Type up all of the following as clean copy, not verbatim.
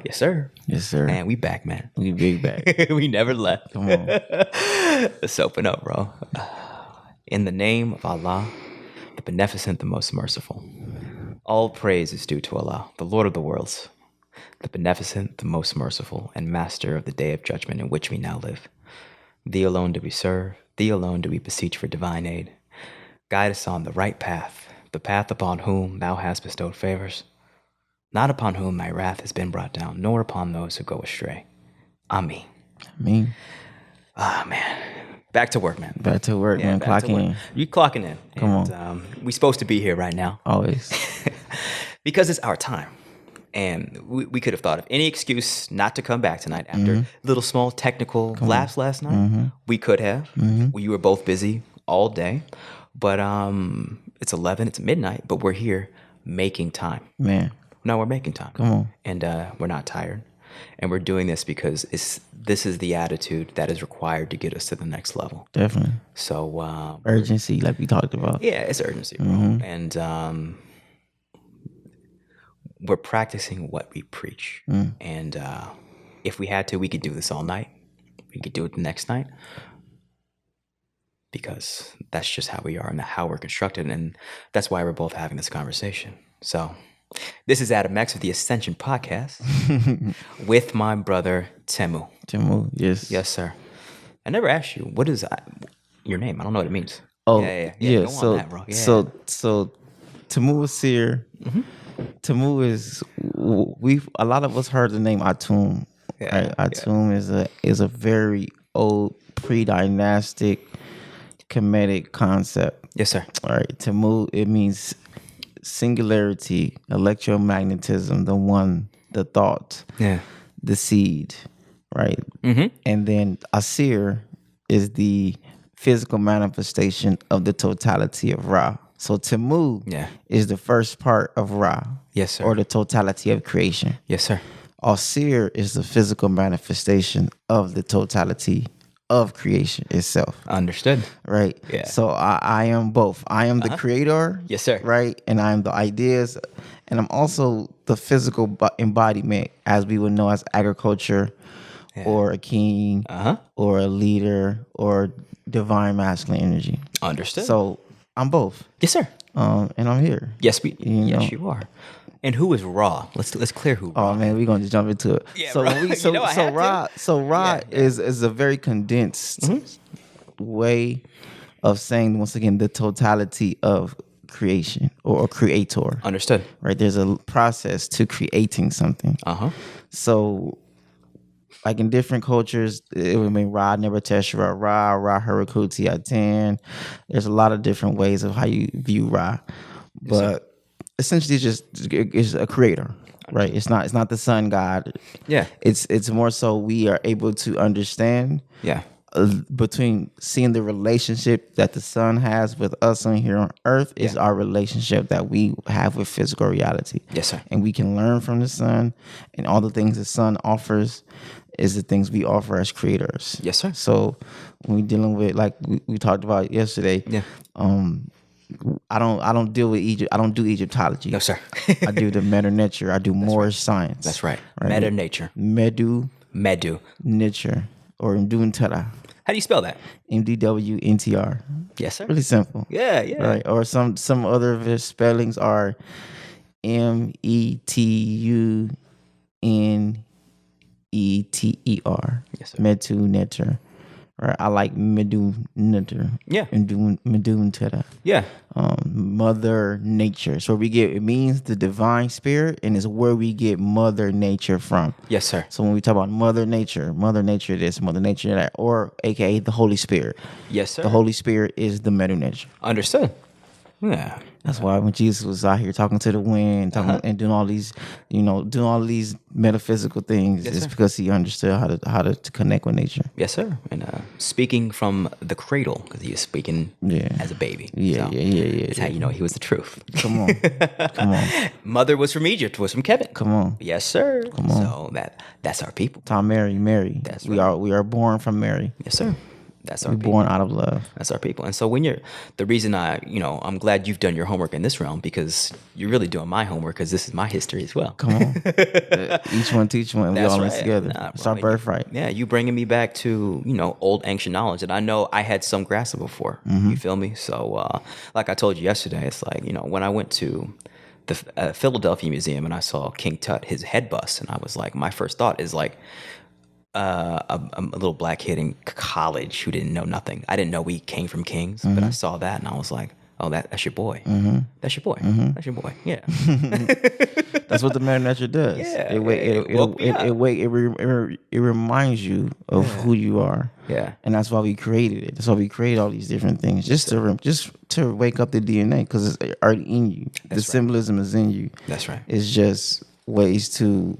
Yes, sir. Yes, sir. Man, we back, man. We big back. We never left. Come on. Let's open up, bro. In the name of Allah, the Beneficent, the Most Merciful. All praise is due to Allah, the Lord of the worlds, the Beneficent, the Most Merciful, and Master of the Day of Judgment in which we now live. Thee alone do we serve. Thee alone do we beseech for divine aid. Guide us on the right path, the path upon whom thou hast bestowed favors, not upon whom thy wrath has been brought down, nor upon those who go astray. Amen. Me. Ah, man. Back to work, man. Back to work, man. back to Clocking work. in. You clocking in. Come on. We supposed to be here right now Always. because it's our time. And we could have thought of any excuse not to come back tonight after little small technical laughs last night. We could have. We were both busy all day. But it's 11, it's midnight, but we're here making time. Man. No, we're making time. Come on. And we're not tired. And we're doing this because this is the attitude that is required to get us to the next level. Definitely. So Urgency, like we talked about. yeah, it's urgency, bro. And we're practicing what we preach. And if we had to, we could do this all night. We could do it the next night. Because that's just how we are and how we're constructed. And that's why we're both having this conversation. So this is Adam X with the Ascension Podcast with my brother, Temu. Temu, yes. Yes, sir. I never asked you, what is your name? I don't know what it means. Oh, yeah. Go so, on that, bro. Yeah. so Temu Asyr. Temu is, a lot of us heard the name Atum. Yeah, Right? Atum is a very old pre-dynastic Kemetic concept. Yes, sir. All right. Temu, it means singularity, electromagnetism, the one, the thought, Yeah. the seed, right? And then Asyr is the physical manifestation of the totality of Ra. So Temu is the first part of Ra. Yes, sir. Or the totality of creation. Yes, sir. Asyr is the physical manifestation of the totality of creation itself. Understood. Right? Yeah. So I am both. I am the creator. Yes, sir. Right? And I am the ideas. And I'm also the physical embodiment, as we would know as agriculture or a king or a leader or divine masculine energy. Understood. So I'm both. Yes, sir. And I'm here. Yes, you are. And who is Ra? Let's clear who. Oh man, we're gonna just jump into it. Yeah, so bro. when we, Ra is a very condensed way of saying, once again, the totality of creation or creator. Understood. Right? There's a process to creating something. So like in different cultures, it would mean Ra Nebateshra, Ra Harakuti Atan. There's a lot of different ways of how you view Ra. But essentially it's a creator, right? It's not the sun god. Yeah. It's more so we are able to understand between seeing the relationship that the sun has with us on here on earth is our relationship that we have with physical reality. Yes, sir. And we can learn from the sun, and all the things the sun offers is the things we offer as creators. Yes, sir. So when we're dealing with, like we talked about yesterday, I don't deal with Egypt. I don't do Egyptology. No, sir. I do the meta nature. I do Moorish science. That's right. Meta nature. Medu nature or Mduntara. How do you spell that? MDWNTR. Yes, sir. Really simple. Yeah. Right. Or some other of his spellings are METUNETER. Yes, sir. Medu nature. Right, I like Meduntara. Yeah. Meduntara. Yeah. Mother Nature. So it means the divine spirit, and it's where we get Mother Nature from. Yes, sir. So when we talk about Mother Nature this, Mother Nature that, or AKA the Holy Spirit. Yes, sir. The Holy Spirit is the Medu Nature. Understood. Yeah. That's why when Jesus was out here talking to the wind, and doing all these, doing all these metaphysical things, it's because he understood how to connect with nature. Yes, sir. And speaking from the cradle, because he was speaking as a baby. Yeah, so it's how you know he was the truth. Come on. Mother was from Egypt, was from Kevin. Come on. Yes, sir. Come on. So that's our people. Tom, Mary. That's right. We are born from Mary. Yes, sir. That's our We're people. born out of love. That's our people. And so when the reason I'm glad you've done your homework in this realm, because you're really doing my homework, because this is my history as well. Come on. Each one teach one, and we all in this together. It's our birthright. Yeah, you bringing me back to, old ancient knowledge that I know I had some grasp of before. You feel me? So, like I told you yesterday, it's like, when I went to the Philadelphia Museum and I saw King Tut, his head bust, and I was like, my first thought is like, a little black kid in college who didn't know nothing. I didn't know we came from kings, but I saw that and I was like, oh, that's your boy. That's your boy. That's your boy. Yeah. That's what the Mother Nature does. Yeah. It reminds you of who you are. Yeah. And that's why we created it. That's why we created all these different things, just to wake up the DNA, because it's already in you. The symbolism is in you. That's right. It's just ways to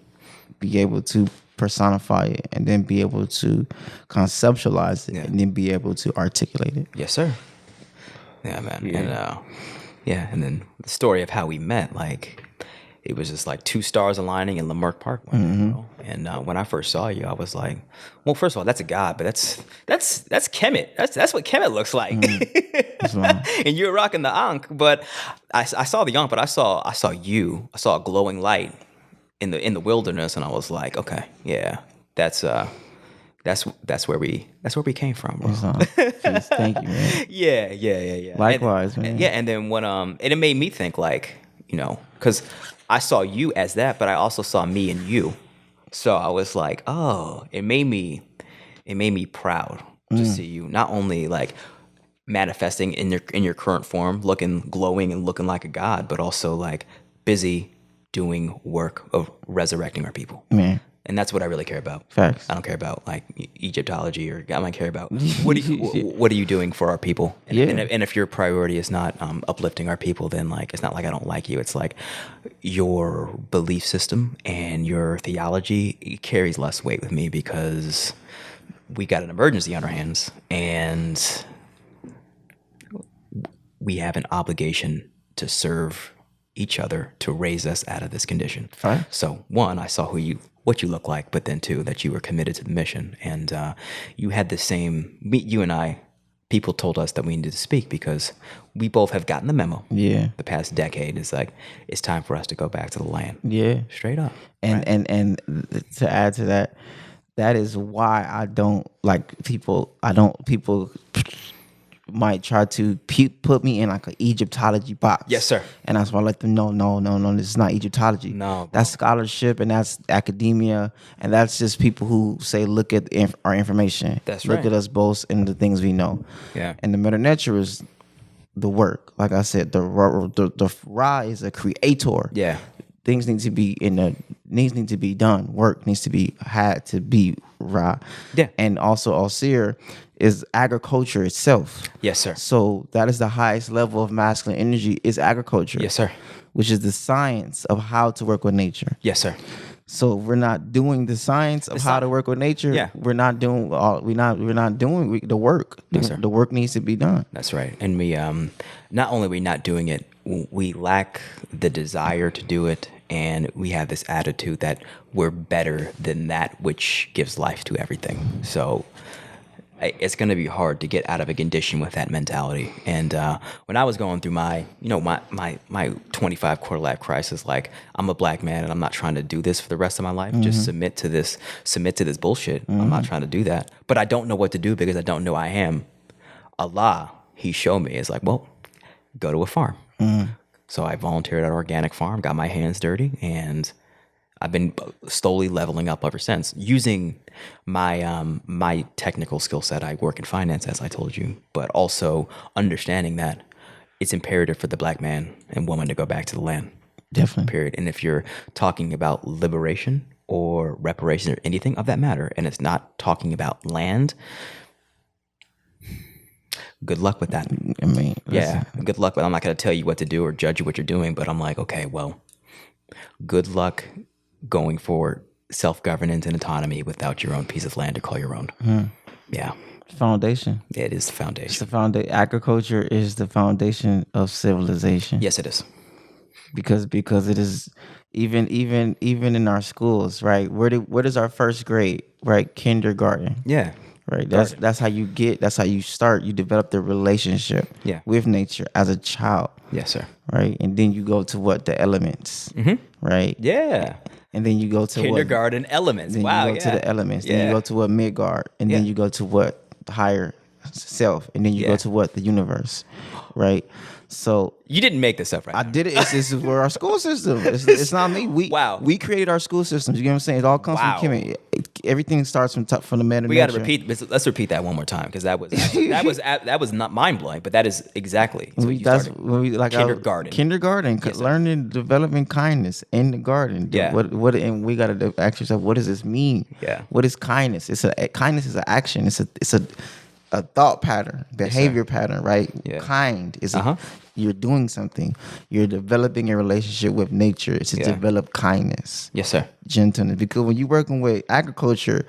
be able to personify it, and then be able to conceptualize it, and then be able to articulate it. Yes, sir. Yeah, man. Yeah. And then the story of how we met, like, it was just like two stars aligning in Leimert Park one day, bro. And when I first saw you, I was like, well, first of all, that's a god, but that's Kemet. That's what Kemet looks like. And you're rocking the Ankh, but I saw the Ankh, but I saw you. I saw a glowing light in the wilderness, and I was like, okay, yeah, that's where we came from, bro. Please, thank you, man. Yeah. Likewise, man. Man. Yeah, and then when and it made me think, like, because I saw you as that, but I also saw me and you. So I was like, oh, it made me proud to see you not only like manifesting in your current form, looking glowing and looking like a god, but also like busy doing work of resurrecting our people. Man. And that's what I really care about. Facts. I don't care about like Egyptology, or I might care about what are you doing for our people? And, and if your priority is not uplifting our people, then like it's not like I don't like you. It's like your belief system and your theology carries less weight with me, because we got an emergency on our hands, and we have an obligation to serve each other to raise us out of this condition. Right. So one, I saw what you look like, but then two, that you were committed to the mission, and you had the same. You and I, people told us that we needed to speak because we both have gotten the memo. Yeah. The past decade is like, it's time for us to go back to the land. Yeah. Straight up. And and to add to that, that is why I don't like people. People might try to put me in like an Egyptology box. Yes, sir. And that's why I let them know, no, this is not Egyptology. No, that's scholarship, and that's academia, and that's just people who say, look at our information. That's right. Look at us both and the things we know. Yeah. And the Mother Nature is the work. Like I said, the Ra is a creator. Yeah. Things need to be needs to be done. Work needs to be had to be Ra. Yeah. And also Asyr is agriculture itself. Yes, sir. So that is the highest level of masculine energy, is agriculture. Yes, sir. Which is the science of how to work with nature. Yes, sir. So we're not doing the science of how to work with nature. Yeah. We're not doing the work. Yes, sir. The work needs to be done. That's right. And we not only are we not doing it, we lack the desire to do it, and we have this attitude that we're better than that which gives life to everything. So it's going to be hard to get out of a condition with that mentality. And when I was going through my 25 quarter life crisis, like, I'm a black man and I'm not trying to do this for the rest of my life. Just submit to this bullshit. I'm not trying to do that. But I don't know what to do because I don't know I am. Allah, he showed me, is like, well, go to a farm. So I volunteered at an organic farm, got my hands dirty, and I've been slowly leveling up ever since, using my technical skill set. I work in finance, as I told you, but also understanding that it's imperative for the black man and woman to go back to the land. Definitely. Period. And if you're talking about liberation or reparation or anything of that matter, and it's not talking about land, good luck with that. I mean, yeah, good luck. But I'm not going to tell you what to do or judge you what you're doing. But I'm like, okay, well, good luck going forward, self-governance and autonomy without your own piece of land to call your own. Yeah. Foundation. It is the foundation. It's the foundation. Agriculture is the foundation of civilization. Yes, it is. Because it is even in our schools, right? What is our first grade, right? Kindergarten. Yeah. Right. That's how you get. That's how you start. You develop the relationship with nature as a child. Yes, sir. Right, and then you go to what the elements. Right. Yeah. And then you go to kindergarten elements. Then Wow. you go to the elements. Yeah. Then you go to what Midgard, and then you go to what the higher self, and then you go to what the universe. Right. So you didn't make this up, right? I did it. This is where our school system. It's not me. We created our school systems. You get what I'm saying? It all comes from Kimmy. Everything starts from the meta. We got to repeat. Let's repeat that one more time because that was not mind blowing, but that is exactly. That's when we like kindergarten, learning, developing kindness in the garden. Yeah. What and we got to ask yourself, what does this mean? Yeah. What is kindness? Kindness is an action. It's a thought pattern, behavior pattern, right? Yeah. Kind is you're doing something. You're developing a relationship with nature to develop kindness. Yes, sir. Gentleness. Because when you're working with agriculture,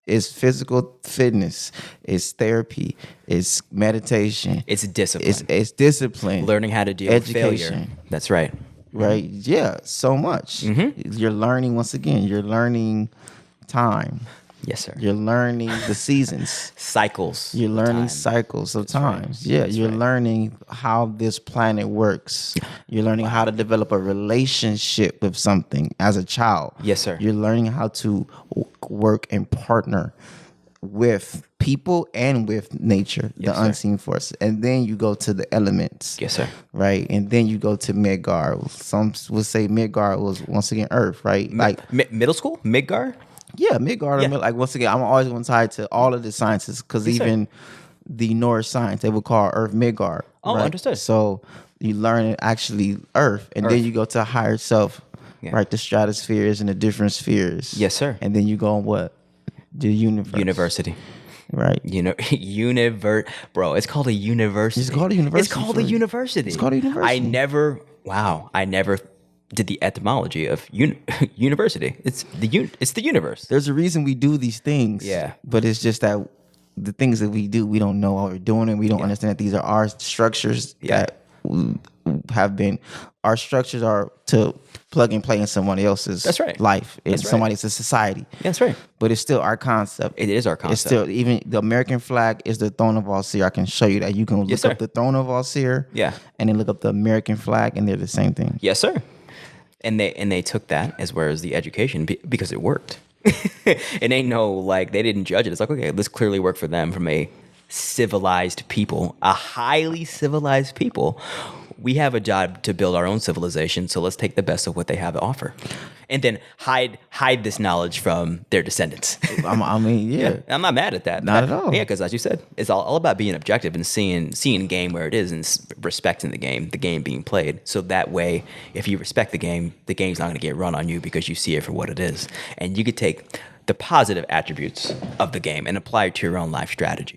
it's physical fitness, it's therapy, it's meditation, it's discipline. It's discipline. Learning how to deal with failure. That's right. Right? Yeah, so much. You're learning, once again, you're learning time. Yes, sir. You're learning the seasons. Cycles. You're learning cycles of times. Right. Yeah, you're learning how this planet works. You're learning how to develop a relationship with something as a child. Yes, sir. You're learning how to work and partner with people and with nature, the unseen force. And then you go to the elements. Yes, sir. Right? And then you go to Midgard. Some would say Midgard was, once again, Earth, right? Middle school? Midgard? Yeah, Midgard. Yeah. Like, once again, I'm always one tied to all of the sciences because even the Norse science, they would call Earth Midgard. Oh, right? Understood. So you learn actually Earth, and then you go to higher self, right? The stratospheres and the different spheres. Yes, sir. And then you go on what? The universe. University. Right. Bro, it's called a university. It's called a university. It's called a university. It's called a university. I never did the etymology of university. It's the universe. There's a reason we do these things. Yeah. But it's just that the things that we do, we don't know why we're doing it. We don't understand that these are our structures that have been. Our structures are to plug and play in someone else's life. It's somebody's society. That's right. But it's still our concept. It is our concept. It's still, even the American flag is the throne of Asyr. I can show you that. You can look up the throne of Asyr. Yeah. And then look up the American flag, and they're the same thing. Yes, sir. And they took that as well as the education because it worked. It ain't they didn't judge it. It's like, okay, this clearly worked for them from a civilized people, a highly civilized people. We have a job to build our own civilization, so let's take the best of what they have to offer, and then hide this knowledge from their descendants. I'm not mad at that. Not at all. Yeah, because as you said, it's all about being objective and seeing game where it is and respecting the game being played. So that way, if you respect the game's not going to get run on you because you see it for what it is, and you could take the positive attributes of the game and apply it to your own life strategy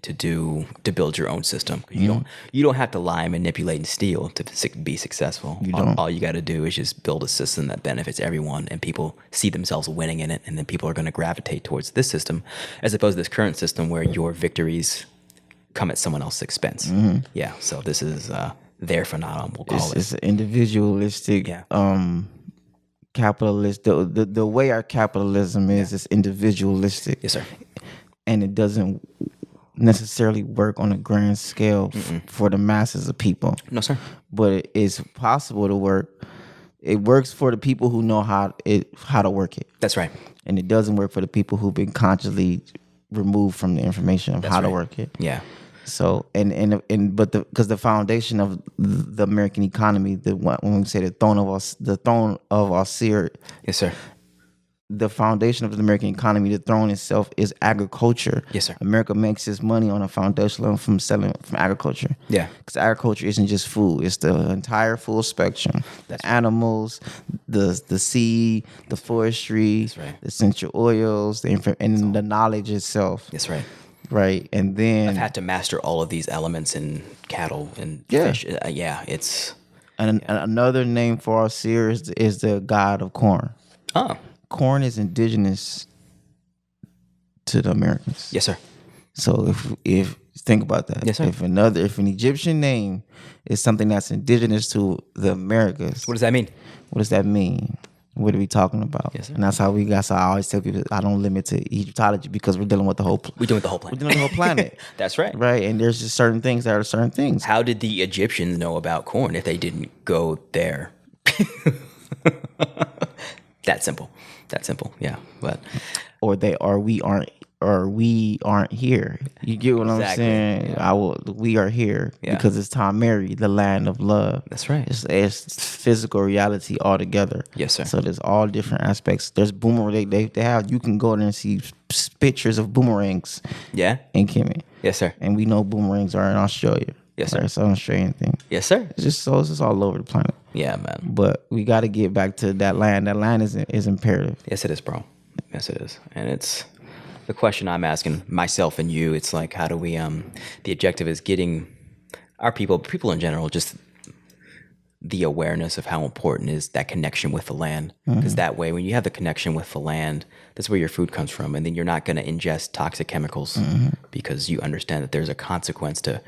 to build your own system. You don't have to lie, manipulate, and steal to be successful. All you got to do is just build a system that benefits everyone, and people see themselves winning in it, and then people are going to gravitate towards this system as opposed to this current system where your victories come at someone else's expense. Yeah, so this is their phenomenon, we'll call it. It's an individualistic capitalist. The way our capitalism is individualistic. Yes, sir. And it doesn't necessarily work on a grand scale for the masses of people. No, sir. But it's possible to work. It works for the people who know how to work it. That's right. And it doesn't work for the people who've been consciously removed from the information of to work it. Yeah. So because the foundation of the American economy, when we say the throne of Asyr, yes, sir. The foundation of the American economy, the throne itself, is agriculture. Yes, sir. America makes its money on a foundation level from agriculture. Yeah. Because agriculture isn't just food; it's the entire full spectrum. The animals, the sea, the forestry, the essential oils, and the knowledge itself. That's right. Right, and then I've had to master all of these elements in cattle and fish. It's another name for Asyr is the god of corn. Oh, corn is indigenous to the Americans. Yes, sir. So if think about that, yes, sir. If an Egyptian name is something that's indigenous to the Americas, what does that mean? What does that mean? What are we talking about? Yes, sir. And that's how I always tell people I don't limit to Egyptology because we're dealing with the whole. We're doing the whole planet. We're dealing with the whole planet. That's right. Right, and there's just certain things that are certain things. How did the Egyptians know about corn if they didn't go there? That simple. Yeah, but we aren't here. You get what Exactly. I'm saying? Yeah. We are here Yeah. because it's Tom Mary, the land of love. That's right. It's physical reality altogether. Yes, sir. So there's all different aspects. There's boomerang. They have. You can go there and see pictures of boomerangs. Yeah. In Kimmy. Yes, sir. And we know boomerangs are in Australia. Yes, sir. It's an Australian thing. Yes, sir. It's just all over the planet. Yeah, man. But we got to get back to that land. That land is imperative. Yes, it is, bro. Yes, it is. And it's the question I'm asking myself and you. It's like, how do we, the objective is getting our people in general, just the awareness of how important is that connection with the land. Because that way, when you have the connection with the land, that's where your food comes from. And then you're not going to ingest toxic chemicals because you understand that there's a consequence to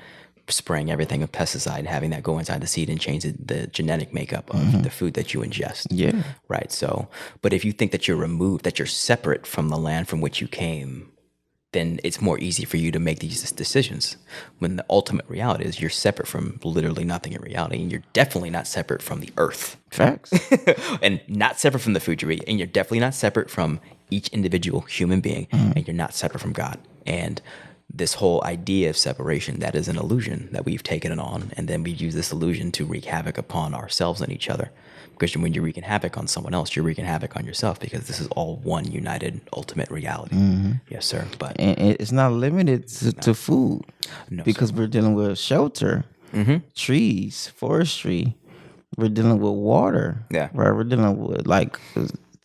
spraying everything with pesticide and having that go inside the seed and change the genetic makeup of the food that you ingest. Yeah. Right. So, but if you think that you're removed, that you're separate from the land from which you came, then it's more easy for you to make these decisions. When the ultimate reality is you're separate from literally nothing in reality, and you're definitely not separate from the earth. Facts. And not separate from the food you eat, and you're definitely not separate from each individual human being, and you're not separate from God. And this whole idea of separation, that is an illusion that we've taken it on, and then we use this illusion to wreak havoc upon ourselves and each other. Because when you're wreaking havoc on someone else, you're wreaking havoc on yourself, because this is all one united ultimate reality. Yes, sir. But And it's not limited to food. No, because we're dealing with shelter, trees, forestry. We're dealing with water. Yeah. Right. We're dealing with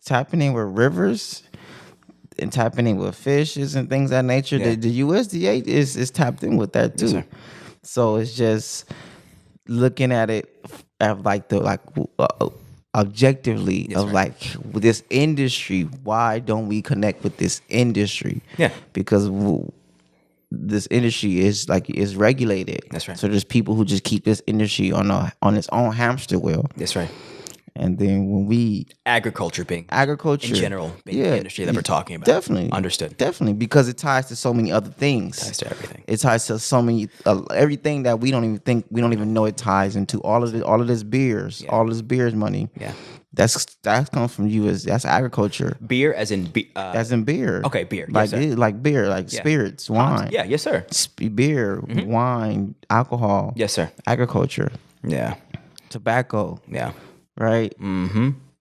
tapping in with rivers and tapping in with fishes and things of that nature. Yeah. The USDA is tapped in with that too. Yes, sir. So it's just looking at it objectively Yes, of right. with this industry. Why don't we connect with this industry? Yeah. Because this industry is regulated. That's right. So there's people who just keep this industry on its own hamster wheel. That's right. And then when we Agriculture in general being the industry that we're talking about. Definitely. Understood. Definitely, because it ties to so many other things. Ties to everything. It ties to so many everything that we don't even know it ties into. All of this beers, all this beers money. Yeah. That comes from that's agriculture. Beer as in As in beer. Okay, beer. Yes, sir. Like beer, spirits, wine. Yeah, yes, sir. Beer, wine, alcohol. Yes, sir. Agriculture, Yeah. tobacco, Yeah. right?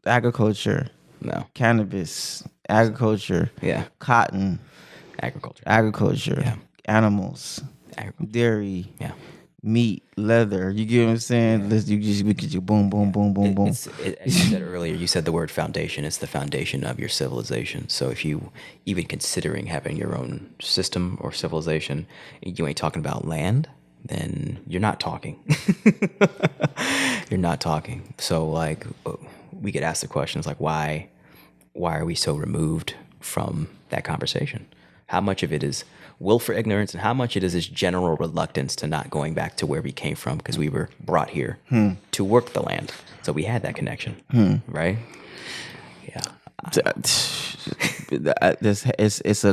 Agriculture, No. cannabis, agriculture, Yeah. cotton, Agriculture. Yeah. animals, Agriculture. dairy, Yeah. meat, leather. You get what I'm saying? We get you boom, boom, boom, boom, boom. As you said earlier, you said the word foundation. It's the foundation of your civilization. So if you even considering having your own system or civilization, you ain't talking about land, then you're not talking. You're not talking. So we could ask the questions like, why are we so removed from that conversation? How much of it is will for ignorance, and how much it is this general reluctance to not going back to where we came from because we were brought here to work the land. So we had that connection, right? Yeah. It's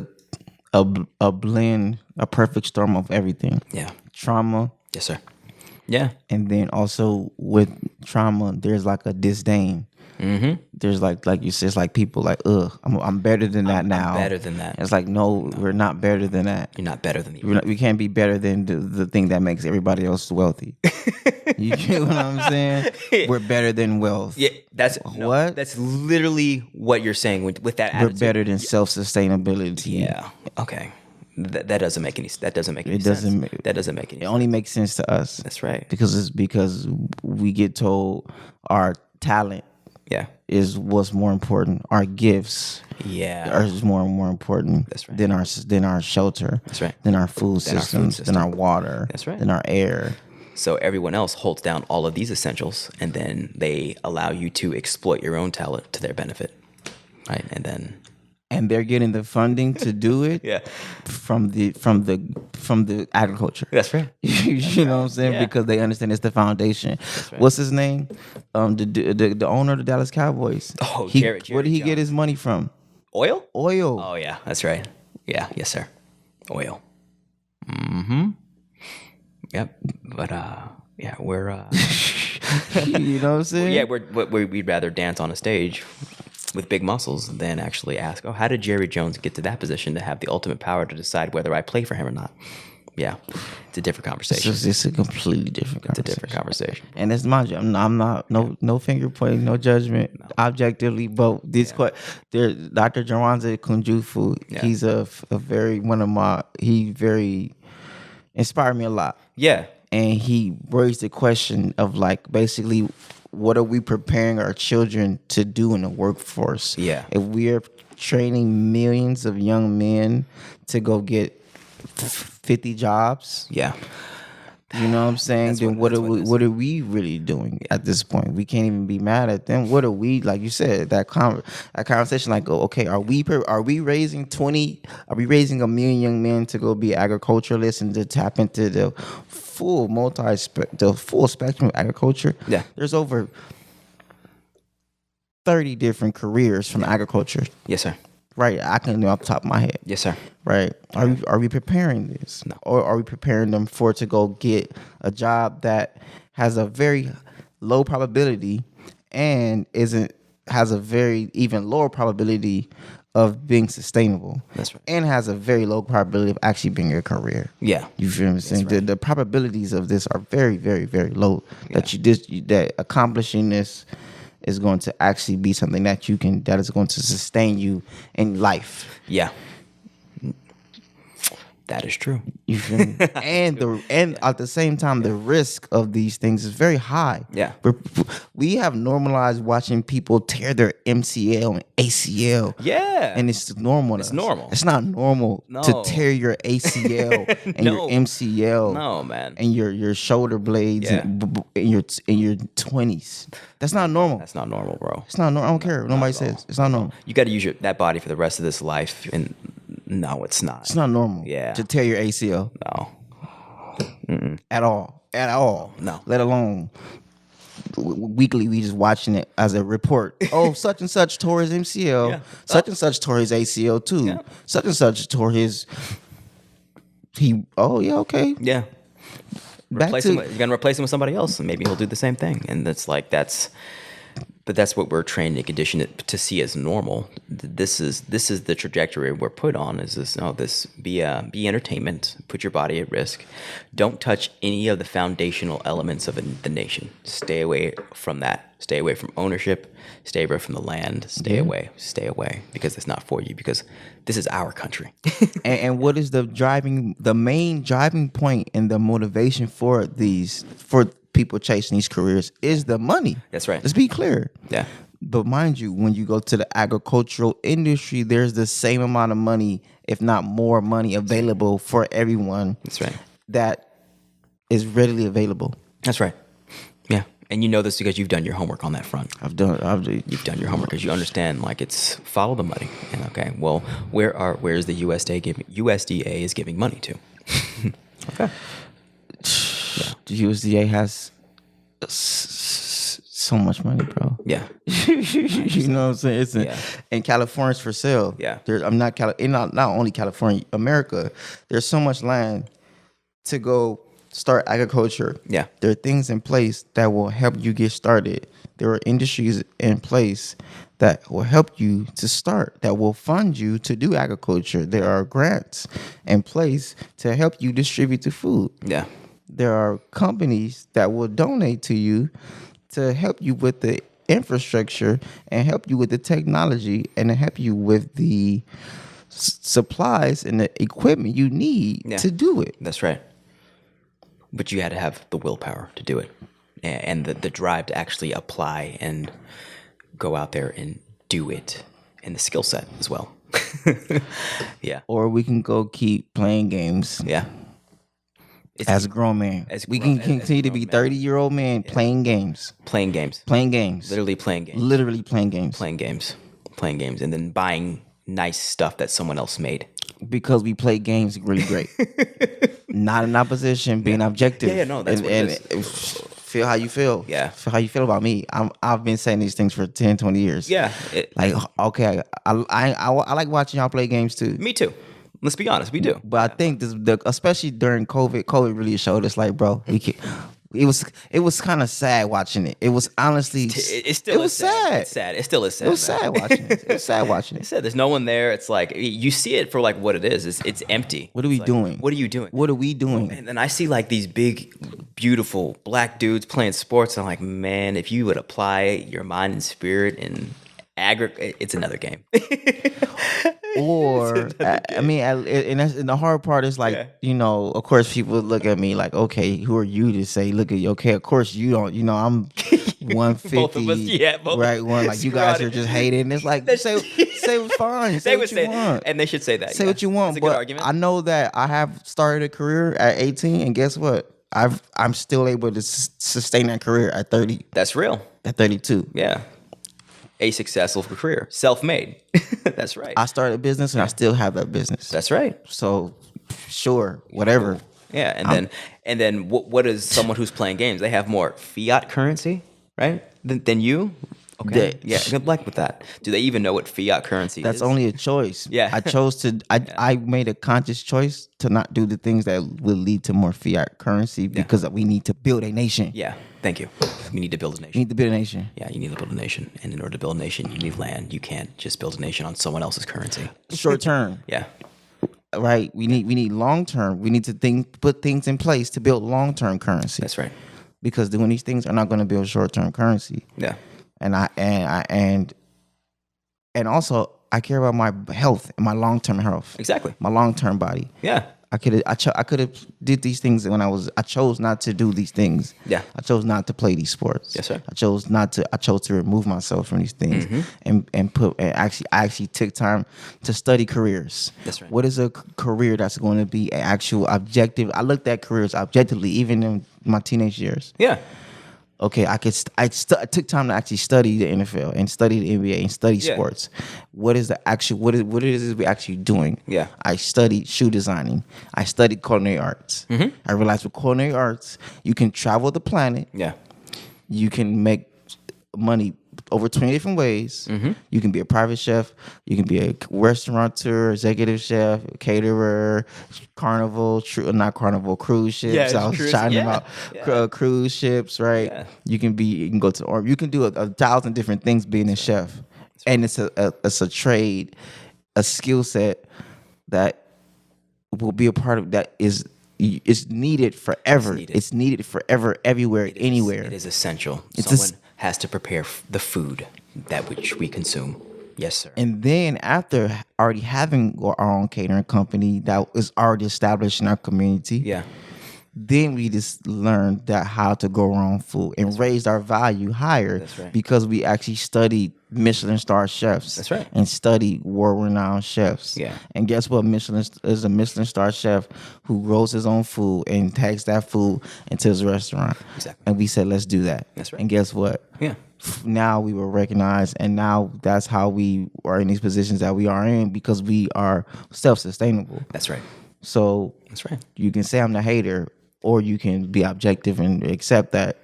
a blend, a perfect storm of everything. Yeah. Trauma, Yes, sir. Yeah. and then also with trauma, there's a disdain. There's you said, it's people I'm better than that now. I'm better than that. It's no, we're not better than that. You're not better than the We can't be better than the thing that makes everybody else wealthy. You get what I'm saying? We're better than wealth. Yeah, that's literally what you're saying with that We're attitude. better than self-sustainability. Yeah. Okay. That doesn't make any. That doesn't make any It sense. doesn't make- That doesn't make any. It sense. only makes sense to us. That's right. Because we get told our talent Yeah. is what's more important. Our gifts Yeah. is more important. That's right. Than our shelter. That's right. Than our food Than our food systems. system. Than our water. That's right. Than our air. So everyone else holds down all of these essentials, and then they allow you to exploit your own talent to their benefit, right? And then and they're getting the funding to do it Yeah. from the agriculture. That's right. You know what I'm saying? Yeah. Because they understand it's the foundation. right. What's his name? The owner of the Dallas Cowboys. Oh, Where Jerry did he get Jones. his money from? Oil? Oil. Oh, yeah. That's right. Yeah. Yes, sir. Oil. Yep. But, yeah, we're... You know what I'm saying? yeah, we'd rather dance on a stage with big muscles than actually ask, oh, how did Jerry Jones get to that position to have the ultimate power to decide whether I play for him or not? Yeah, it's a different conversation. It's a completely different conversation. It's a different conversation. And it's my job. I'm not no finger pointing, no judgment, objectively. But this Dr. Jawanza Kunjufu, he's he very inspired me a lot. Yeah. And he raised the question of like basically what are we preparing our children to do in the workforce? Yeah. If we're training millions of young men to go get 50 jobs, Yeah. you know what I'm saying? Then what are we really doing at this point? We can't even be mad at them. What are we, like you said, that conversation, like, okay, are we raising a million young men to go be agriculturalists and to tap into the full spectrum of agriculture? Yeah. There's over 30 different careers from agriculture. Yes, sir. Right, I can know off the top of my head. Yes, sir. Right. Are we preparing this? No. Or are we preparing them to go get a job that has a very low probability and has a very even lower probability of being sustainable? That's right. And has a very low probability of actually being a career. Yeah. You feel what I'm saying? Right. The probabilities of this are very, very, very low. Yeah. That accomplishing this is going to actually be something that is going to sustain you in life. Yeah. That is true. You feel me? And at the same time, the risk of these things is very high. Yeah. We have normalized watching people tear their MCL and ACL. Yeah. And it's normal. It's normal. It's not normal to tear your ACL and your MCL. No, man. And your shoulder blades in your 20s. That's not normal. That's not normal, bro. It's not normal. I don't care what nobody says. It's not normal. You got to use that body for the rest of this life, and no, it's not. It's not normal. Yeah. To tear your ACL. No. At all. No. Let alone weekly we just watching it as a report. Oh, such and such tore his MCL. Yeah. Such and such tore his ACL too. Yeah. Such and such tore his. Oh yeah, okay. Yeah. You're gonna replace him with somebody else, and maybe he'll do the same thing. And but that's what we're trained and conditioned to see as normal. This is the trajectory we're put on. Be entertainment. Put your body at risk. Don't touch any of the foundational elements of the nation. Stay away from that. Stay away from ownership. Stay away from the land. Stay away. Stay away, because it's not for you. Because this is our country. and what is the main driving point and the motivation for people chasing these careers is the money. That's right. Let's be clear. Yeah. But mind you, when you go to the agricultural industry, there's the same amount of money, if not more money, available for everyone. That's right. That is readily available. That's right. Yeah. And you know this because you've done your homework on that front. You've done your homework because you understand, like, it's follow the money. And okay, well, where is the USDA is giving money to? Okay. The USDA has so much money, bro. Yeah. You know what I'm saying? And California's for sale. Yeah. Not only California, America. There's so much land to go start agriculture. Yeah. There are things in place that will help you get started. There are industries in place that will help you to start, that will fund you to do agriculture. There are grants in place to help you distribute the food. Yeah. There are companies that will donate to you to help you with the infrastructure and help you with the technology and help you with the supplies and the equipment you need to do it. That's right. But you had to have the willpower to do it, and the drive to actually apply and go out there and do it, and the skill set as well. Yeah. Or we can go keep playing games. Yeah. As a grown man. We can continue to be 30-year-old men playing games. Playing games. Playing games. Literally playing games. Literally playing games. Playing games. Playing games. And then buying nice stuff that someone else made? Because we play games really great. Not in opposition, being objective. Yeah, no, that's what it is. Feel how you feel. Yeah. Feel how you feel about me. I've been saying these things for 10, 20 years. Yeah. Like, okay, I like watching y'all play games too. Me too. Let's be honest, we do. But I think especially during COVID really showed us, like, bro, it was kind of sad watching it. It was honestly, It was sad. It's sad. It still is sad. It was sad watching it. It was sad watching it. It's sad. There's no one there. It's like you see it for like what it is. It's empty. What are we doing? What are you doing? What are we doing? And then I see like these big, beautiful black dudes playing sports. And I'm like, man, if you would apply your mind and spirit and it's another game. Or I mean, and the hard part is like, of course people look at me like, okay, who are you to say, look at you? Okay, of course you don't, I'm 150, both of us, right? One like you guys are just hating. It's like say what's fine. Say what you want, and they should say that. Say what you want. That's a but good argument. I know that I have started a career at 18, and guess what? I'm still able to sustain that career at 30. That's real. At 32. Yeah. A successful career, self-made. That's right. I started a business and I still have that business. That's right. So, sure, whatever. Yeah, and then what is someone who's playing games? They have more fiat currency, right? Than you. Okay. Yeah. Good luck with that. Do they even know what fiat currency is? That's only a choice. Yeah. I chose to. I made a conscious choice to not do the things that will lead to more fiat currency because we need to build a nation. Yeah. Thank you. We need to build a nation. You need to build a nation. Yeah, you need to build a nation. And in order to build a nation, you need land. You can't just build a nation on someone else's currency. Short term. Yeah. Right. We need long term. We need to put things in place to build long term currency. That's right. Because doing these things are not going to build short term currency. Yeah. And also I care about my health and my long term health. Exactly. My long term body. Yeah. I could have did these things when I chose not to do these things. Yeah. I chose not to play these sports. Yes, sir. I chose to remove myself from these things and actually took time to study careers. That's right. What is a career that's going to be an actual objective? I looked at careers objectively even in my teenage years. Yeah. Okay, I took time to actually study the NFL and study the NBA and study sports. What is what is we actually doing? Yeah. I studied shoe designing. I studied culinary arts. I realized with culinary arts, you can travel the planet. Yeah. You can make money over 20 different ways. You can be a private chef. You can be a restaurateur, executive chef, caterer, cruise ships. Yeah, I was shouting about cruise ships, right? Yeah. You can go to, or you can do a 1,000 different things being a chef. And it's a trade, a skill set that will be a part of that is needed forever. It's needed forever, everywhere, anywhere. It is essential. Someone has to prepare the food that which we consume. Yes, sir. And then after already having our own catering company that was already established in our community, then we just learned that how to grow our own food and raised our value higher because we actually studied Michelin star chefs. That's right. And studied world-renowned chefs. Yeah. And guess what? Michelin is a Michelin star chef who grows his own food and takes that food into his restaurant. Exactly. And we said, let's do that. That's right. And guess what? Yeah. Now we were recognized, and now that's how we are in these positions that we are in because we are self-sustainable. That's right. So that's right. You can say I'm the hater, or you can be objective and accept that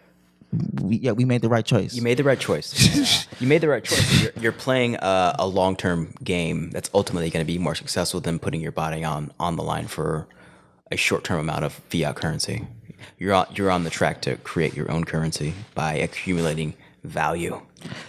we made the right choice. You made the right choice. You made the right choice. You're playing a long-term game that's ultimately going to be more successful than putting your body on the line for a short-term amount of fiat currency. You're on the track to create your own currency by accumulating value,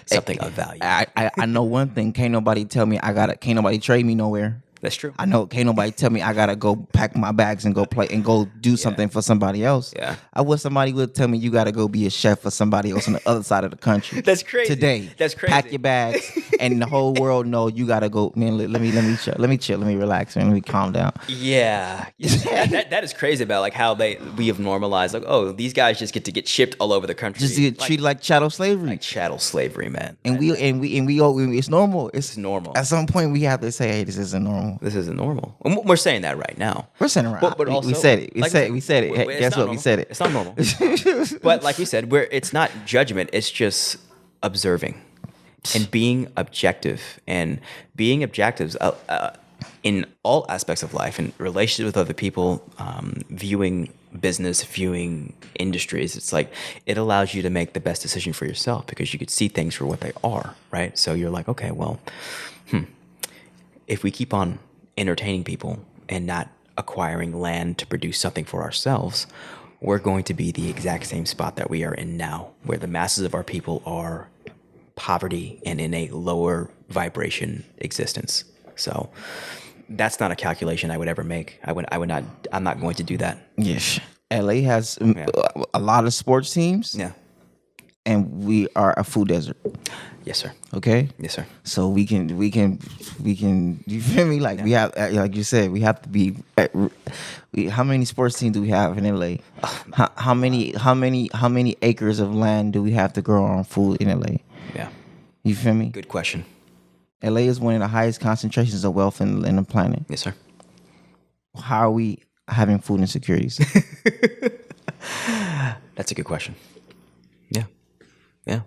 something of value. I know one thing. Can't nobody tell me can't nobody trade me nowhere. That's true. I know can't nobody tell me I gotta go pack my bags and go play and go do something for somebody else. Yeah. I wish somebody would tell me you gotta go be a chef for somebody else on the other side of the country. That's crazy. Today. That's crazy. Pack your bags and the whole world know you gotta go. Man, let me chill. Let me relax, man. Let me calm down. Yeah. That is crazy about like how we have normalized like, oh, these guys just get to get shipped all over the country. Just get treated like chattel slavery. Like chattel slavery, man. And we it's normal. It's normal. At some point we have to say, hey, this isn't normal. This isn't normal. We're saying that right now. We're saying it right. But also, we said it. We said it. Hey, guess what? We said it. It's not normal. But like we said, it's not judgment. It's just observing. and being objective in all aspects of life, in relationships with other people, viewing business, viewing industries. It's like it allows you to make the best decision for yourself because you could see things for what they are, right? So you're like, okay, well, if we keep on entertaining people and not acquiring land to produce something for ourselves, we're going to be the exact same spot that we are in now, where the masses of our people are poverty and in a lower vibration existence. So that's not a calculation I would ever make. I would not. I'm not going to do that. Yes. LA has a lot of sports teams. Yeah. And we are a food desert. Yes, sir. Okay. Yes, sir. So we can. You feel me? Like we have, like you said, we have to be. How many sports teams do we have in LA? How many acres of land do we have to grow our own food in LA? Yeah. You feel me? Good question. LA is one of the highest concentrations of wealth in the planet. Yes, sir. How are we having food insecurities? That's a good question. Yeah. Yeah.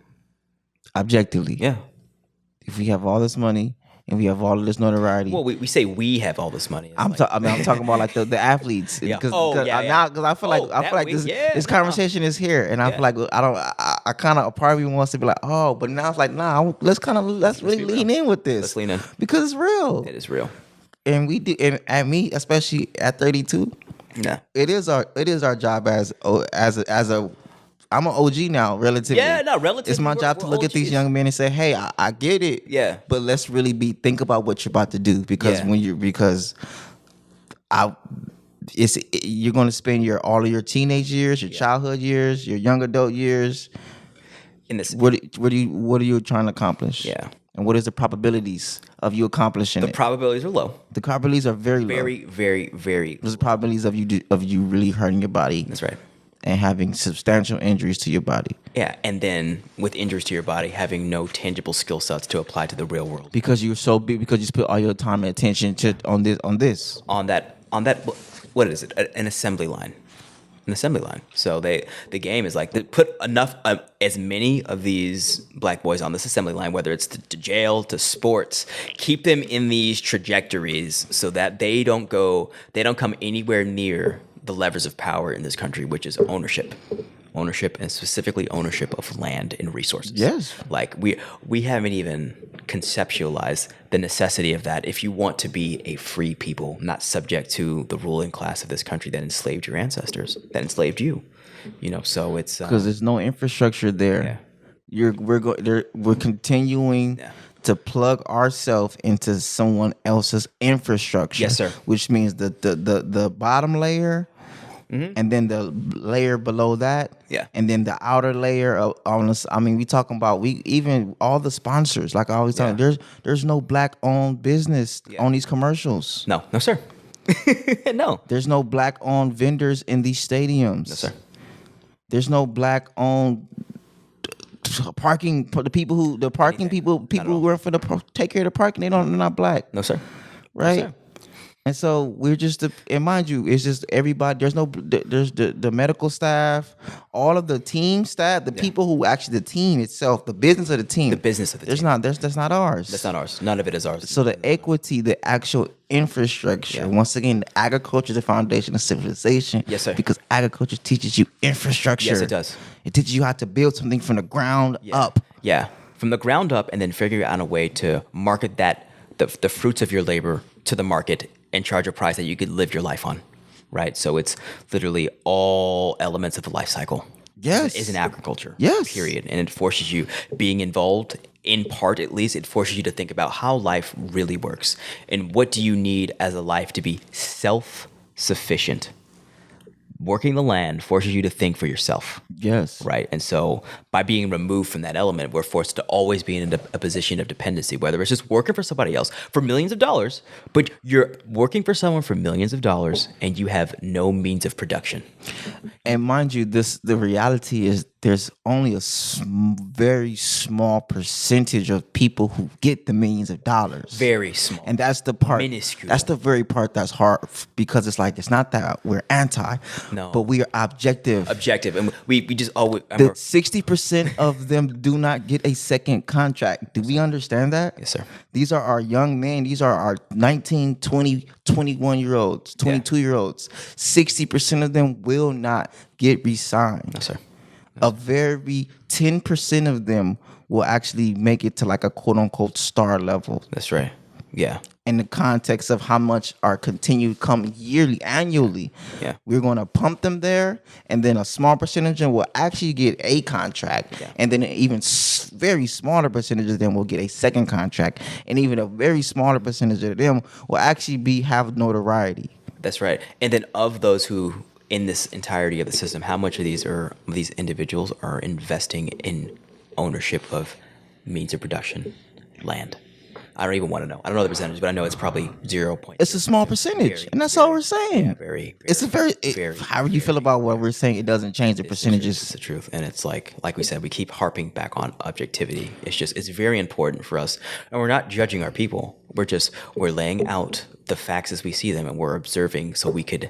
Objectively. Yeah. If we have all this money and we have all of this notoriety. Well, we say we have all this money. I'm talking about like the athletes. Yeah. Because yeah. I feel like this conversation is here, and I feel like I kind of a part of me wants to be like, oh, but now it's like, nah, let's really lean in with this. Let's lean in because it's real. It is real, and we do. And at me, especially at 32, yeah, it is our job as a. I'm an OG now, relatively. Yeah, no, relatively. It's my job to look at these young men and say, "Hey, I get it. Yeah, but let's really think about what you're about to do because you're going to spend all of your teenage years, your childhood years, your young adult years. In this, what are you trying to accomplish? Yeah, and what is the probabilities of you accomplishing it? The probabilities are low. The probabilities are very low. Very, very, very. There's probabilities of you really hurting your body. That's right. And having substantial injuries to your body. Yeah, and then with injuries to your body, having no tangible skill sets to apply to the real world. Because you're so big, because you put all your time and attention on that. What is it? An assembly line. An assembly line. So the game is like, they put enough, as many of these black boys on this assembly line, whether it's to jail, to sports, keep them in these trajectories so that they don't come anywhere near the levers of power in this country, which is ownership, and specifically ownership of land and resources. Yes. Like we haven't even conceptualized the necessity of that if you want to be a free people, not subject to the ruling class of this country that enslaved your ancestors, that enslaved you. So it's because there's no infrastructure there. Yeah. We're continuing to plug ourselves into someone else's infrastructure. Yes, sir. Which means the bottom layer. Mm-hmm. And then the layer below that, and then the outer layer of we talking about even all the sponsors. Like I always tell them, there's no black owned business on these commercials. No, sir. No. There's no black owned vendors in these stadiums. No, sir. There's no black owned parking. The people who who work for take care of the parking. They're not black. No, sir. Right. No, sir. And so we're just, and mind you, it's just everybody. There's the medical staff, all of the team staff, the people who actually the team itself, the business of the team. The business of the team. That's not ours. That's not ours. None of it is ours. So the equity, the actual infrastructure. Once again, agriculture is the foundation of civilization. Yes, sir. Because agriculture teaches you infrastructure. Yes, it does. It teaches you how to build something from the ground up. Yeah, from the ground up, and then figure out a way to market the fruits of your labor to the market and charge a price that you could live your life on, right? So it's literally all elements of the life cycle. Yes. Is in agriculture. Yes. Period. And it forces you, being involved, in part at least, it forces you to think about how life really works and what do you need as a life to be self-sufficient. Working the land forces you to think for yourself. Yes. Right. And so by being removed from that element, we're forced to always be in a position of dependency, whether it's just working for somebody else for millions of dollars, but you're working for someone for millions of dollars and you have no means of production. And mind you, the reality is there's only a very small percentage of people who get the millions of dollars. Very small. And that's the part. Minuscule. That's the very part that's hard because it's like, it's not that we're anti, no, but we are objective. And we just always. 60% of them do not get a second contract. Do we understand that? Yes, sir. These are our young men. These are our 19, 20, 21-year-olds, 22-year-olds. 60% of them will not get re-signed. Yes, sir. A very 10% of them will actually make it to like a quote unquote star level. That's right. Yeah. In the context of how much are continued coming annually. Yeah. We're going to pump them there, and then a small percentage of them will actually get a contract, and then an even very smaller percentage of them will get a second contract, and even a very smaller percentage of them will actually have notoriety. That's right. And then of those who, in this entirety of the system, how much of these individuals are investing in ownership of means of production, land? I don't even want to know. I don't know the percentage, but I know it's probably 0. It's a small percentage, and that's all we're saying. Yeah, very. It's a very. However you feel about what we're saying, it doesn't change the percentages. It's the truth, and it's like we said, we keep harping back on objectivity. It's very important for us, and we're not judging our people. We're laying out the facts as we see them, and we're observing so we could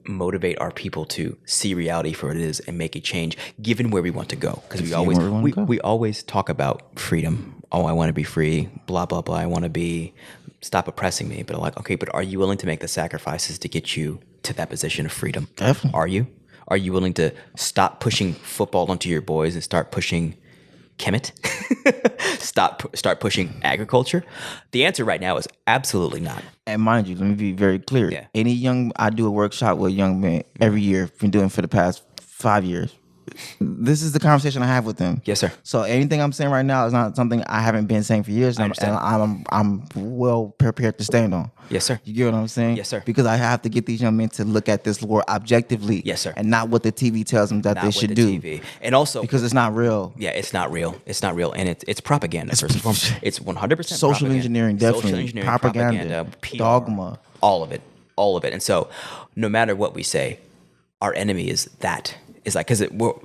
motivate our people to see reality for what it is and make a change given where we want to go, because we always talk about freedom. Oh, I want to be free, blah blah blah, I want to stop oppressing me. But I'm like, okay, but are you willing to make the sacrifices to get you to that position of freedom? Definitely. Are you willing to stop pushing football onto your boys and start pushing Kemet? Start pushing agriculture? The answer right now is absolutely not. And mind you, let me be very clear. Yeah. I do a workshop with young men every year. Been doing for the past 5 years. This is the conversation I have with them. Yes, sir. So anything I'm saying right now is not something I haven't been saying for years, and I'm well prepared to stand on. Yes, sir. You get what I'm saying? Yes, sir. Because I have to get these young men to look at this world objectively. Yes, sir. And not what the TV tells them that they should do. TV. And also because it's not real. Yeah, it's not real. It's not real, and it's propaganda. First and foremost, it's 100% social engineering, definitely. Social engineering, propaganda, PR, dogma, all of it. And so, no matter what we say, our enemy is that. Is like, because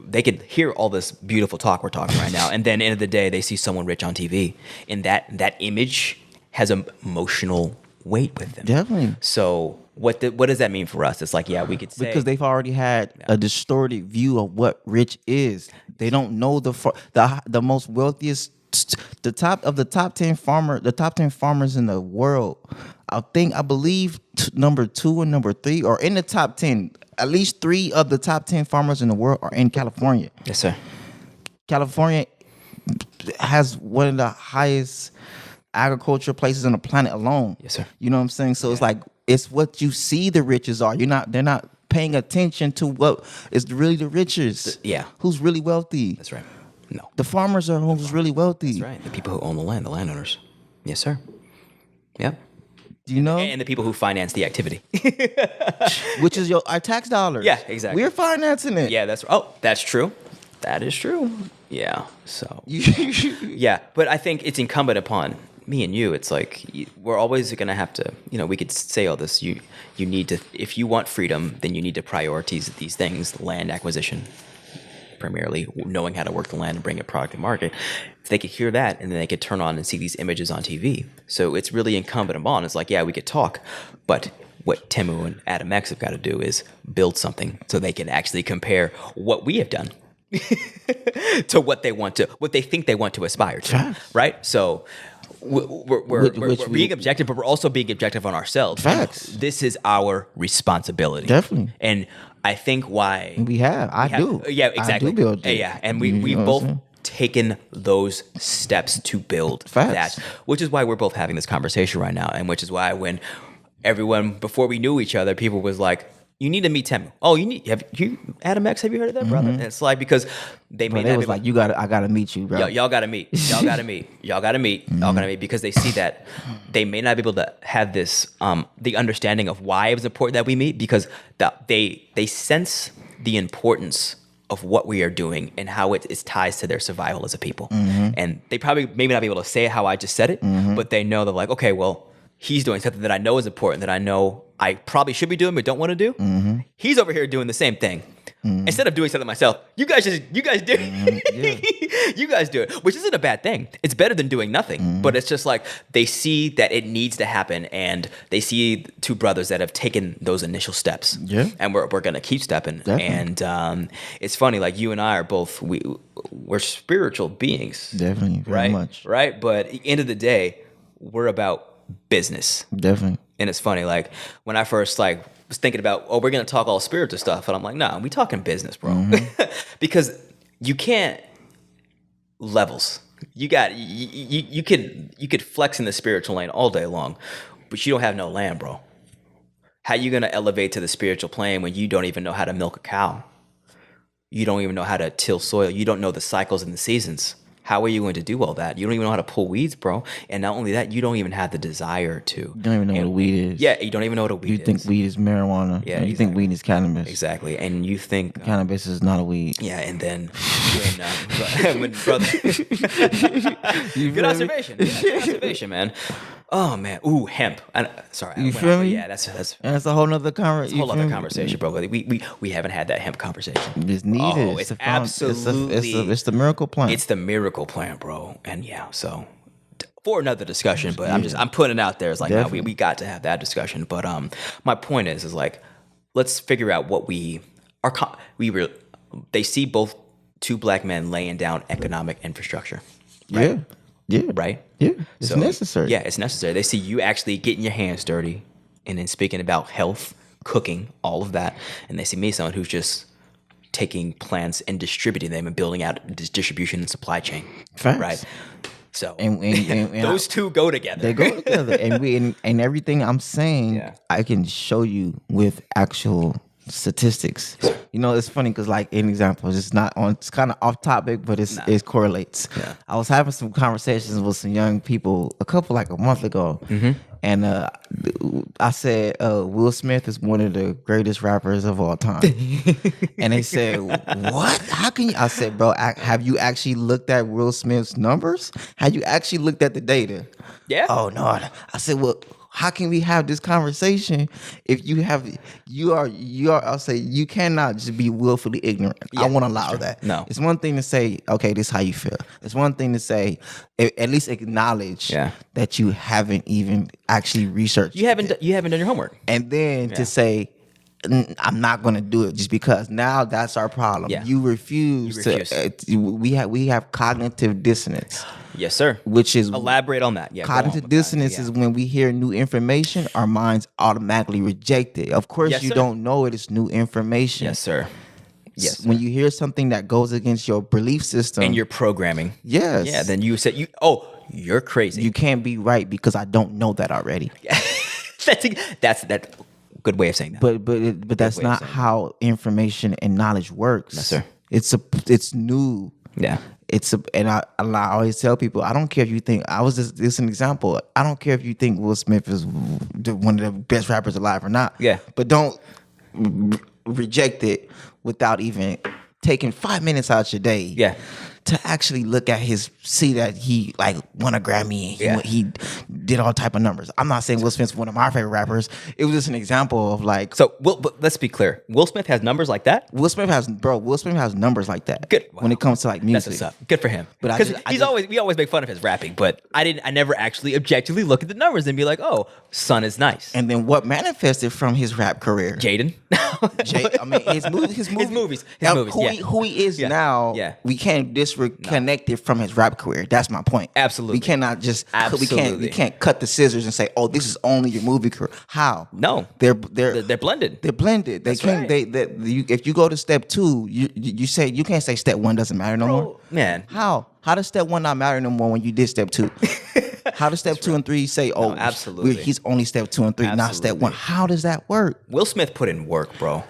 they could hear all this beautiful talk we're talking right now, and then end of the day they see someone rich on TV, and that image has an emotional weight with them. Definitely. So what does that mean for us? It's like, yeah, we could say, because they've already had a distorted view of what rich is. They don't know the most wealthiest, the top 10 farmers in the world. I believe number 2 and number 3 are in the top 10. At least 3 of the top 10 farmers in the world are in California. Yes, sir. California has one of the highest agricultural places on the planet alone. Yes, sir. You know what I'm saying? So it's like, it's what you see the riches are. They're not paying attention to what is really the richest. Who's really wealthy. That's right. No. The farmers are who's really wealthy. That's right. The people who own the land, the landowners. Yes, sir. Yep. Do you know? And the people who finance the activity. Which is our tax dollars. Yeah, exactly. We're financing it. Yeah, that's true. That is true. Yeah. So. Yeah, but I think it's incumbent upon me and you. It's like we're always going to have to, we could say all this. You need to, if you want freedom, then you need to prioritize these things, land acquisition, primarily knowing how to work the land and bring a product to market. If they could hear that, and then they could turn on and see these images on TV. So it's really incumbent upon. It's like, yeah, we could talk, but what Temu and Adam X have got to do is build something so they can actually compare what we have done to what they think they want to aspire to. Right? So we're being objective, but we're also being objective on ourselves. Facts. This is our responsibility. Definitely. And I think why I do. Yeah, exactly. I do build. Yeah, and we've both taken those steps to build that, which is why we're both having this conversation right now, and which is why when everyone, before we knew each other, people was like, you need to meet Temu. Oh, Adam X, have you heard of that, brother? And it's like, because they may not was like, I gotta meet you, bro. Y'all gotta meet. Y'all gotta meet, because they see that they may not be able to have this, the understanding of why it was important that we meet, because they sense the importance of what we are doing and how it ties to their survival as a people. And they probably maybe not be able to say it how I just said it, but they know, they're like, okay, well, he's doing something that I know is important, that I know I probably should be doing but don't want to do. He's over here doing the same thing. Instead of doing something myself, you guys do it. You guys do it, which isn't a bad thing. It's better than doing nothing. But it's just like they see that it needs to happen, and they see two brothers that have taken those initial steps. Yeah. And we're gonna keep stepping. Definitely. And it's funny, like you and I are both we're spiritual beings. Definitely, very right? much. Right? But at the end of the day, we're about business. Definitely. And it's funny, like when I first was thinking about, we're gonna talk all spiritual stuff, and I'm like, nah, we talking business, bro. Because you can't levels. You could flex in the spiritual lane all day long, but you don't have no land, bro. How you gonna elevate to the spiritual plane when you don't even know how to milk a cow? You don't even know how to till soil. You don't know the cycles and the seasons. How are you going to do all that? You don't even know how to pull weeds, bro. And not only that, you don't even have the desire to. You don't even know what a weed is. Yeah, you don't even know what a weed is. You think weed is marijuana. Yeah, You think weed is cannabis. Exactly. And you think... Cannabis is not a weed. Yeah, and then when brother... Good observation. Yeah, good observation, man. Oh, man. Ooh, hemp. Sorry. You feel me? Yeah, that's a whole nother conversation. a whole other conversation, bro. We haven't had that hemp conversation. It's needed. Oh, it's absolutely... It's the miracle plant. It's the miracle plant, bro. And yeah, so for another discussion, but I'm putting it out there. It's like, no, we got to have that discussion. But my point is like, let's figure out what they see both two black men laying down economic infrastructure. Right? Yeah. Right? Yeah. It's necessary. Yeah, it's necessary. They see you actually getting your hands dirty and then speaking about health, cooking, all of that. And they see me, someone who's just taking plants and distributing them and building out this distribution and supply chain. Facts. Right? So and those two go together. They go together. And everything I'm saying, I can show you with actual statistics. You know, it's funny because, like, an example, it's kind of off topic, but it correlates. Yeah. I was having some conversations with some young people a month ago, and I said Will Smith is one of the greatest rappers of all time. And they said, what? How can you? I said, bro, have you actually looked at Will Smith's numbers? Have you actually looked at the data? Yeah. Oh no. I said, well, how can we have this conversation if I'll say you cannot just be willfully ignorant. Yeah, I won't allow that. No. It's one thing to say, okay, this is how you feel. It's one thing to say, at least acknowledge that you haven't even actually researched. You haven't done your homework. And then to say, I'm not going to do it just because. Now that's our problem. Yeah. You refuse. We have cognitive dissonance. Yes, sir. Which is elaborate on that. Yeah, cognitive dissonance is when we hear new information, our minds automatically reject it. Of course, you don't know it is new information. Yes, sir. Yes. When you hear something that goes against your belief system and your programming, yes, yeah, then you said you're crazy. You can't be right because I don't know that already. That's good way of saying that. But that's not how information and knowledge works. No, sir. It's new. Yeah. And I always tell people, I don't care if you think this is an example. I don't care if you think Will Smith is one of the best rappers alive or not. Yeah. But don't reject it without even taking 5 minutes out your day. Yeah. To actually see that he won a Grammy. He did all type of numbers. I'm not saying Will Smith's one of my favorite rappers. It was just an example of but let's be clear. Will Smith has numbers like that? Will Smith has numbers like that. Good. When it comes to music. That's what's up. Good for him. But we always make fun of his rapping, but I never actually objectively look at the numbers and be like, oh, son is nice. And then what manifested from his rap career? Jaden. His movies. Who he is now. Yeah. We can't disconnect it from his rap career. That's my point. Absolutely. We cannot just we can't cut the scissors and say, oh, this is only your movie career. How? No. They're blended. They're blended. They can't. Right. If you go to step 2, you say you can't say step 1 doesn't matter no more. Man. How does step 1 not matter no more when you did step 2? How does step 2 and 3 say, oh, absolutely. He's only step 2 and 3, not step 1? How does that work? Will Smith put in work, bro.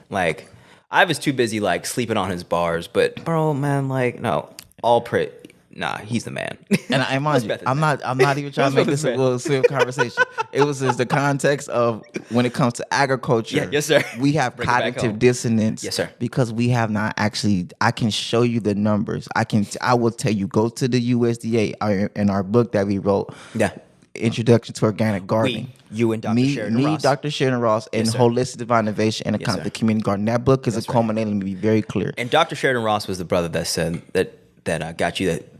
I was too busy sleeping on his bars, but bro, man, no, nah, he's the man. And I'm not even trying to make this a Will Smith conversation. It was just the context of when it comes to agriculture. Yeah, yes, sir. We have cognitive dissonance. Yes, sir. Because we have not actually. I can show you the numbers. I will tell you. Go to the USDA in our book that we wrote. Yeah. Introduction to Organic Gardening. You and Dr. Sheridan Ross. Dr. Sheridan Ross, and Holistic Divine Innovation and the Community Garden. That book is a culminating. Let me be very clear. And Dr. Sheridan Ross was the brother that said that got you that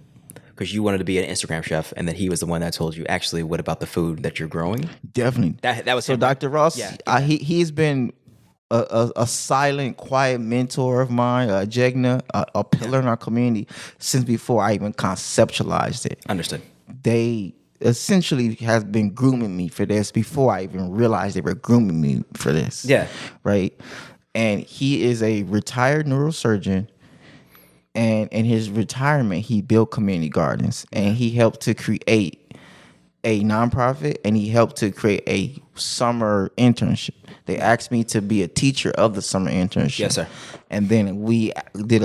because you wanted to be an Instagram chef, and that he was the one that told you, actually, what about the food that you're growing? Definitely. That was so. him. Dr. Ross, he's been a silent, quiet mentor of mine, a Jegna, a pillar in our community since before I even conceptualized it. Understood. They essentially has been grooming me for this before I even realized they were grooming me for this. Yeah. Right. And he is a retired neurosurgeon. And in his retirement, he built community gardens, and he helped to create a nonprofit, and he helped to create a summer internship. They asked me to be a teacher of the summer internship. Yes, sir. And then we did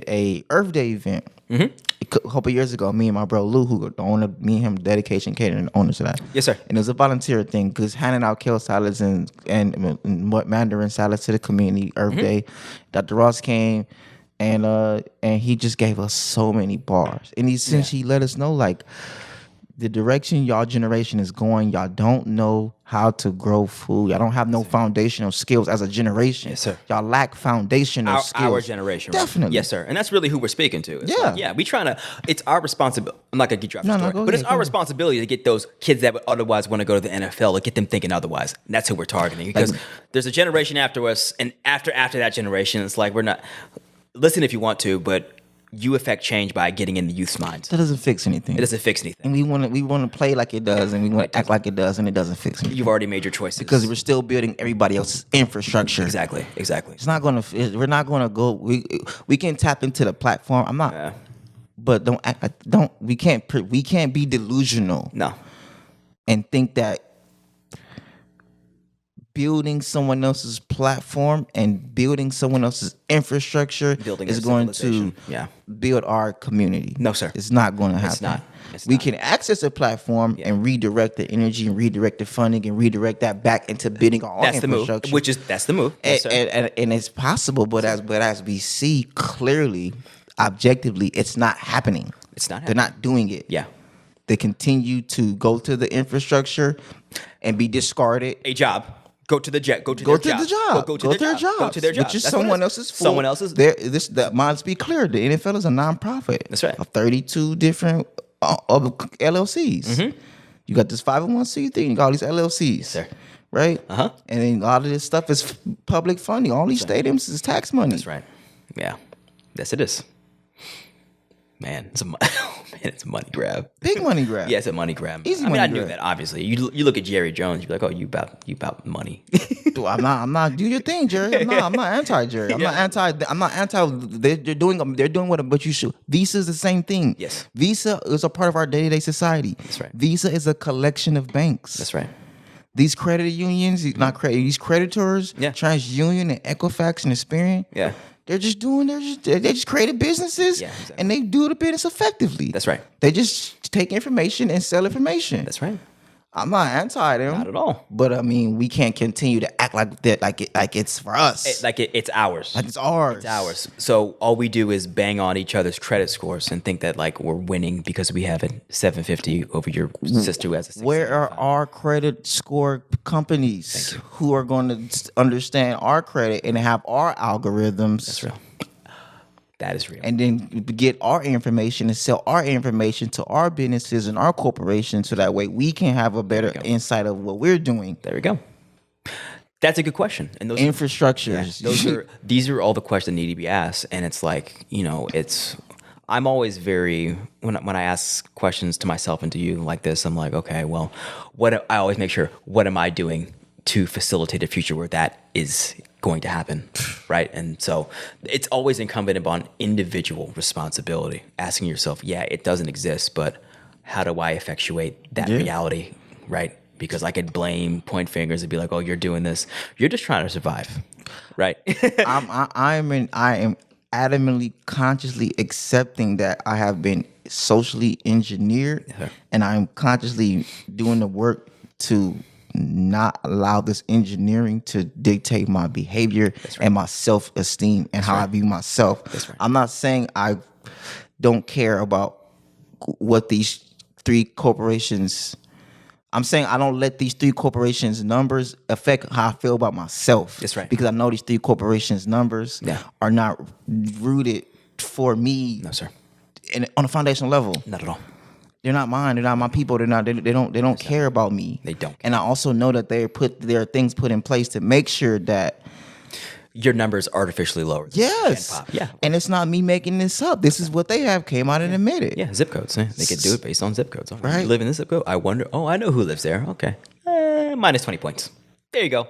a Earth Day event. Mm-hmm. A couple years ago, me and my bro Lou, who the owner, me and him, Dedication Catering, owners of that. Yes, sir. And it was a volunteer thing because handing out kale salads and mandarin salads to the community. Earth Day, Dr. Ross came. And he just gave us so many bars. And he essentially let us know, like, the direction y'all generation is going, y'all don't know how to grow food. Y'all don't have no foundational skills as a generation. Yes, sir. Y'all lack foundational skills. Our generation. Definitely. Right? Yes, sir. And that's really who we're speaking to. It's we trying to, it's our responsibility. I'm not going to get you off the story. Go but ahead, it's our responsibility to get those kids that would otherwise want to go to the NFL, to get them thinking otherwise. And that's who we're targeting. Because there's a generation after us, and after that generation, it's like we're not... Listen if you want to, but you affect change by getting in the youth's minds. That doesn't fix anything. It doesn't fix anything. And we want to play like it does, and we want to act like it does, and it doesn't fix anything. You've already made your choices. Because we're still building everybody else's infrastructure. Exactly. It's not going to. We're not going to go. We can tap into the platform. I'm not. Yeah. But don't act like we can't be delusional. No. And think that building someone else's platform and building someone else's infrastructure is going to build our community. No, sir. It's not going to happen. We can access a platform and redirect the energy and redirect the funding and redirect that back into building our own infrastructure. That's the move. Yes, sir. And it's possible, but as we see clearly, objectively, it's not happening. It's not happening. They're not doing it. Yeah. They continue to go to the infrastructure and be discarded. A job. Go to their job. Go to their job. Which is someone else's fault. Someone else's. Must be clear. The NFL is a nonprofit. That's right. Of 32 different LLCs. Mm-hmm. You got this 501c3. You got all these LLCs. Yes, sir. Right. And then a lot of this stuff is public funding. All these stadiums is tax money. That's right. Yeah. Yes, it is. Man, it's a money grab. Big money grab. Yeah, it's a money grab. Easy money grab. I knew that, obviously. You look at Jerry Jones, you be like, oh, you about money. Dude, I'm not. Do your thing, Jerry. I'm not anti-Jerry. I'm not anti. They're doing what you should. Visa is the same thing. Yes. Visa is a part of our day-to-day society. That's right. Visa is a collection of banks. That's right. These credit unions, these creditors, TransUnion and Equifax and Experian. Yeah. They just created businesses and they do the business effectively. That's right. They just take information and sell information. That's right. I'm not anti them. Not at all. But I mean, we can't continue to act like that, like it's for us. It's ours. Like it's ours. It's ours. So all we do is bang on each other's credit scores and think that like we're winning because we have a 750 over your sister who has a 675. Where are our credit score companies who are going to understand our credit and have our algorithms? That's real. That is real. And then get our information and sell our information to our businesses and our corporations so that way we can have a better insight of what we're doing. There we go. That's a good question. And those infrastructures. These are all the questions that need to be asked. And it's like, I'm always when I ask questions to myself and to you like this, I'm like, okay, well, I always make sure, what am I doing to facilitate a future where that is going to happen, right? And so it's always incumbent upon individual responsibility, asking yourself, it doesn't exist, but how do I effectuate that reality, right? Because I could point fingers and be like, oh, you're doing this. You're just trying to survive, right? I am adamantly, consciously accepting that I have been socially engineered, and I'm consciously doing the work to not allow this engineering to dictate my behavior and my self-esteem and how I view myself. I'm not saying I don't care about what these three corporations I'm saying I don't let these 3 corporations' numbers affect how I feel about myself. That's right. Because I know these 3 corporations' numbers are not rooted for me. No, sir. On a foundational level. Not at all. They're not mine. They're not my people. They don't care about me. They don't. And I also know that there are things put in place to make sure that your numbers artificially lower. Yes. Yeah. And it's not me making this up. This is what they have came out and admitted. Yeah, zip codes. They could do it based on zip codes. Right. You live in this zip code? I wonder. Oh, I know who lives there. Okay. Minus 20 points. There you go.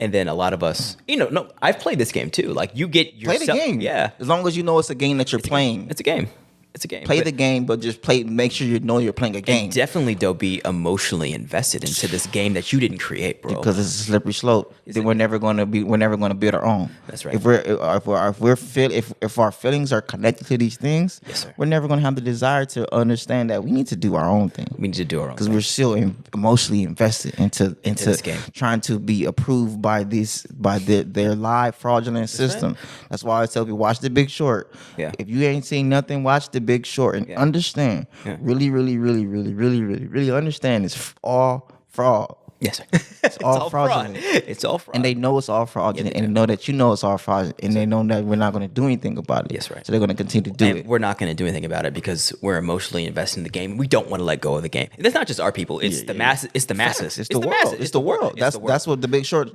And then a lot of us, no, I've played this game too. Like you get yourself. Play the game. Yeah. As long as you know it's a game that you're playing. It's a game. It's a game. Play the game, but just make sure you know you're playing a game. Definitely don't be emotionally invested into this game that you didn't create, bro. Because it's a slippery slope. Then we're never going to build our own. That's right. If our feelings are connected to these things, yes, sir, we're never going to have the desire to understand that we need to do our own thing. We need to do our own because we're still emotionally invested into this game, trying to be approved by their live fraudulent system. Right. That's why I tell people watch The Big Short. Yeah. If you ain't seen nothing, watch The Big Short and understand. Yeah. Really, really, really, really, really, really, really understand it's all fraud. Yes, sir. It's all fraudulent. It's all fraud. And they know it's all fraudulent. And they know that you know it's all fraudulent. And they know that we're not going to do anything about it. Yes, right. So they're going to continue to do it. We're not going to do anything about it because we're emotionally invested in the game. We don't want to let go of the game. And that's not just our people. It's the masses. It's the masses. It's the world. It's the world. That's what The Big Short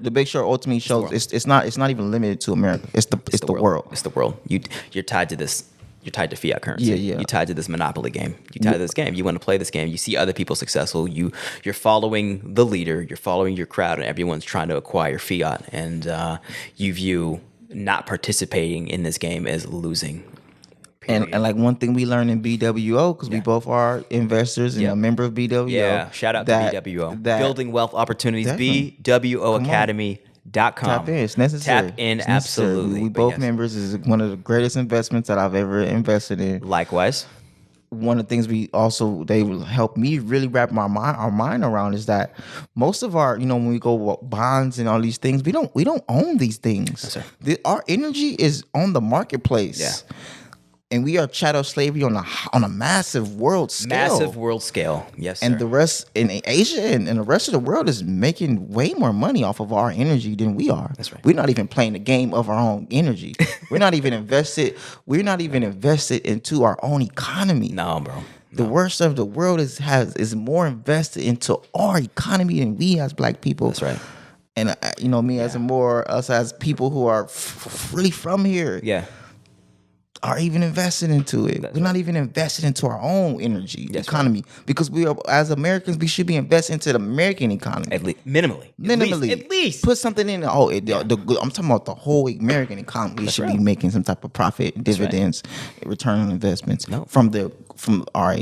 ultimately shows. It's not even limited to America. It's the world. It's the world. You're tied to this. You're tied to fiat currency. Yeah. You're tied to this monopoly game. You're tied to this game. You want to play this game. You see other people successful. You're following the leader. You're following your crowd, and everyone's trying to acquire fiat. And you view not participating in this game as losing. And like one thing we learned in BWO, because we both are investors and a member of BWO. Yeah, shout out to BWO. Building Wealth Opportunities, BWO Academy. .com. Tap in. It's necessary. Tap in, absolutely. We both members is one of the greatest investments that I've ever invested in. Likewise. One of the things they help me really wrap our mind around is that most of our, when we go bonds and all these things, we don't own these things. Yes, our energy is on the marketplace. Yeah. And we are chattel slavery on a massive world scale. Massive world scale, yes, sir. And the rest in Asia and the rest of the world is making way more money off of our energy than we are. That's right. We're not even playing the game of our own energy. We're not even invested. We're not even invested into our own economy. No, bro. No. The worst of the world is more invested into our economy than we as Black people. That's right. And us as people who are really from here. Yeah. Are even invested into it. We're not even invested into our own energy economy because we are, as Americans, we should be invested into the American economy. At least, minimally. At least. Put something in. I'm talking about the whole American economy. We should be making some type of profit, dividends, return on investments from our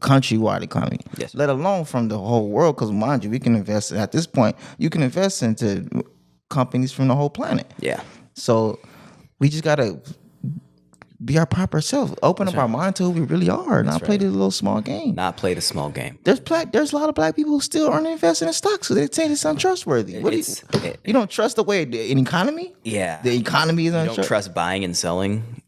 countrywide economy. Yes. Let alone from the whole world. Because mind you, we can invest at this point. You can invest into companies from the whole planet. Yeah. So we just gotta be our proper self. Open up our mind to who we really are. Not play this little small game. Not play the small game. There's a lot of Black people who still aren't investing in stocks, so they say it's untrustworthy. You don't trust the way an economy? Yeah. The economy is untrustworthy. You don't trust buying and selling?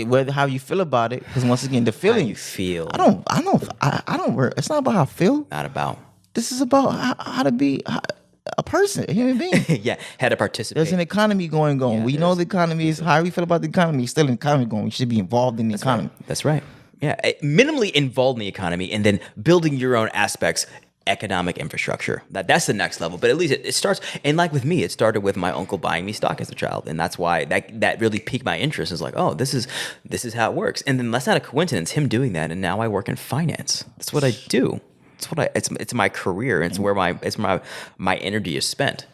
Whether how you feel about it, because once again, the feeling. How you feel. I don't. It's not about how I feel. Not about. This is about how to be a person, a human being. Yeah, had to participate. There's an economy going on. We know the economy is how we feel about the economy. It's still an economy going. We should be involved in the economy. Right. That's right. Yeah, minimally involved in the economy, and then building your own aspects, economic infrastructure. That's the next level. But at least it starts. And like with me, it started with my uncle buying me stock as a child, and that's why that really piqued my interest. It's like, oh, this is how it works. And then that's not a coincidence. Him doing that, and now I work in finance. That's what I do. It's my career. It's where my energy is spent.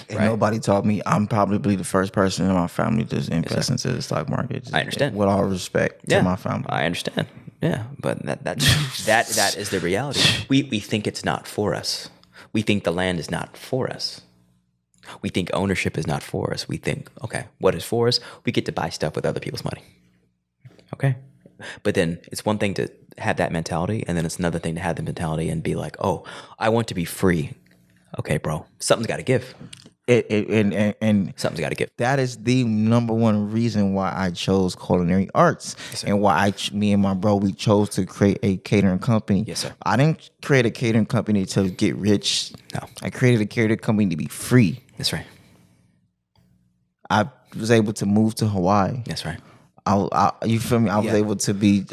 And nobody taught me. I'm probably the first person in my family to invest into the stock market. I understand. With all respect to my family. I understand. Yeah, but that is the reality. We think it's not for us. We think the land is not for us. We think ownership is not for us. We think, okay, what is for us? We get to buy stuff with other people's money. Okay. But then it's one thing to have that mentality, and then it's another thing to have the mentality and be like, oh, I want to be free. Okay, bro, something's got to give. and Something's got to give. that is the number one reason why I chose culinary arts, and why me and my bro, we chose to create a catering company. Yes, sir. I didn't create a catering company to get rich. No. I created a catering company to be free. That's right. I was able to move to Hawaii. That's right. You feel me? I was able to be.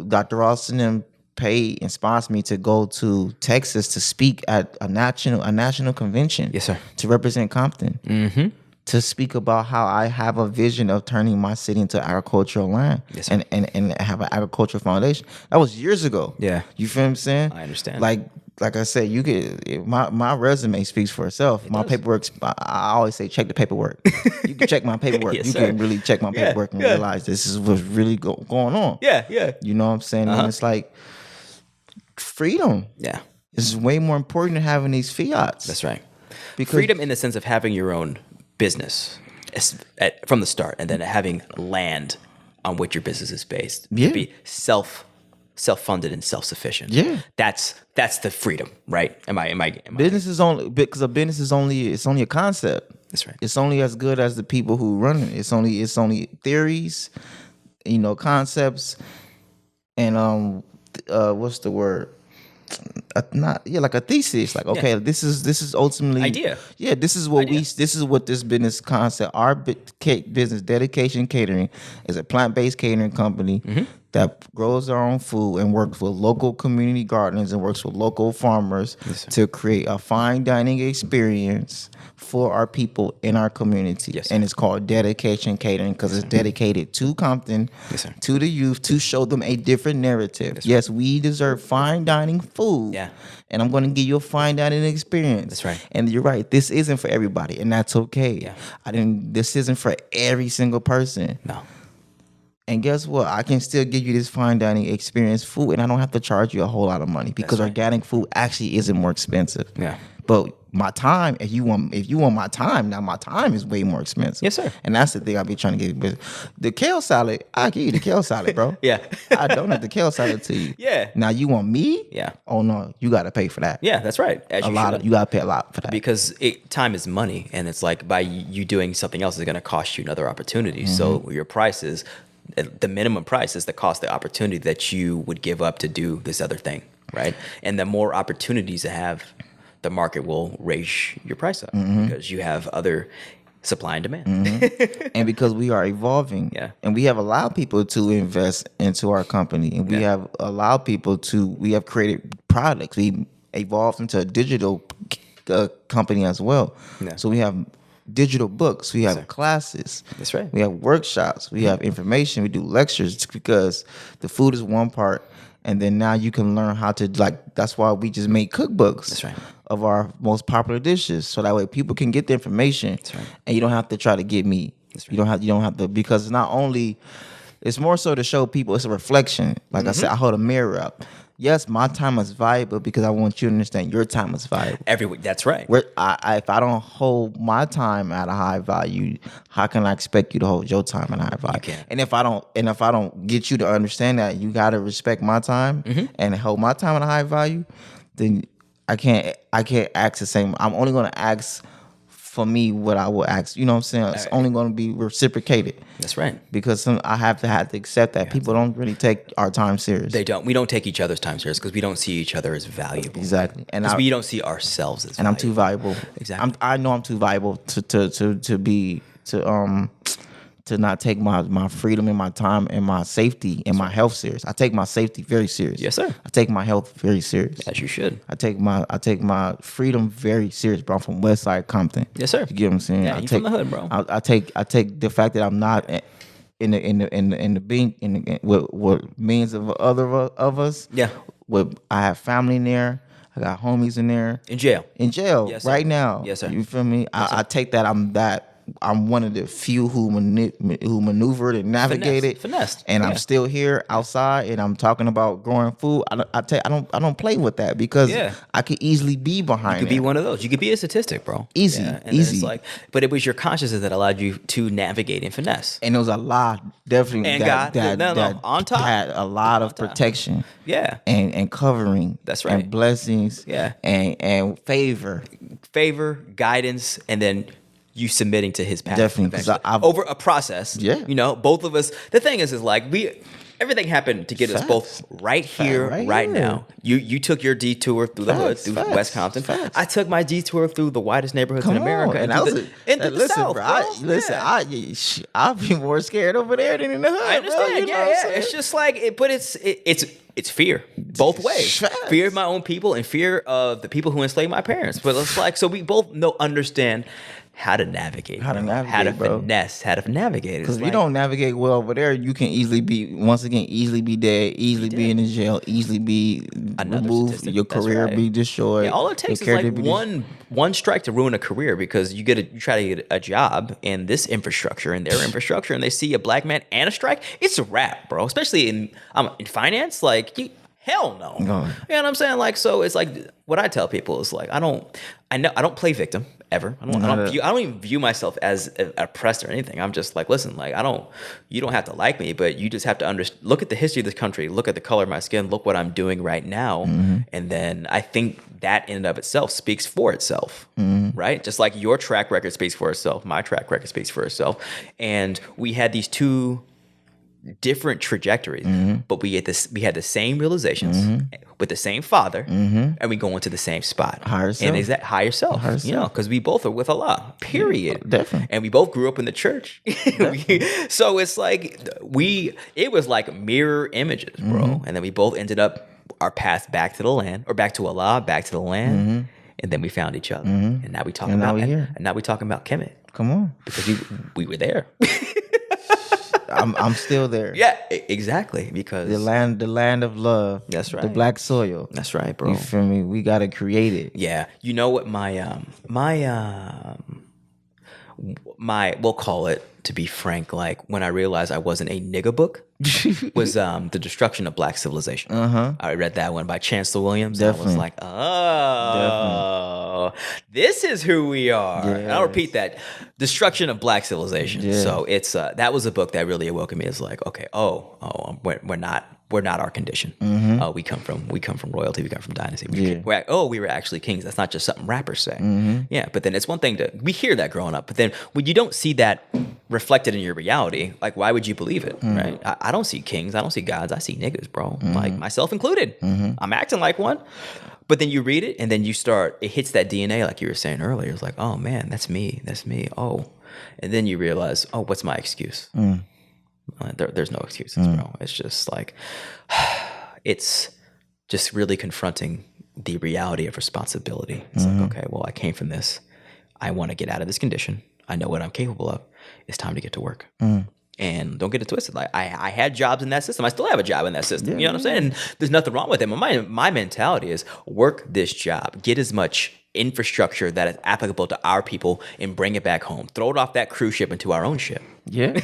Dr. Ross and them paid and sponsored me to go to Texas to speak at a national convention. Yes, sir. To represent Compton. Mm-hmm. To speak about how I have a vision of turning my city into agricultural land. Yes, sir. and have an agricultural foundation. That was years ago. Yeah. You feel what I'm saying? I understand. Like I said, you could my resume speaks for itself. My paperwork. I always say check the paperwork. You can check my paperwork. Yes, you sir. can really check my paperwork and realize this is what's really going on. Yeah. You know what I'm saying? And it's like freedom. Yeah. Is way more important than having these fiats. That's right. Because Freedom in the sense of having your own business from the start, and then having land on which your business is based. Yeah. To be self-funded and self-sufficient. Yeah. That's the freedom, right? Am I business is only because a business is only a concept. That's right. It's only as good as the people who run it. It's only theories, concepts, and what's the word? Like a thesis. Like, okay, this is ultimately idea. Yeah, this is what this business concept. Our business, Dedication Catering, is a plant-based catering company that grows their own food and works with local community gardeners and works with local farmers to create a fine dining experience for our people in our community. Yes, and it's called Dedication Catering because it's dedicated to Compton, to the youth, to show them a different narrative. Yes, we deserve fine dining food. Yeah. And I'm going to give you a fine dining experience. That's right. And you're right. This isn't for everybody, and that's okay. Yeah. This isn't for every single person. No. And guess what? I can still give you this fine dining experience food, and I don't have to charge you a whole lot of money because organic food actually isn't more expensive. Yeah. But my time, if you want my time, now my time is way more expensive. Yes, sir. And that's the thing I be trying to get. But the kale salad, I give you the kale salad, bro. Yeah. I donate the kale salad to you. Yeah. Now you want me? Yeah. Oh no, you got to pay for that. Yeah, that's right. As You got to pay a lot for that. Because time is money, and it's like by you doing something else is going to cost you another opportunity. So your price is the minimum price is the cost of the opportunity that you would give up to do this other thing, right? And the more opportunities you have, the market will raise your price up because you have other supply and demand. And because we are evolving, and we have allowed people to invest into our company, and we have allowed people we have created products. We evolved into a digital company as well. Yeah. So we have digital books, we have classes. That's right. We have workshops, we have information, we do lectures because the food is one part. And then now you can learn how to that's why we just make cookbooks. That's right. Of our most popular dishes. So that way people can get the information. That's right. And you don't have to try to get me. That's right. You don't have to, because it's more so to show people it's a reflection. Like I said, I hold a mirror up. Yes, my time is valuable because I want you to understand your time is valuable. Every week, that's right. If I don't hold my time at a high value, how can I expect you to hold your time at a high value? You can't. And if I don't get you to understand that you got to respect my time and hold my time at a high value, then I can't ask the same. I'm only going to ask for me what I will ask. You know what I'm saying? It's only going to be reciprocated. That's right. Because I have to accept that people don't really take our time serious. They don't. We don't take each other's time serious because we don't see each other as valuable. Exactly. And we don't see ourselves as valuable. I'm too valuable. Exactly. I know I'm too valuable to not take my freedom and my time and my safety and my health serious. I take my safety very serious. Yes, sir. I take my health very serious. As you should. I take my freedom very serious, bro. I'm from West Side Compton. Yes, sir. You get what I'm saying? Yeah, you from the hood, bro. I take the fact that I'm not what millions of other of us. Yeah. I have family in there. I got homies in there. In jail. Yes, right now. Yes, sir. You feel me? I take that I'm one of the few who maneuvered and navigated, finessed, and I'm still here outside, and I'm talking about growing food. I don't play with that because I could easily be behind. You could be one of those. You could be a statistic, bro. Easy. It's but it was your consciousness that allowed you to navigate and finesse. And there was a lot, definitely, and that on top had a lot of protection. Yeah. And covering. That's right. And blessings. Yeah. And favor. favor, guidance, and then you submitting to his path. Definitely, 'cause eventually. Over a process. Yeah. You know, both of us. The thing is like everything happened to get us both right here, right now. You took your detour through the hood, through West Compton. I took my detour through the widest neighborhoods in America. And into the South, bro. bro. I'd be more scared over there than in the hood. I understand. Bro, you know yeah. what I'm saying? It's just like it's fear both ways. Facts. Fear of my own people and fear of the people who enslaved my parents. But it's like, so we both understand how to navigate, bro. finesse, how to navigate. Because if you don't navigate well over there, you can easily be dead, easily be in the jail, easily be removed, your career be destroyed. Yeah, all it takes is like one strike to ruin a career, because you try to get a job in this infrastructure and their infrastructure, and they see a black man and a strike, it's a wrap, bro. Especially in finance, like hell no. You know what I'm saying? Like, so it's like what I tell people is like I don't play victim ever. I don't even view myself as oppressed or anything. I'm just like, listen, like you don't have to like me, but you just have to look at the history of this country, look at the color of my skin, look what I'm doing right now, and then I think that in and of itself speaks for itself, right? Just like your track record speaks for itself, my track record speaks for itself, and we had these two different trajectories, but we had the same realizations with the same father, and we go into the same spot. Higher self. Higher self. You know, because we both are with Allah. Period. Definitely. And we both grew up in the church. So it's like it was like mirror images, bro. And then we both ended up our path back to the land, or back to Allah, back to the land, and then we found each other. And now we talking about Kemet. Come on, because we were there. I'm still there. Yeah, exactly. Because the land of love. That's right. The black soil. That's right, bro. You feel me? We gotta create it. Yeah. You know what my we'll call it, to be frank, like when I realized I wasn't a nigga book was The Destruction of Black Civilization. I read that one by Chancellor Williams. Definitely. And I was like, oh, this is who we are. Yes. And I'll repeat that. Destruction of Black Civilization. Yeah. So it's that was a book that really awoke me. It's like, okay, we're not our condition. We come from royalty. We come from dynasty. We were actually kings. That's not just something rappers say. Yeah, but then it's one thing we hear that growing up, but then when you don't see that reflected in your reality, like why would you believe it, right? I don't see kings. I don't see gods. I see niggas, bro. Like myself included. I'm acting like one. But then you read it, and then it hits that DNA, like you were saying earlier. It's like, oh man, that's me. Oh, and then you realize, oh, what's my excuse? There's no excuses, bro. It's just like, it's just really confronting the reality of responsibility. It's like, okay, well, I came from this. I want to get out of this condition. I know what I'm capable of. It's time to get to work. And don't get it twisted. Like I had jobs in that system. I still have a job in that system. You know what I'm saying? And there's nothing wrong with it. But my mentality is work this job, get as much infrastructure that is applicable to our people, and bring it back home. Throw it off that cruise ship into our own ship. Yeah.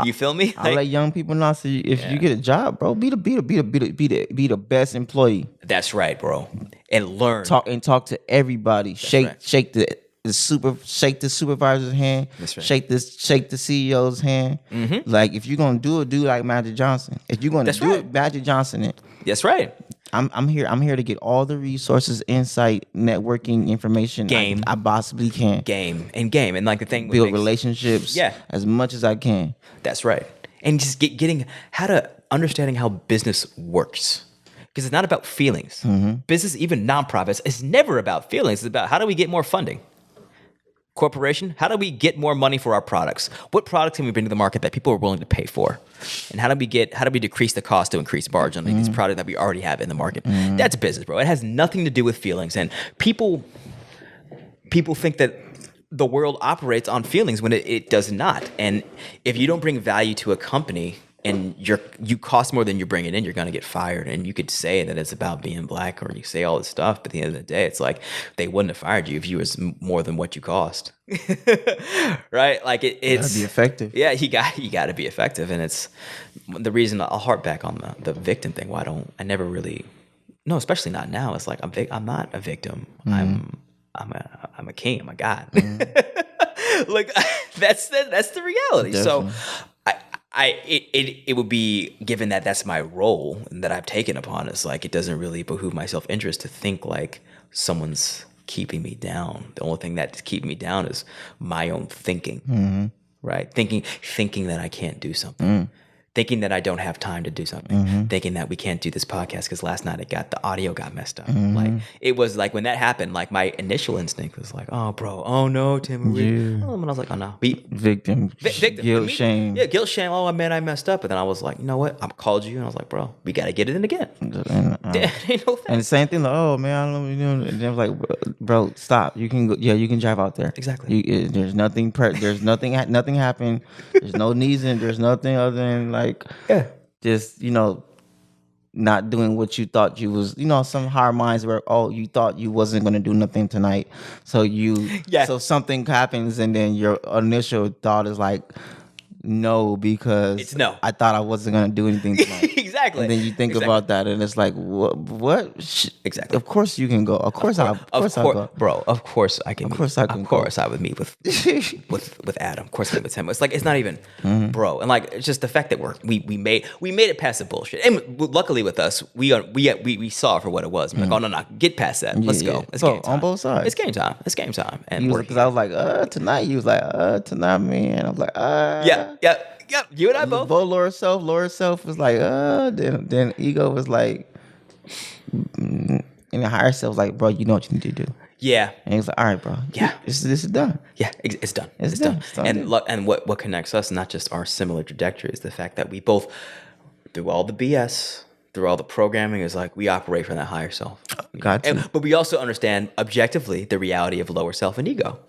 You feel me? I let young people know. So if you get a job, bro, be the best employee. That's right, bro. And learn. Talk to everybody. Shake the supervisor's hand. That's right. Shake the CEO's hand. Like if you're gonna do it, do like Magic Johnson. If you're gonna it, Magic Johnson it. That's right. I'm here to get all the resources, insight, networking, information I possibly can. Game. And like the thing, build relationships. As much as I can. That's right. And just getting understanding how business works. Because it's not about feelings. Business, even nonprofits, is never about feelings. It's about how do we get more funding. Corporation, how do we get more money for our products? What products can we bring to the market that people are willing to pay for? And how do we decrease the cost to increase margin on these products that we already have in the market? That's business, bro. It has nothing to do with feelings. And people think that the world operates on feelings when it does not. And if you don't bring value to a company, and you cost more than you're bringing in, you're going to get fired. And you could say that it's about being black, or you say all this stuff, but at the end of the day, it's like they wouldn't have fired you if you was more than what you cost. Right? Like it's you gotta be effective. Yeah, you got to be effective. And it's the reason I'll harp back on the victim thing. No, especially not now. It's like I'm not a victim. I'm a king. I'm a god. Like that's the reality. Definitely. So it would be, given that that's my role and that I've taken upon, it's like it doesn't really behoove my self-interest to think like someone's keeping me down. The only thing that's keeping me down is my own thinking, right? Thinking that I can't do something. Thinking that I don't have time to do something, thinking that we can't do this podcast because last night the audio got messed up. Like it was like when that happened, like my initial instinct was like, oh bro, oh no, Tim. And I was like, oh no, victim, guilt, shame. Yeah, guilt, shame. Oh man, I messed up. But then I was like, you know what? I called you and I was like, bro, we got to get it in again. And the same thing, like, oh man, I don't know. And I was like, bro, stop. You can go. Yeah, you can drive out there. Exactly. There's nothing. There's nothing. Nothing happened. There's no needs in. There's nothing other than just not doing what you thought you was. Some hard minds where you thought you wasn't gonna do nothing tonight, so so something happens and then your initial thought is like, no, because it's no. I thought I wasn't gonna do anything tonight. Exactly. And then you think about that, and it's like, what? Exactly. Of course you can go. Of course I'll go. Bro, of course I can. Of course I can. Of course I would meet with Adam. Of course I meet with him. It's like it's not even, bro. And like it's just the fact that we made it past the bullshit. And luckily with us, we saw it for what it was. Like, oh no, get past that. Let's go. It's game time. On both sides. It's game time. It's game time. And because I was like, tonight. You was like, tonight, man. I was like, Yep, you and I both. Lower self was like, then ego was like, and the higher self was like, bro, you know what you need to do. Yeah. And he's like, all right, bro. Yeah. This is done. Yeah, it's done. It's done. And what connects us, not just our similar trajectory, is the fact that we both, through all the BS, through all the programming, is like we operate from that higher self. But we also understand objectively the reality of lower self and ego.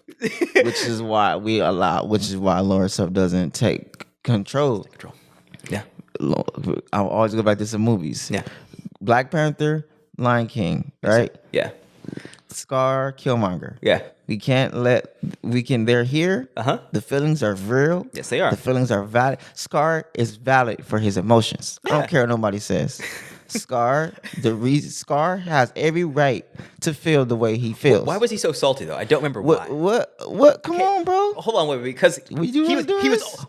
which is why lower self doesn't take control. Yeah. I'll always go back to some movies. Yeah. Black Panther, Lion King, right? Yeah. Scar, Killmonger. Yeah. They're here. The feelings are real. Yes, they are. The feelings are valid. Scar is valid for his emotions. I don't care what nobody says. Scar has every right to feel the way he feels. Why was he so salty though? I don't remember why. What? Come on, bro. Hold on, wait, because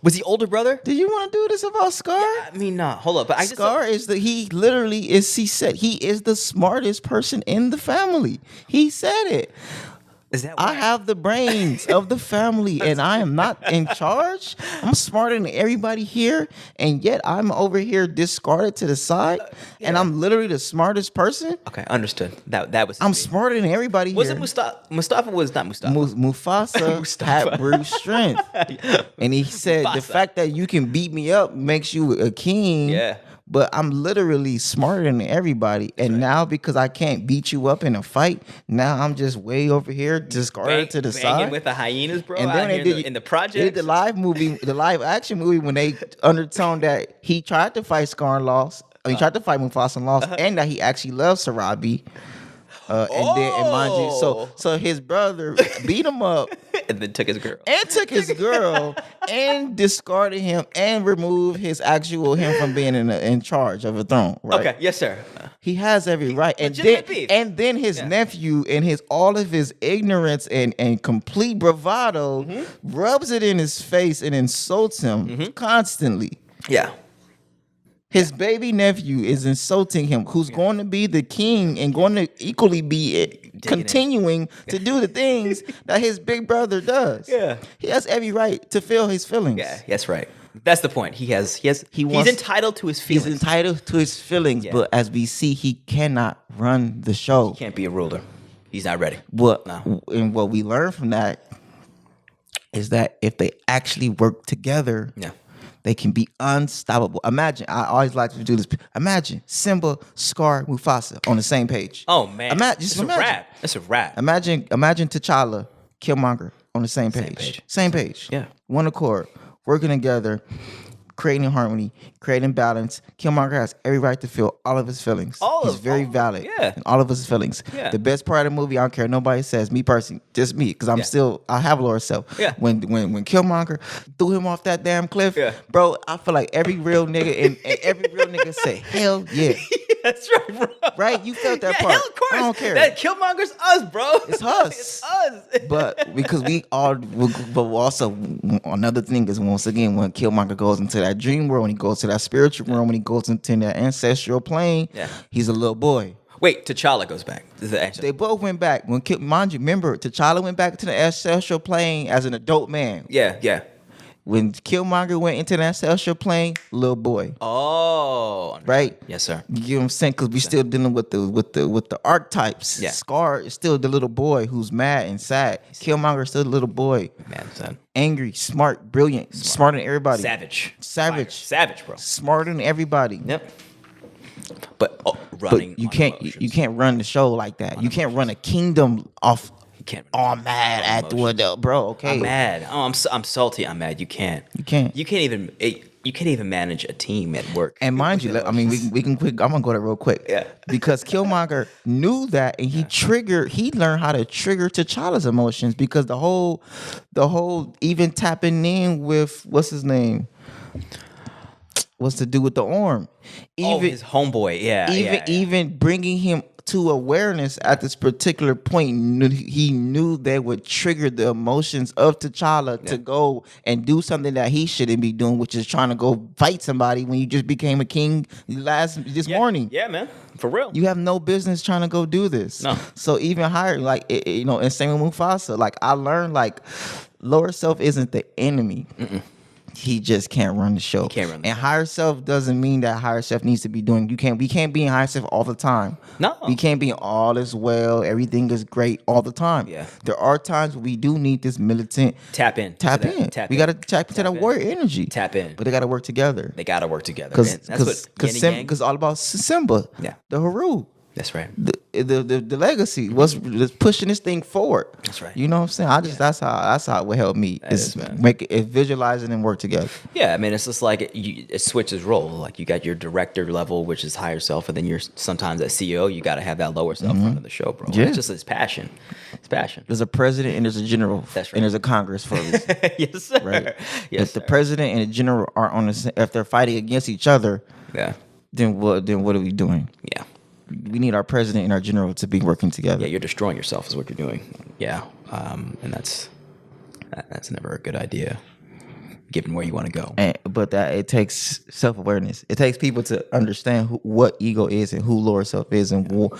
was he older brother? Did you want to do this about Scar? Yeah, I mean, nah. Hold up, but Scar is he literally is. He said he is the smartest person in the family. He said it. Is that I have the brains of the family and I am not in charge. I'm smarter than everybody here, and yet I'm over here discarded to the side, and I'm literally the smartest person. Okay, understood. That was. I'm smarter than everybody here. Was it Mustafa? Mustafa was not Mustafa. Mufasa had brute strength, and he said the fact that you can beat me up makes you a king. Yeah. But I'm literally smarter than everybody. And now because I can't beat you up in a fight, now I'm just way over here, discarded to the side. With the hyenas, bro. And then in the project. They did the live action movie when they undertoned that he tried to fight Scar and lost. He tried to fight Mufasa and lost, and that he actually loves Sarabi. And mind you, so his brother beat him up and then took his girl and discarded him and removed his actual him from being in charge of a throne. Right? Okay, yes, sir. He has every right, and then his nephew and all of his ignorance and complete bravado rubs it in his face and insults him constantly. Yeah. His baby nephew is insulting him, who's going to be the king and going to equally be continuing to do the things that his big brother does. Yeah. He has every right to feel his feelings. Yeah, that's right. That's the point. He's entitled to his feelings. He's entitled to his feelings, but as we see, he cannot run the show. He can't be a ruler. He's not ready. And what we learn from that is that if they actually work together, they can be unstoppable. Imagine, I always like to do this. Imagine Simba, Scar, Mufasa on the same page. Oh man, it's a wrap. Imagine T'Challa, Killmonger on the same page. Same page. Yeah. One accord, working together, creating harmony, creating balance. Killmonger has every right to feel all of his feelings. He's very valid. Yeah. In all of his feelings. Yeah. The best part of the movie, I don't care what nobody says, me personally, just me, because I have lower self. Yeah. When Killmonger threw him off that damn cliff, bro, I feel like every real nigga say, hell yeah. That's right, bro. Right? You felt that part. Hell, of course. I don't care. That Killmonger's us, bro. It's us. It's us. But because but also another thing is, once again, when Killmonger goes into that dream world, when he goes to that spiritual world, when he goes into that ancestral plane, he's a little boy. Wait, T'Challa goes back. This is the answer. They both went back. Mind you, remember, T'Challa went back to the ancestral plane as an adult man. Yeah. When Killmonger went into the ancestral plane, little boy. Oh, right? Yes, sir. You get what I'm saying? Because we still dealing with the archetypes. Yeah. Scar is still the little boy who's mad and sad. Killmonger is still the little boy. Man, son. Angry, smart, brilliant, smarter than everybody. Savage, bro. Smarter than everybody. Yep. But running. But you can't run the show like that. You can't run a kingdom off. Can't. Oh, I'm mad at the bro. Okay, I'm mad. Oh, I'm salty. I'm mad. You can't. You can't even manage a team at work. And mind you, I mean, we can quick. I'm gonna go there real quick. Yeah. Because Killmonger knew that, and he learned how to trigger T'Challa's emotions because the whole even tapping in with what's his name. What's to do with the arm? Even his homeboy. Even bringing him to awareness at this particular point, he knew they would trigger the emotions of T'Challa to go and do something that he shouldn't be doing, which is trying to go fight somebody when you just became a king this morning. Yeah, man, for real. You have no business trying to go do this. No. So even higher, like and same with Mufasa. Like I learned, like lower self isn't the enemy. Mm-mm. He just can't run the show. He can't run the show. Higher self doesn't mean that higher self needs to be doing. We can't be in higher self all the time. No. We can't be all is well, everything is great all the time. Yeah. There are times we do need this militant tap in. We gotta tap into that warrior energy. Tap in. But they gotta work together. Because all about Simba. Yeah. The Haru. That's right. The legacy was pushing this thing forward. That's right. You know what I'm saying? That's how it would help me. Make it visualize it and work together. Yeah, I mean, it's just like it switches role. Like you got your director level, which is higher self, and then you're sometimes at CEO. You got to have that lower self running the show, bro. Yeah. It's passion. It's passion. There's a president and there's a general. That's right. And there's a Congress for a reason. Yes, sir. Right. Yes, if the president and the general are if they're fighting against each other, then what are we doing? Yeah. We need our president and our general to be working together. Yeah, you're destroying yourself is what you're doing. Yeah, and that's never a good idea, given where you want to go. But that it takes self-awareness. It takes people to understand what ego is and who lower self is, and what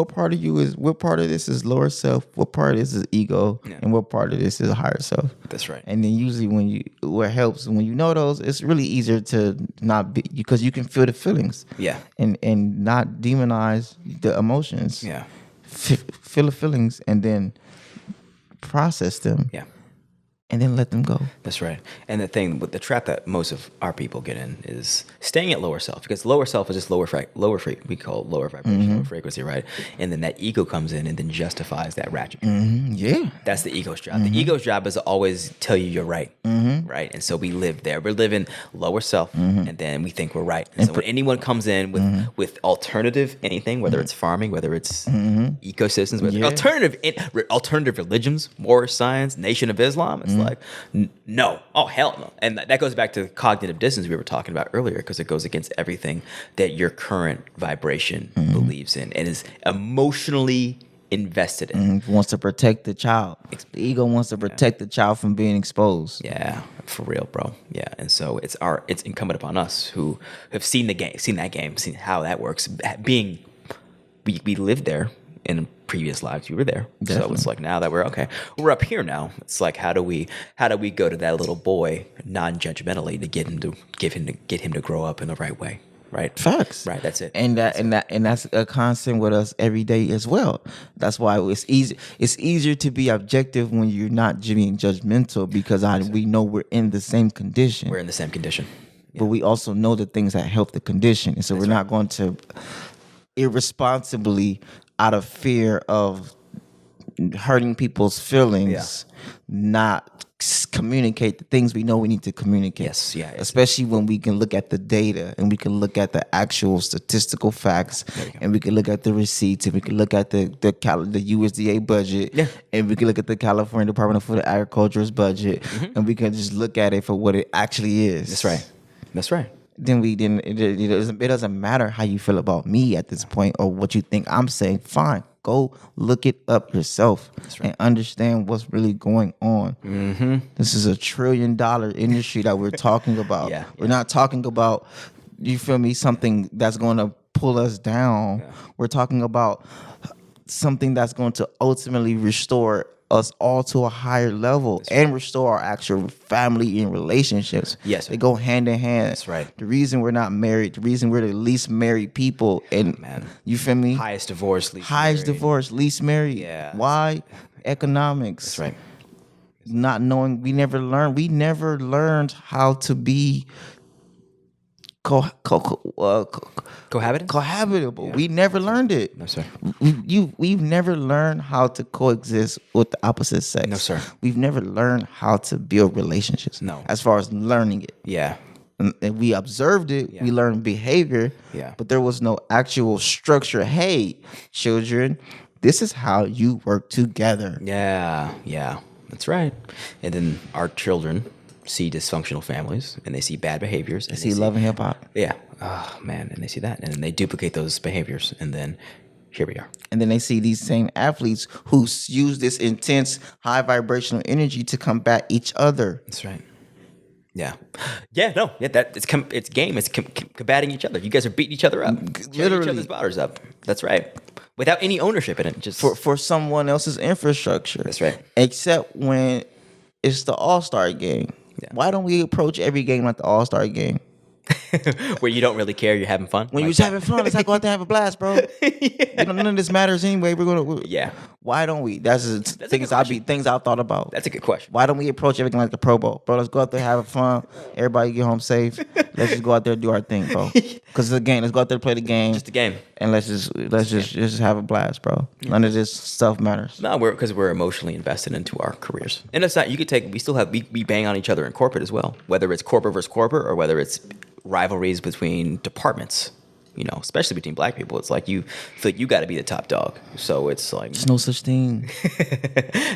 part of you is, what part of this is lower self, what part of this is ego, and what part of this is a higher self. That's right. And then usually what helps when you know those, it's really easier to not be, because you can feel the feelings. Yeah. And not demonize the emotions. Yeah. Feel the feelings and then process them. Yeah. And then let them go. That's right. And the thing with the trap that most of our people get in is staying at lower self, because lower self is just lower we call it lower vibration, lower frequency, right? And then that ego comes in and then justifies that ratchet. Mm-hmm. Yeah. That's the ego's job. The ego's job is to always tell you you're right, right? And so we live there. We're living lower self, and then we think we're right. And so when anyone comes in with alternative anything, whether it's farming, whether it's ecosystems, whether alternative religions, war, science, Nation of Islam, it's like, no, oh hell no. And that goes back to the cognitive dissonance we were talking about earlier, because it goes against everything that your current vibration believes in and is emotionally invested in. Wants to protect the child. The ego wants to protect the child from being exposed. Yeah, for real, bro. Yeah, and so it's incumbent upon us who have seen that game, seen how that works. We lived there in previous lives. We were there. Definitely. So it's like now that we're up here now. It's like how do we go to that little boy non-judgmentally to get him to grow up in the right way. Right. Facts. Right. That's it. And that's a constant with us every day as well. That's why it's easy. It's easier to be objective when you're not being judgmental, because we know we're in the same condition. We're in the same condition. Yeah. But we also know the things that help the condition, and so we're not going to irresponsibly, out of fear of hurting people's feelings, not communicate the things we know we need to communicate. Yes, yeah. Especially when we can look at the data and we can look at the actual statistical facts, and we can look at the receipts, and we can look at the USDA budget, and we can look at the California Department of Food and Agriculture's budget, and we can just look at it for what it actually is. That's right. Then it doesn't matter how you feel about me at this point or what you think I'm saying. Fine, go look it up yourself and understand what's really going on. This is $1 trillion industry that we're talking about. We're not talking about, you feel me, something that's going to pull us down. Yeah. We're talking about something that's going to ultimately restore us all to a higher level and restore our actual family and relationships. Yes, sir. They go hand in hand. That's right. The reason we're not married, the reason we're the least married people, and you feel me? Highest divorce, least married. Yeah. Why? Economics. That's right. Not knowing, we never learned how to be cohabitable. Yeah. We never learned it. No, sir. We've never learned how to coexist with the opposite sex. No, sir. We've never learned how to build relationships. No. As far as learning it. Yeah. And we observed it. Yeah. We learned behavior. Yeah. But there was no actual structure. Hey, children, this is how you work together. Yeah. Yeah. That's right. And then our children see dysfunctional families, and they see bad behaviors. They see love and hip hop. Yeah. Oh, man. And they see that. And then they duplicate those behaviors. And then here we are. And then they see these same athletes who use this intense, high vibrational energy to combat each other. That's right. Yeah. Yeah, no. Yeah, it's game. It's combating each other. You guys are beating each other up. Literally. Each other's borders up. That's right. Without any ownership in it. Just for someone else's infrastructure. That's right. Except when it's the All-Star game. Yeah. Why don't we approach every game like the All-Star game? Where you don't really care, you're having fun. When you're just having fun, let's go out there and have a blast, bro. Yeah. None of this matters anyway. Yeah. Why don't we? That's things I've thought about. That's a good question. Why don't we approach everything like the Pro Bowl, bro? Let's go out there, have fun. Everybody get home safe. Let's just go out there and do our thing, bro. Because it's a game. Let's go out there and play the game. Just a game. And let's just have a blast, bro. Yeah. None of this stuff matters. No, because we're emotionally invested into our careers, and it's not. We bang on each other in corporate as well. Whether it's corporate versus corporate, or whether it's rivalries between departments, especially between black people. It's like you feel like you got to be the top dog. So it's like there's no such thing.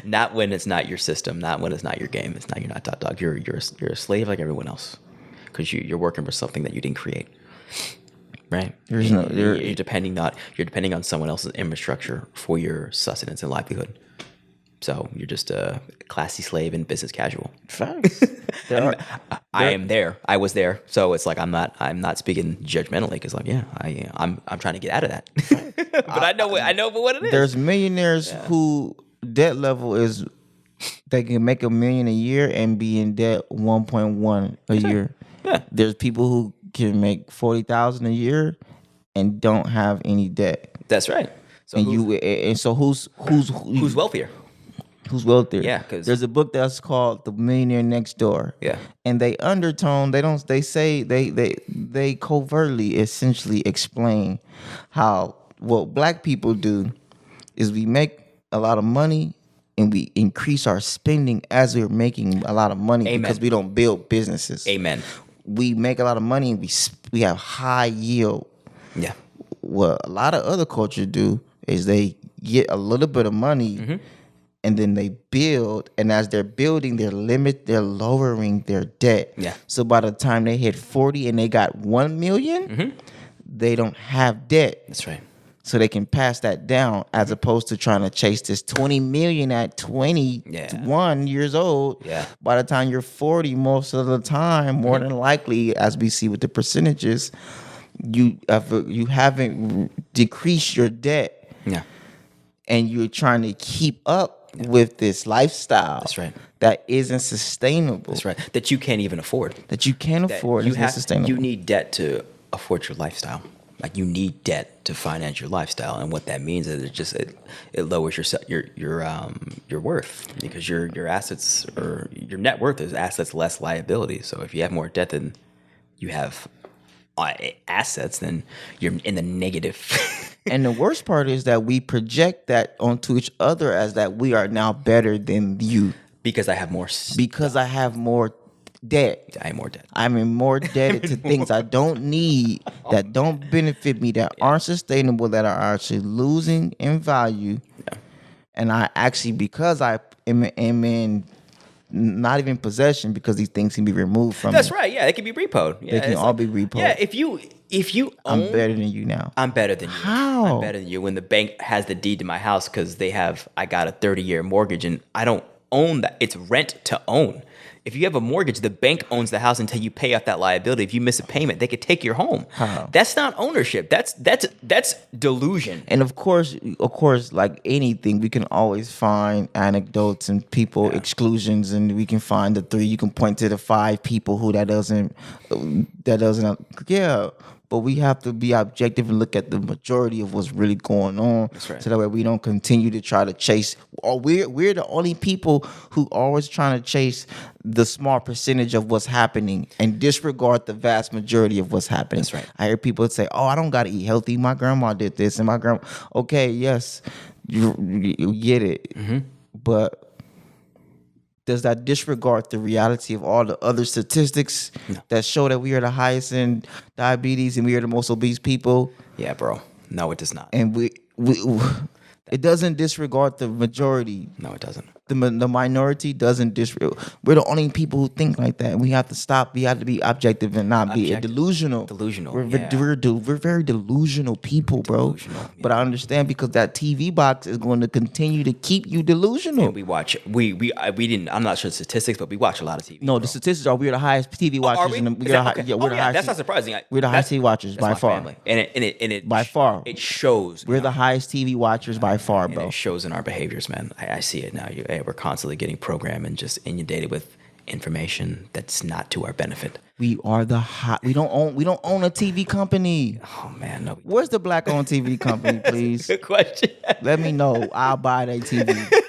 Not when it's not your system. Not when it's not your game. You're not top dog. You're a slave like everyone else, because you're working for something that you didn't create. Right. You're depending on someone else's infrastructure for your sustenance and livelihood. So you're just a classy slave and business casual. Facts. I am there. I was there. So it's like I'm not speaking judgmentally, because I'm trying to get out of that. But I know what it is. There's millionaires who debt level is they can make $1 million a year and be in debt 1.1 a year. Yeah. There's people who can make $40,000 a year and don't have any debt. That's right. So who's wealthier? Who's wealthier? Yeah, because there's a book that's called The Millionaire Next Door. Yeah, and they covertly essentially explain how what black people do is we make a lot of money and we increase our spending as we're making a lot of money. Amen. Because we don't build businesses. Amen. We make a lot of money and we have high yield. Yeah. What a lot of other cultures do is they get a little bit of money. Mm-hmm. And then they build, and as they're building, they're lowering their debt. Yeah. So by the time they hit 40 and they got 1 million, mm-hmm. they don't have debt. That's right. So they can pass that down, as opposed to trying to chase this 20 million at 21 years old. Yeah. By the time you're 40, most of the time, more than likely, as we see with the percentages, you haven't decreased your debt. Yeah. And you're trying to keep up with this lifestyle. That's right. That isn't sustainable. That's right. That you can't even afford. That you can't afford. It's not sustainable. You need debt to afford your lifestyle. Like, you need debt to finance your lifestyle, and what that means is it lowers your worth, because your assets, or your net worth is assets less liability. So if you have more debt than you have assets, then you're in the negative. And the worst part is that we project that onto each other as that we are now better than you. Because I have more Because I have more debt. I have more debt. I'm in more debt to things I don't need, that don't benefit me, that aren't sustainable, that are actually losing in value. Yeah. And I actually, because I am in not even possession, because these things can be removed from That's me. right. Yeah, they can be repoed. Yeah, they can all be repoed. Yeah, if you I'm better than you now. I'm better than you. How? I'm better than you. When the bank has the deed to my house, because I got a 30-year mortgage and I don't own that. It's rent to own. If you have a mortgage, the bank owns the house until you pay off that liability. If you miss a payment, they could take your home. How? That's not ownership. That's delusion. And of course, like anything, we can always find anecdotes and people exclusions, and we can find the 3. You can point to the 5 people who that doesn't. Yeah. But we have to be objective and look at the majority of what's really going on. That's right. So that way we don't continue to try to chase. Or we're the only people who always trying to chase the small percentage of what's happening and disregard the vast majority of what's happening. That's right. I hear people say, "Oh, I don't gotta eat healthy. My grandma did this, and my grandma." Okay, yes, you get it, but does that disregard the reality of all the other statistics that show that we are the highest in diabetes and we are the most obese people? Yeah, bro. No, it does not. And it doesn't disregard the majority. No, it doesn't. The minority doesn't disregard. We're the only people who think like that. And we have to stop. We have to be objective and not be delusional. We're very delusional people, bro. Delusional, But I understand because that TV box is going to continue to keep you delusional. And we watch. We didn't. I'm not sure the statistics, but we watch a lot of TV. No, bro. the statistics are we're the highest TV watchers. Are we? We're the highest. That's not surprising. We're the highest TV watchers by my far. Family. And it By far. It shows. We're the highest TV watchers by far, And bro. it shows in our behaviors, man. I see it now. We're constantly getting programmed and just inundated with information that's not to our benefit. We are the hot. We don't own a TV company. Oh man, no. Where's the black-owned TV company, please? Good question. Let me know. I'll buy that TV.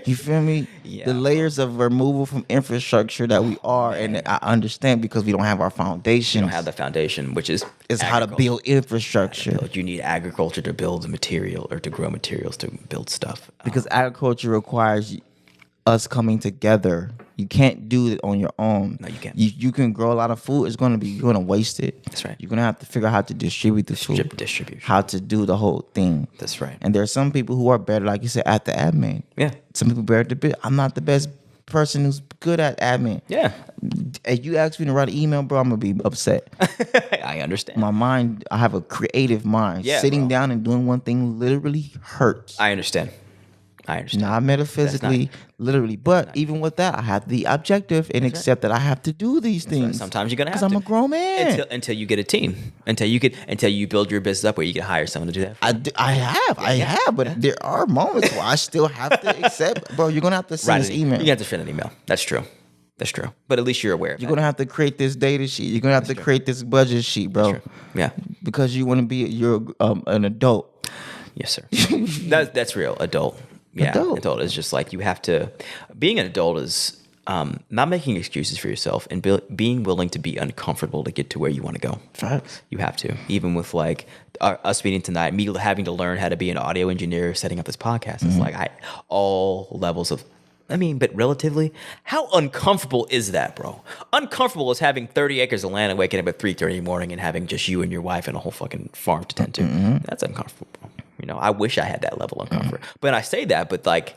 You feel me? Yeah. The layers of removal from infrastructure that we are, and I understand because we don't have our foundation. We don't have the foundation, which is how to build infrastructure. You need agriculture to build the material or to grow materials to build stuff. Because agriculture requires us coming together. You can't do it on your own. No, you can't. You can grow a lot of food. You're gonna waste it. That's right. You're gonna have to figure out how to distribute the food. Distribution. How to do the whole thing. That's right. And there are some people who are better, like you said, at the admin. Yeah. Some people better at the bit. I'm not the best person who's good at admin. Yeah. If you ask me to write an email, bro, I'm gonna be upset. I understand. My mind, I have a creative mind. Yeah, Sitting bro. down and doing one thing literally hurts. I understand. Not metaphysically, literally. But even with that, I have to be objective and accept that I have to do these things. Sometimes you're gonna have to. Because I'm a grown man. Until you get a team. Until you build your business up where you can hire someone to do that. I have, but there are moments where I still have to accept. Bro, you're gonna have to send this email. You have to send an email. That's true. But at least you're aware. You're gonna have to create this data sheet. You're gonna have to create this budget sheet, bro. Yeah. Because you're an adult. Yes, sir. That's real. Adult. Yeah. Adult is just like you have to. Being an adult is not making excuses for yourself and being willing to be uncomfortable to get to where you want to go. Facts. You have to. Even with like us meeting tonight, me having to learn how to be an audio engineer, setting up this podcast. It's like all levels of. But relatively, how uncomfortable is that, bro? Uncomfortable is having 30 acres of land and waking up at 3:30 in the morning and having just you and your wife and a whole fucking farm to tend to. That's uncomfortable, bro. I wish I had that level of comfort. But I say that, but like,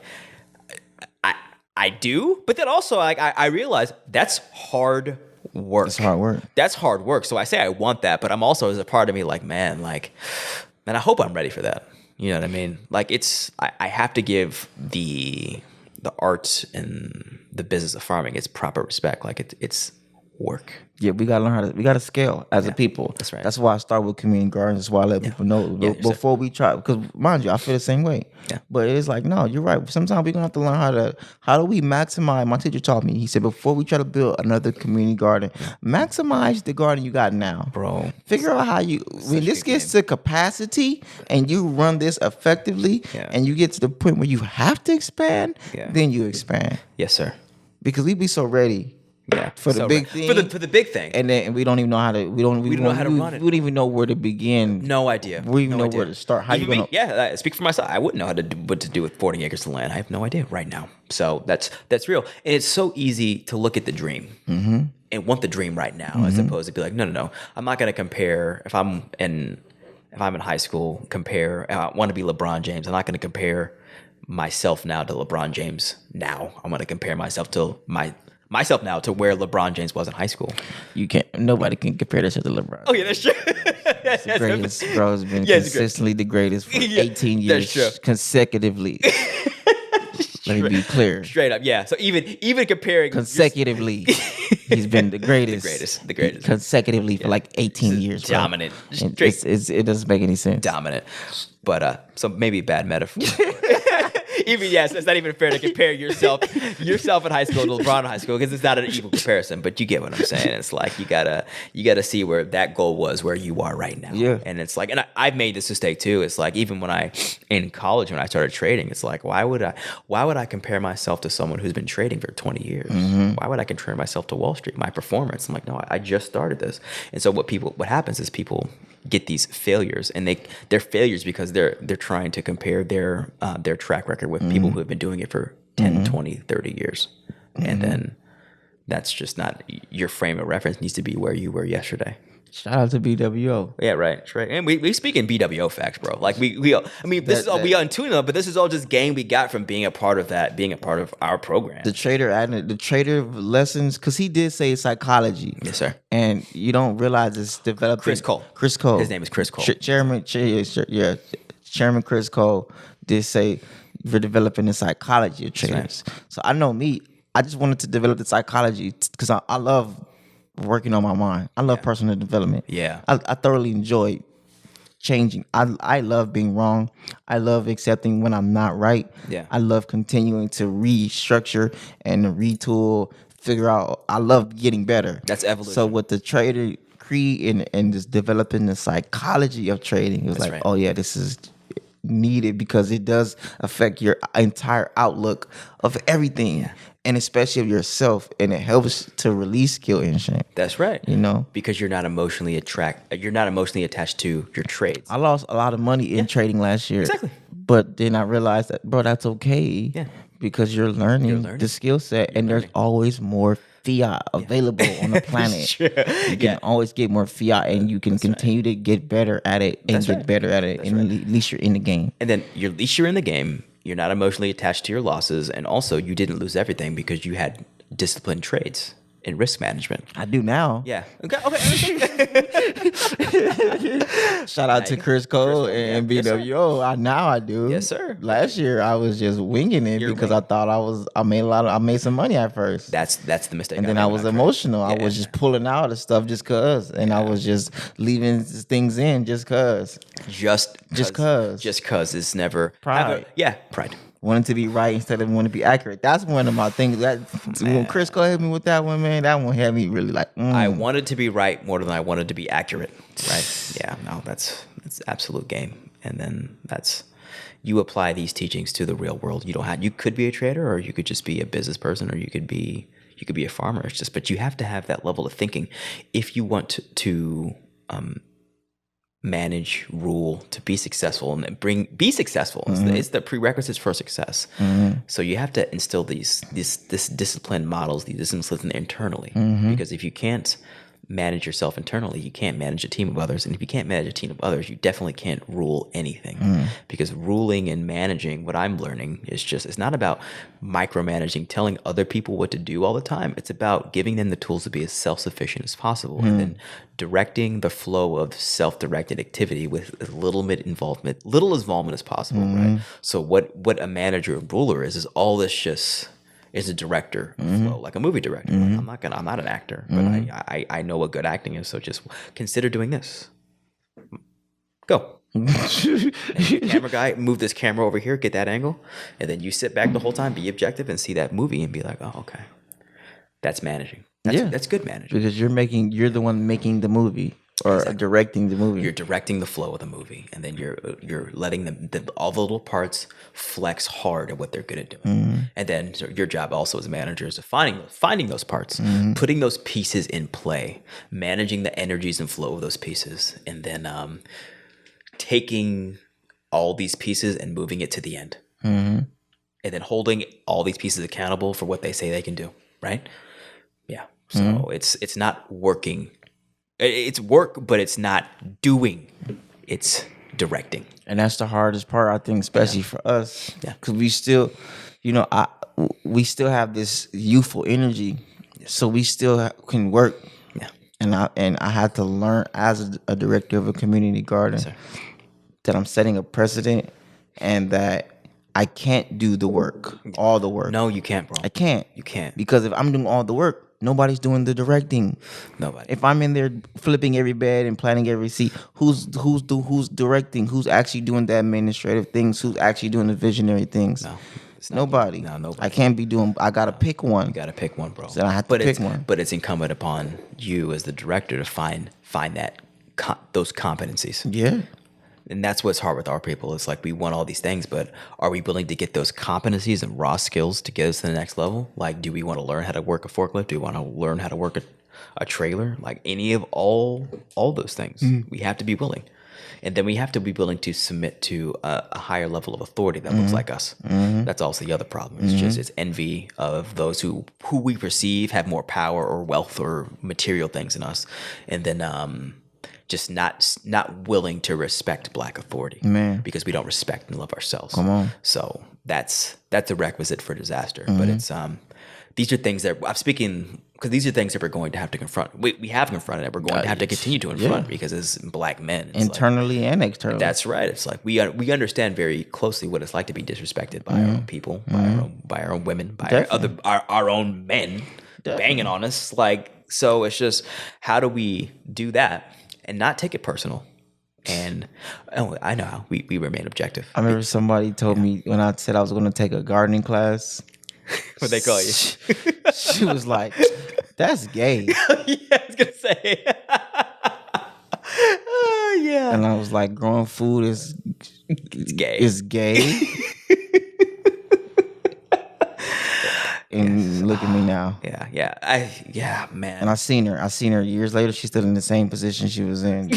I do. But then also, like, I realize that's hard work. It's hard work. That's hard work. So I say I want that, but I'm also, as a part of me, like, man, I hope I'm ready for that. You know what I mean? Like, I have to give the arts and the business of farming its proper respect. Like, it's work. Yeah, we gotta learn we gotta scale as a people. That's right. That's why I start with community gardens. That's why I let people know before we try. Because mind you, I feel the same way. Yeah. But it's like, no, you're right. Sometimes we're gonna have to learn how do we maximize. My teacher taught me. He said before we try to build another community garden, maximize the garden you got now, Bro. Figure out how when this gets to capacity and you run this effectively, and you get to the point where you have to expand, then you expand. Yes, sir. Because we be so ready. Yeah, for the big thing. For the big thing, and then we don't even know how to. We don't know how to run it. We don't even know where to begin. No idea. We don't even know where to start. How even you gonna? Yeah, speak for myself. I wouldn't know what to do with 40 acres of land. I have no idea right now. So that's real, and it's so easy to look at the dream and want the dream right now, as opposed to be like, no. I'm not going to compare. If I'm in high school, I want to be LeBron James. I'm not going to compare myself now to LeBron James now. I'm going to compare myself to myself now to where LeBron James was in high school. You can't. Nobody can compare this to LeBron. Oh yeah, that's true. It's the greatest, bro. Has been consistently the greatest for 18 years consecutively. Let me be clear. Straight up, yeah. So even comparing consecutively, he's been the greatest. the greatest. Consecutively for like 18 years. Dominant. It doesn't make any sense. Dominant. But so maybe bad metaphor. Even yes, it's not even fair to compare yourself in high school to LeBron in high school, because it's not an equal comparison. But you get what I'm saying. It's like you gotta see where that goal was, where you are right now. Yeah. And it's like, and I've made this mistake too. It's like even in college when I started trading, it's like why would I compare myself to someone who's been trading for 20 years? Mm-hmm. Why would I compare myself to Wall Street? My performance. I'm like, no, I just started this. And so what happens is people get these failures, and they're failures because they're trying to compare their track record with people who have been doing it for 10, 20, 30 years. And then that's just not, your frame of reference needs to be where you were yesterday. Shout out to BWO. Yeah, right. That's right. And we speak in BWO facts, bro. Like we is all we untune up, but this is all just game we got from being a part of our program. The trader lessons, because he did say psychology. Yes, sir. And you don't realize it's developing. Chris Cole. His name is Chris Cole. Chairman Chris Cole did say we're developing the psychology of traders. Right. So I know me, I just wanted to develop the psychology because I love working on my mind. I love personal development. Yeah. I thoroughly enjoy changing. I love being wrong. I love accepting when I'm not right. Yeah. I love continuing to restructure and retool, figure out. I love getting better. That's evolution. So with the trader creed and just developing the psychology of trading, it was like, oh yeah, this is needed because it does affect your entire outlook of everything. Yeah. And especially of yourself, and it helps to release guilt and shame. That's right. You know, because you're not emotionally attached to your trades. I lost a lot of money in trading last year. Exactly. But then I realized that, bro, that's okay. Yeah. Because you're learning the skill set, and there's always more fiat available on the planet. Sure. You can always get more fiat, and you can continue to get better at it and get better at it. And at least you're in the game. And then at least you're in the game. You're not emotionally attached to your losses, and also you didn't lose everything because you had disciplined trades and risk management. I do now. Yeah. Okay. Shout out to Chris Cole and BWO. Yes, now I do. Yes, sir. Last year I was just winging it because I thought I made some money at first. That's the mistake. And then I was emotional. I was just pulling out of stuff just cause, and I was just leaving things in just cause. Just cause it's never pride. Pride. Wanting to be right instead of wanting to be accurate. That's one of my things. When Chris Cole hit me with that one, man, that one had me really like. I wanted to be right more than I wanted to be accurate. Right? Yeah. No, that's absolute game. And then you apply these teachings to the real world. You could be a trader, or you could just be a business person, or you could be a farmer. It's just, but you have to have that level of thinking if you want to manage, rule, to be successful, and be successful. It's the prerequisites for success. So you have to instill these disciplined models, these disciplines internally, because if you can't manage yourself internally, you can't manage a team of others. And if you can't manage a team of others, you definitely can't rule anything. Because ruling and managing, what I'm learning is it's not about micromanaging, telling other people what to do all the time. It's about giving them the tools to be as self-sufficient as possible, and then directing the flow of self-directed activity with as little involvement as possible, right? So what a manager and ruler is all this just is a director flow, like a movie director. Like, I'm not an actor, but I know what good acting is. So just consider doing this. Go. Camera guy, move this camera over here, get that angle, and then you sit back the whole time, be objective, and see that movie, and be like, oh, okay, that's managing. That's good managing, because you're the one making the movie. Or directing the movie. You're directing the flow of the movie, and then you're letting all the little parts flex hard at what they're good at doing. And then your job also as a manager is finding those parts, putting those pieces in play, managing the energies and flow of those pieces, and then taking all these pieces and moving it to the end, and then holding all these pieces accountable for what they say they can do. Right? Yeah. So it's not working. It's work, but it's not doing. It's directing. And that's the hardest part, I think, especially for us. Yeah. Because we still, we still have this youthful energy. So we still can work. Yeah. And I had to learn as a director of a community garden that I'm setting a precedent, and that I can't do the work, all the work. No, you can't, bro. I can't. You can't. Because if I'm doing all the work, nobody's doing the directing. Nobody. If I'm in there flipping every bed and planning every seat, who's directing? Who's actually doing the administrative things? Who's actually doing the visionary things? No. Nobody. No, nobody. I can't be doing. I gotta pick one. You gotta pick one, bro. So I have to pick one. But it's incumbent upon you as the director to find that those competencies. Yeah. And that's what's hard with our people. It's like we want all these things, but are we willing to get those competencies and raw skills to get us to the next level? Like, do we want to learn how to work a forklift? Do we want to learn how to work a trailer? Like any of all those things, we have to be willing. And then we have to be willing to submit to a higher level of authority that looks like us. That's also the other problem. It's just it's envy of those who we perceive have more power or wealth or material things than us, and then just not willing to respect Black authority, because we don't respect and love ourselves. Come on. So that's a requisite for disaster. But it's these are things that I'm speaking, because these are things that we're going to have to confront. We have confronted it. We're going to have to continue to confront because as Black men, it's internally and externally. That's right. It's like we understand very closely what it's like to be disrespected by our own people, by our own women, by our own men banging on us. Like, so it's just, how do we do that and not take it personal? And I know how we remain objective. I remember somebody told me when I said I was going to take a gardening class. What they call you? She was like, "That's gay." Yeah, I was gonna say. Yeah. And I was like, "Growing food it's gay. Is gay." And look at me now. Yeah, man. And I seen her years later. She's still in the same position she was in.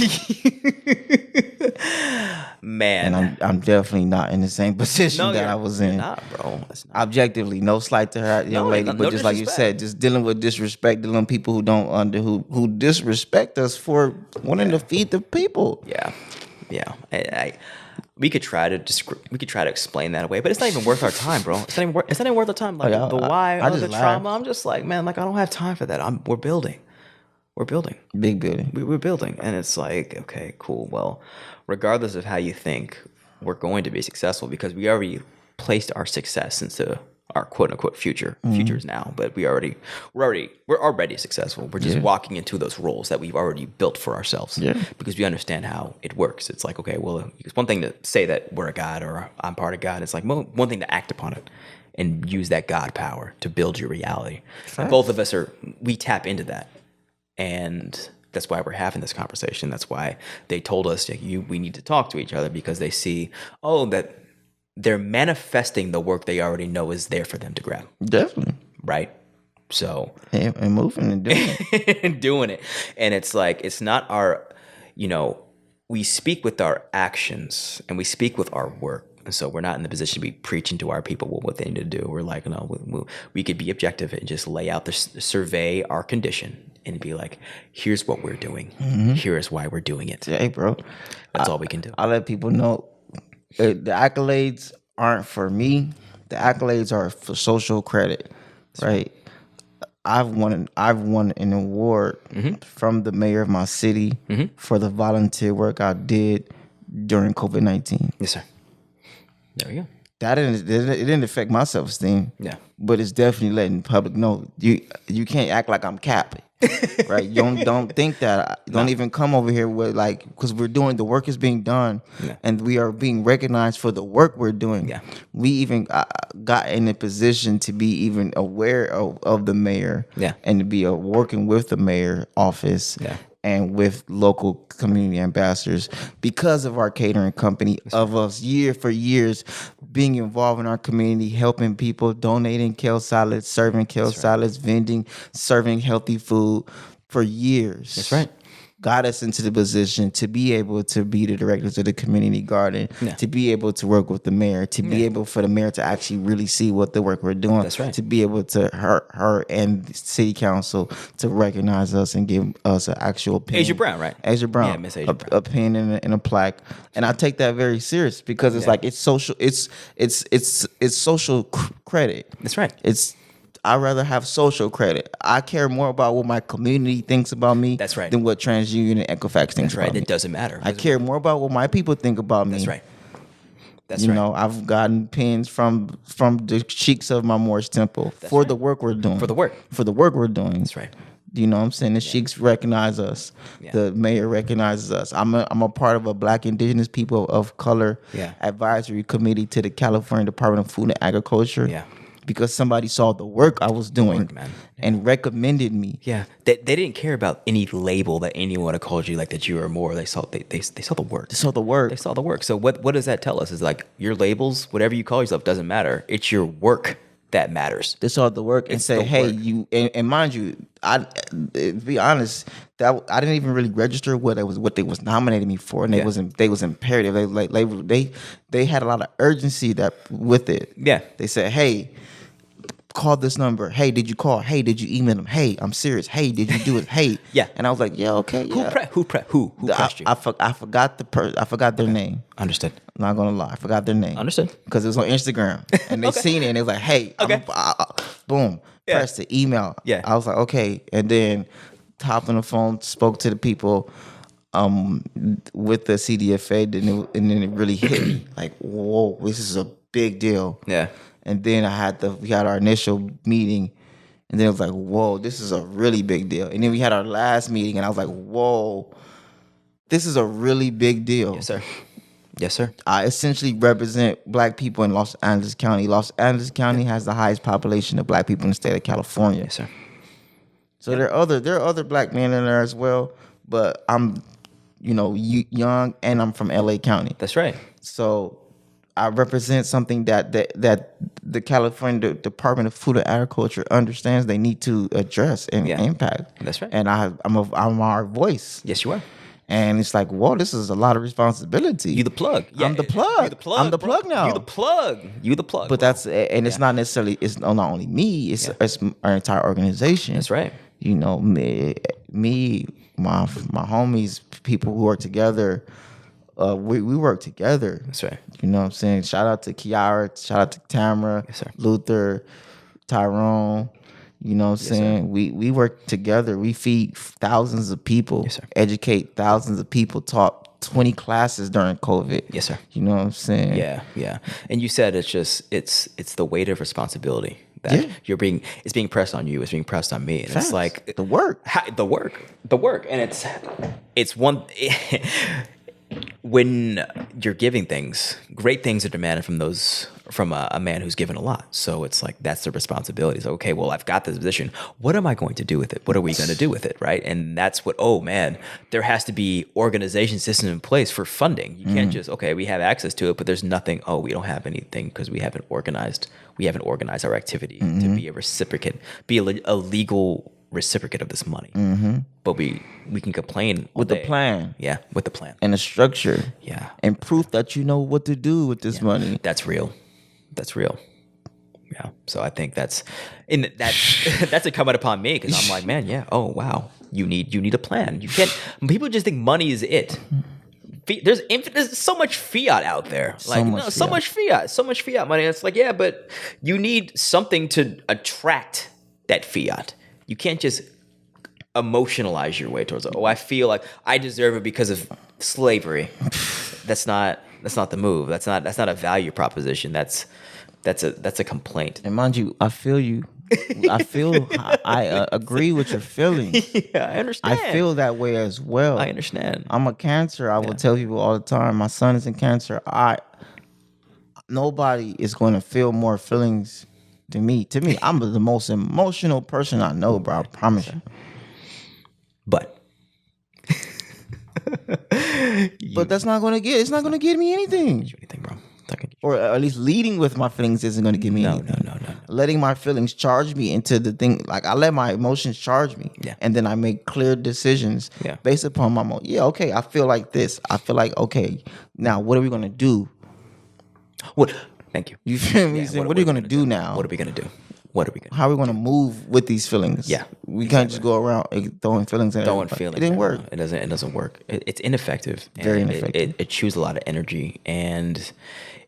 Man. And I'm definitely not in the same position that I was in. Not, bro. That's not. Objectively, no slight to her young lady, but just like you said, just dealing with disrespect, dealing with people who disrespect us for wanting to feed the people. Yeah. We could try to explain that away, but it's not even worth our time, bro. It's not even worth our time. Like the why of the trauma. I'm just like, man, like I don't have time for that. We're building. Big building. We're building, and it's like, okay, cool. Well, regardless of how you think, we're going to be successful because we already placed our success into our quote unquote futures now. But we're already successful. We're just walking into those roles that we've already built for ourselves. Because we understand how it works. It's like, okay, well, it's one thing to say that we're a God or I'm part of God. It's like one thing to act upon it and use that God power to build your reality. Both of us we tap into that. And that's why we're having this conversation. That's why they told us we need to talk to each other, because they see, that they're manifesting the work they already know is there for them to grab. Definitely. Right? So. And moving and doing it. And doing it. And it's like, it's not our, we speak with our actions and we speak with our work. And so we're not in the position to be preaching to our people what they need to do. We're like, no, we could be objective and just lay out survey our condition and be like, here's what we're doing. Here's why we're doing it. Hey, bro. That's all we can do. I let people know the accolades aren't for me. The accolades are for social credit, right? I've won an award from the mayor of my city for the volunteer work I did during COVID-19. Yes, sir. There we go. It didn't affect my self-esteem. Yeah. But it's definitely letting the public know you can't act like I'm capping. Right? Don't think that. Don't even come over here with because we're doing, the work is being done, and we are being recognized for the work we're doing. Yeah. We even got in a position to be even aware of the mayor, and to be working with the mayor office, and with local community ambassadors because of our catering company, of us for years being involved in our community, helping people, donating kale salads, serving kale salads, vending, serving healthy food for years. That's right. Got us into the position to be able to be the directors of the community garden, to be able to work with the mayor, to be able for the mayor to actually really see what the work we're doing. That's right. To be able to her and the city council to recognize us and give us an actual pin. Asia Brown, right? Asia Brown. Yeah, Miss Asia Brown. A pin and a plaque. And I take that very serious because it's like, it's social. It's social credit. That's right. I'd rather have social credit. I care more about what my community thinks about me. That's right. Than what TransUnion and Equifax thinks about me. It doesn't matter. I care more about what my people think about me. That's right. That's right. I've gotten pins from the cheeks of my Moorish temple for the work we're doing. For the work we're doing. That's right. You know what I'm saying? The sheiks recognize us. Yeah. The mayor recognizes us. I'm a part of a Black Indigenous People of Color advisory committee to the California Department of Food and Agriculture. Yeah. Because somebody saw the work I was doing and recommended me. Yeah. They didn't care about any label that anyone had called you, like that you were more. They saw the work. They saw the work. They saw the work. So what does that tell us? Is like your labels, whatever you call yourself, doesn't matter. It's your work that matters. They saw the work and say, "Hey, you." And mind you, to be honest, that I didn't even really register what they was nominating me for, and they was imperative. They had a lot of urgency with it. Yeah. They said, "Hey, call this number. Hey, did you call? Hey, did you email them? Hey, I'm serious. Hey, did you do it? Hey." Yeah. And I was like, "Yeah, okay, yeah." Who pressed you? I forgot their name. Understood. I'm not gonna lie, I forgot their name. Understood. Because it was on Instagram, and they seen it, and they was like, "Hey, boom, press the email." Yeah. I was like, "Okay," and then hopped on the phone, spoke to the people with the CDFA, and then it really hit me like, "Whoa, this is a big deal." Yeah. And then we had our initial meeting, and then it was like, "Whoa, this is a really big deal." And then we had our last meeting, and I was like, "Whoa, this is a really big deal." Yes, sir. Yes, sir. I essentially represent Black people in Los Angeles County. Los Angeles County has the highest population of Black people in the state of California. Yes, sir. So there are other Black men in there as well, but I'm, young, and I'm from LA County. That's right. So I represent something that the California Department of Food and Agriculture understands they need to address and impact. That's right. And I'm our voice. Yes, you are. And it's like, whoa, this is a lot of responsibility. You the plug. Yeah, I'm the plug. You the plug. I'm the plug now. You the plug. You the plug. But that's it's not necessarily not only me. It's our entire organization. That's right. Me, my homies, people who work together. We work together. That's right. You know what I'm saying? Shout out to Kiara. Shout out to Tamara. Yes, sir. Luther, Tyrone. You know what I'm saying? We work together. We feed thousands of people. Yes, sir. Educate thousands of people. Taught 20 classes during COVID. Yes, sir. You know what I'm saying? Yeah. And you said it's the weight of responsibility that it's being pressed on you. It's being pressed on me. And Facts. It's like the work. The work. And it's one. When you're giving things, great things are demanded from a man who's given a lot. So it's like, that's the responsibility. So, okay, well, I've got this position. What am I going to do with it? What are we going to do with it? Right. And that's what, there has to be organization system in place for funding. You can't just, we have access to it, but there's nothing. We don't have anything because we haven't organized our activity to be a reciprocate, be a legal reciprocate of this money. But we can complain With the plan. Yeah, with the plan. And the structure. Yeah. And proof that you know what to do with this money. That's real. Yeah. So I think that's incumbent upon me, because I'm like, man, yeah. Oh wow. You need a plan. You can't. People just think money is it. There's so much fiat out there. So much fiat money. It's like, yeah, but you need something to attract that fiat. You can't just emotionalize your way towards it. I feel like I deserve it because of slavery. That's not the move. That's not a value proposition. That's a complaint. And mind you, I feel you. I agree with your feelings. Yeah, I understand. I feel that way as well. I understand. I'm a Cancer. I will tell people all the time. My son is in Cancer. Nobody is going to feel more feelings than me. To me, I'm the most emotional person I know, bro. I promise you. But that's not going to get. It's not going to get me anything. Bro. Or at least leading with my feelings isn't going to give me anything. No. Letting my feelings charge me into the thing, like I let my emotions charge me, and then I make clear decisions based upon my emotions. Yeah, okay, I feel like this. I feel like, okay, now what are we going to do? What? Thank you. You feel me? What are we going to do now? What are we going to do? How are we going to move with these feelings? Yeah, we can't just go around throwing feelings at everybody. It didn't work. It doesn't work. It's ineffective. Very ineffective. It chews a lot of energy, and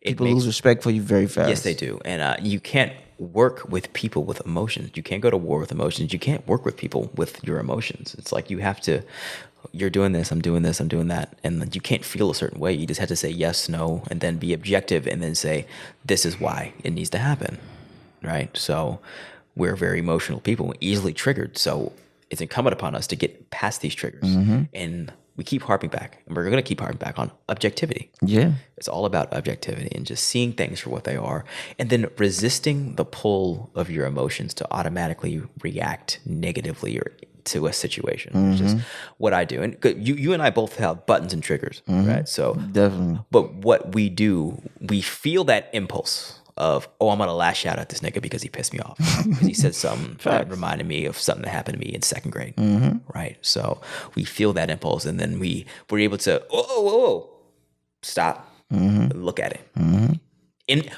people lose respect for you very fast. Yes, they do. And you can't work with people with emotions. You can't go to war with emotions. You can't work with people with your emotions. It's like you have to, you're doing this, I'm doing this, I'm doing that. And you can't feel a certain way. You just have to say yes, no, and then be objective and then say, this is why it needs to happen. Right? So we're very emotional people, easily triggered. So it's incumbent upon us to get past these triggers. And we keep harping back, and we're going to keep harping back on objectivity. Yeah. It's all about objectivity and just seeing things for what they are, and then resisting the pull of your emotions to automatically react negatively or to a situation, which is what I do. And you and I both have buttons and triggers, right? So Definitely. but what we do, we feel that impulse of, oh, I'm going to lash out at this nigga because he pissed me off. Because he said something that reminded me of something that happened to me in second grade. Right? So we feel that impulse, and then we're able to, whoa, stop, look at it.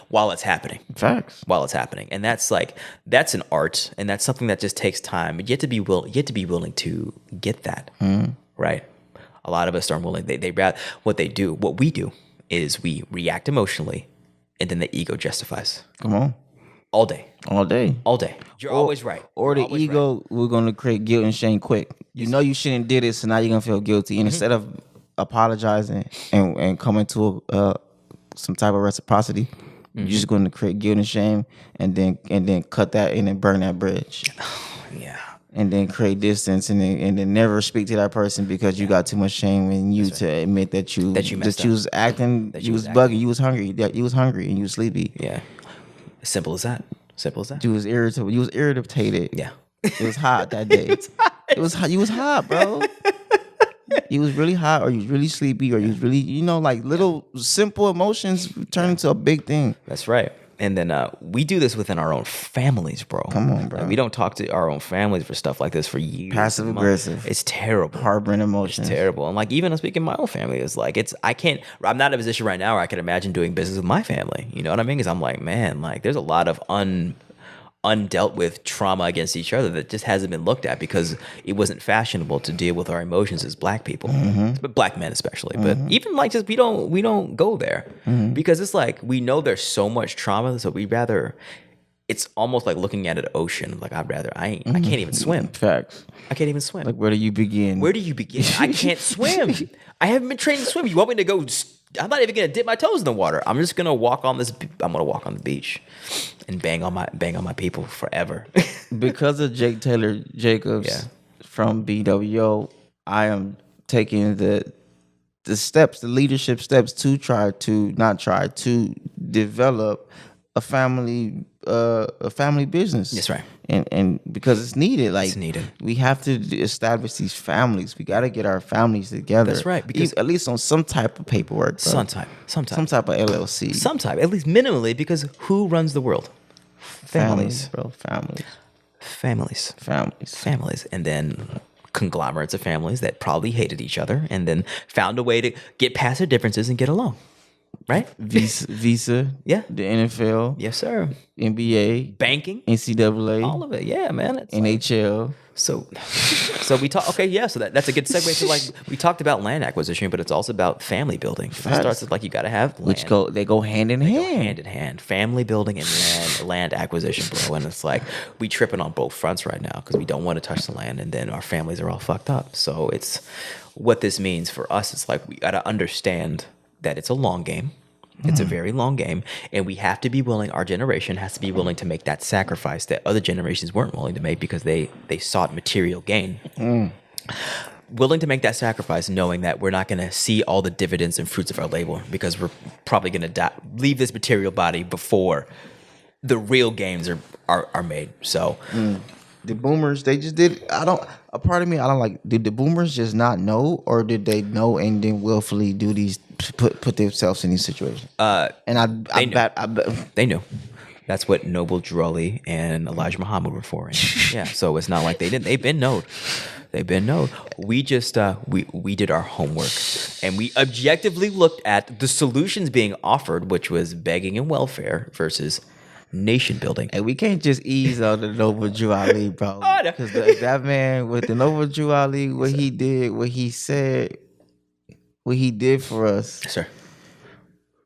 While it's happening. Facts. While it's happening. And that's an art, and that's something that just takes time. You have to be willing to get that. Right? A lot of us aren't willing. What we do is we react emotionally, and then the ego justifies. Come on. All day. You're always right. Or the ego, we're going to create guilt and shame quick. You know you shouldn't did it, so now you're going to feel guilty. And instead of apologizing and coming to some type of reciprocity, you're just going to create guilt and shame, and then cut that and then burn that bridge. Yeah. And then create distance, and then never speak to that person because you got too much shame in you to admit that you was acting, you was bugging, you was hungry, and you was sleepy. Yeah. Simple as that. You was irritable. You was irritated. Yeah. It was hot that day. It was hot. You was hot, bro. You was really hot, or you was really sleepy, or you was really, like little simple emotions turn into a big thing. That's right. And then we do this within our own families, bro. Come on, bro. Like, we don't talk to our own families for stuff like this for years. Passive aggressive. It's terrible. Harboring emotions. It's terrible. And like, even I'm speaking my own family, it's like, I'm not in a position right now where I can imagine doing business with my family. You know what I mean? Because I'm like, man, like there's a lot of undealt with trauma against each other that just hasn't been looked at because it wasn't fashionable to deal with our emotions as black people, but black men especially. But even like just we don't go there because it's like we know there's so much trauma, so it's almost like looking at an ocean. Like I can't even swim. Facts. I can't even swim. Like where do you begin? I can't swim. I haven't been trained to swim. You want me to go? I'm not even gonna dip my toes in the water. I'm just gonna walk on the beach and bang on my people forever. Because of Jake Taylor Jacobs from BWO, I am taking the leadership steps to to develop a family business. That's right. And because it's needed. Like, it's needed. We have to establish these families. We got to get our families together. That's right. Because at least on some type of paperwork. Bro. Some type of LLC. Some type, at least minimally, because who runs the world? Families, bro. Families. And then conglomerates of families that probably hated each other and then found a way to get past their differences and get along. Right? Visa. Yeah. The NFL. Yes, sir. NBA. Banking. NCAA. All of it. Yeah, man. It's NHL. So we talk. Okay, yeah. So that's a good segue. So like we talked about land acquisition, but it's also about family building. It starts with like you got to have land. They go hand in hand. Family building and land acquisition, bro. And it's like we tripping on both fronts right now because we don't want to touch the land, and then our families are all fucked up. So it's what this means for us. It's like we got to understand that it's a long game. It's a very long game, and we have to be willing. Our generation has to be willing to make that sacrifice that other generations weren't willing to make because they sought material gain. Willing to make that sacrifice, knowing that we're not going to see all the dividends and fruits of our labor because we're probably going to leave this material body before the real gains are made. So. The boomers, they just did. A part of me, I don't like. Did the boomers just not know, or did they know and then willfully do these, put themselves in these situations? They knew. That's what Noble Drew Ali and Elijah Muhammad were for. Yeah, so it's not like they didn't. They've been knowed. We just we did our homework, and we objectively looked at the solutions being offered, which was begging and welfare versus nation building. And we can't just ease on the Noble Drew Ali, bro. Because that man with the Noble Drew Ali, what he did, what he said, what he did for us. Yes, sir.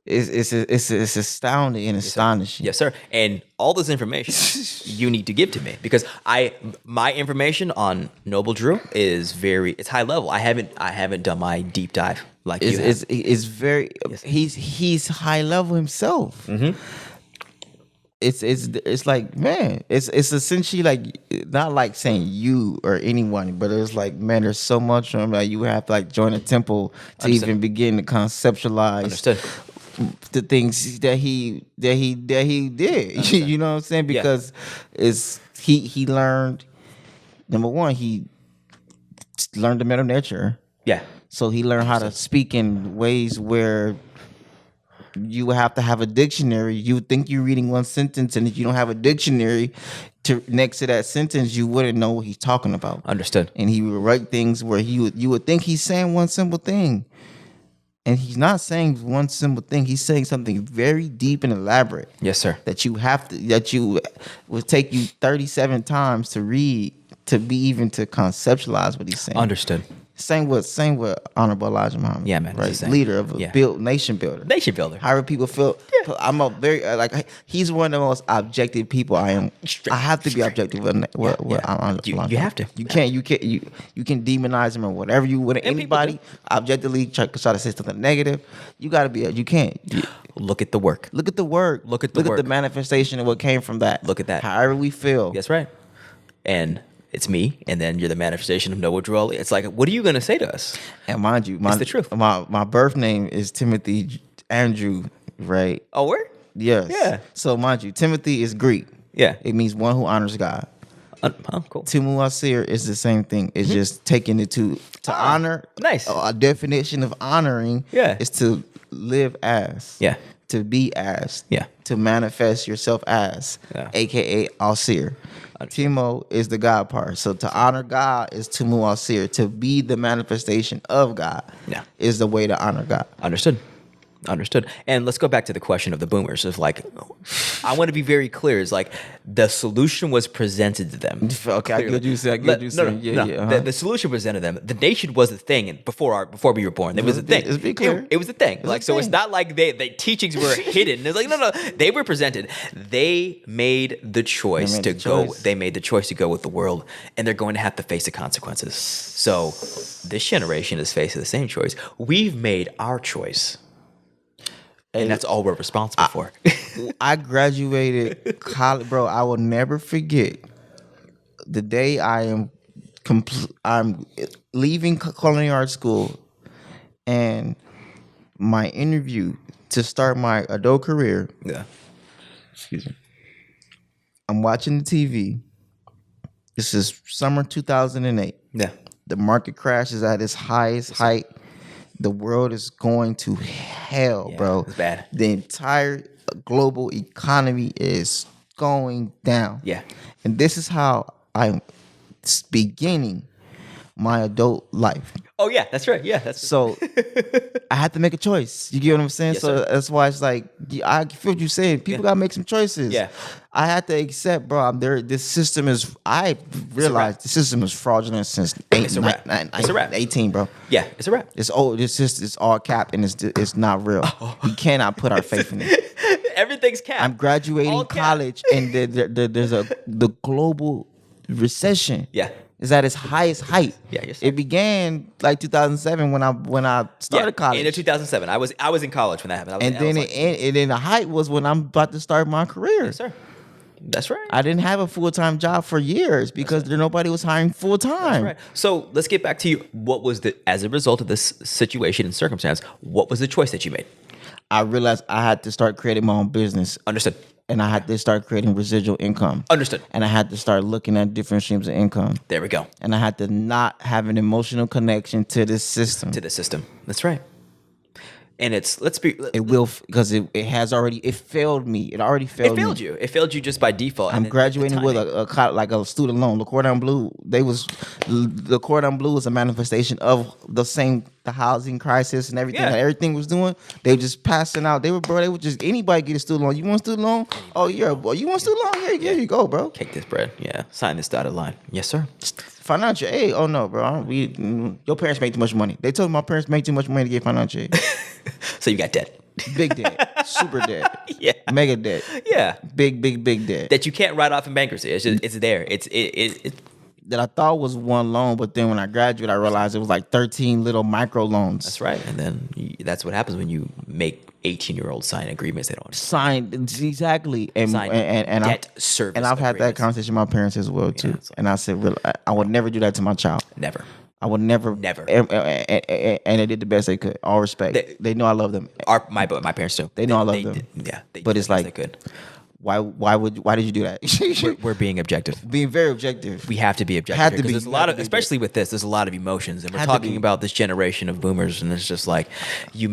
It's astounding and astonishing. Yes, sir. And all this information you need to give to me because my information on Noble Drew is it's high level. I haven't done my deep dive like you have. It's very he's high level himself. Mm-hmm. It's like, man, it's essentially like, not like saying you or anyone, but it's like, man, there's so much like you have to like join a temple to even begin to conceptualize the things that he did. You know what I'm saying? Because he learned, number one, he learned the meta nature. Yeah. So he learned how to speak in ways where you would have to have a dictionary. You would think you're reading one sentence, and if you don't have a dictionary next to that sentence, you wouldn't know what he's talking about. Understood. And he would write things where you would think he's saying one simple thing, and he's not saying one simple thing. He's saying something very deep and elaborate. Yes, sir. That you would take you 37 times to read to conceptualize what he's saying. Understood. Same with Honorable Elijah Muhammad. Yeah, man. Right, leader of a nation builder. Nation builder. However people feel. Yeah. I'm a very he's one of the most objective people I am. I have to be objective with you have to. You can't. You can demonize him or whatever you would. Anybody objectively try to say something negative. You got to be. You can't. Look at the work. Look at the work. Look at the manifestation of what came from that. Look at that. However we feel. That's right. And it's me, and then you're the manifestation of Noah Drawley. It's like, what are you going to say to us? And mind you, it's the truth. My birth name is Timothy Andrew, right? Oh, where? Yes. Yeah. So mind you, Timothy is Greek. Yeah. It means one who honors God. Cool. Temu Asyr is the same thing. It's just taking it to honor. Nice. A definition of honoring is to live as. Yeah. To be as. Yeah. To manifest yourself as. Yeah. AKA Asyr. Temu is the God part. So to honor God is Temu Asyr. To be the manifestation of God is the way to honor God. Understood. And let's go back to the question of the boomers. It's like, I want to be very clear. It's like the solution was presented to them. Okay, I get you saying. The solution presented to them. The nation was a thing before we were born. It was a thing. Let's be clear. It was a thing. It's not like the teachings were hidden. It's like no. They were presented. They made the choice to go. They made the choice to go with the world, and they're going to have to face the consequences. So this generation is facing the same choice. We've made our choice. And that's all we're responsible for. I graduated college, bro. I will never forget the day I'm leaving culinary arts school, and my interview to start my adult career. Yeah. Excuse me. I'm watching the TV. This is summer 2008. Yeah. The market crash is at its highest height. The world is going to hell, bro. It's bad. The entire global economy is going down. Yeah. And this is how I'm beginning my adult life. Oh, yeah, that's right. Yeah. So I had to make a choice. You get what I'm saying? Yes, so sir. That's why it's like, I feel what you're saying. People got to make some choices. Yeah. I had to accept, bro, this system is, I realized the system is fraudulent since 18, bro. Yeah, it's a wrap. It's old. It's all cap, and it's not real. We cannot put our faith in it. Everything's cap. I'm graduating college, and there's the global recession. Yeah. Is at its highest height. Yeah, yes, it began like 2007 when I started college. End of 2007. I was in college when that happened. And then the height was when I'm about to start my career. Yes, sir. That's right. I didn't have a full-time job for years because nobody was hiring full-time. That's right. So let's get back to you. What was as a result of this situation and circumstance, what was the choice that you made? I realized I had to start creating my own business. Understood. And I had to start creating residual income. Understood. And I had to start looking at different streams of income. There we go. And I had to not have an emotional connection to this system. That's right. And it will, because it failed me. It already failed me. It failed you just by default. I'm graduating with a student loan. Le Cordon Bleu, the Cordon Bleu is a manifestation of the housing crisis and everything that everything was doing. They were just passing out. They were just, anybody get a student loan. You want a student loan? Oh, you're a boy. You want a student loan? Here you go, bro. Take this bread. Yeah. Sign this dotted line. Yes, sir. Financial aid? Oh, no, bro. Your parents make too much money. They told me my parents make too much money to get financial aid. So you got debt. Big debt, super debt, Yeah. mega debt, Yeah. big debt That you can't write off in bankruptcy. It's just, it's there. It that I thought was one loan, but then when I graduated, I realized it was like 13 little micro loans. That's right. And then that's what happens when you make 18-year-olds sign agreements they don't understand. Signed exactly, and Sign and debt service and I've had that agreements. conversation with my parents as well too. Yeah, so- And I said, really, I would never do that to my child. Never. I would never, Never. And they did the best they could. All respect. They know I love them. My parents do. They know I love them. They But did it's the best like, they could. why did you do that? We're being objective. Being very objective. We have to be objective Have to because be. there's a You lot have of, to be especially with this, there's a lot of emotions, and we're Have to talking be. about this generation of boomers, and it's just like we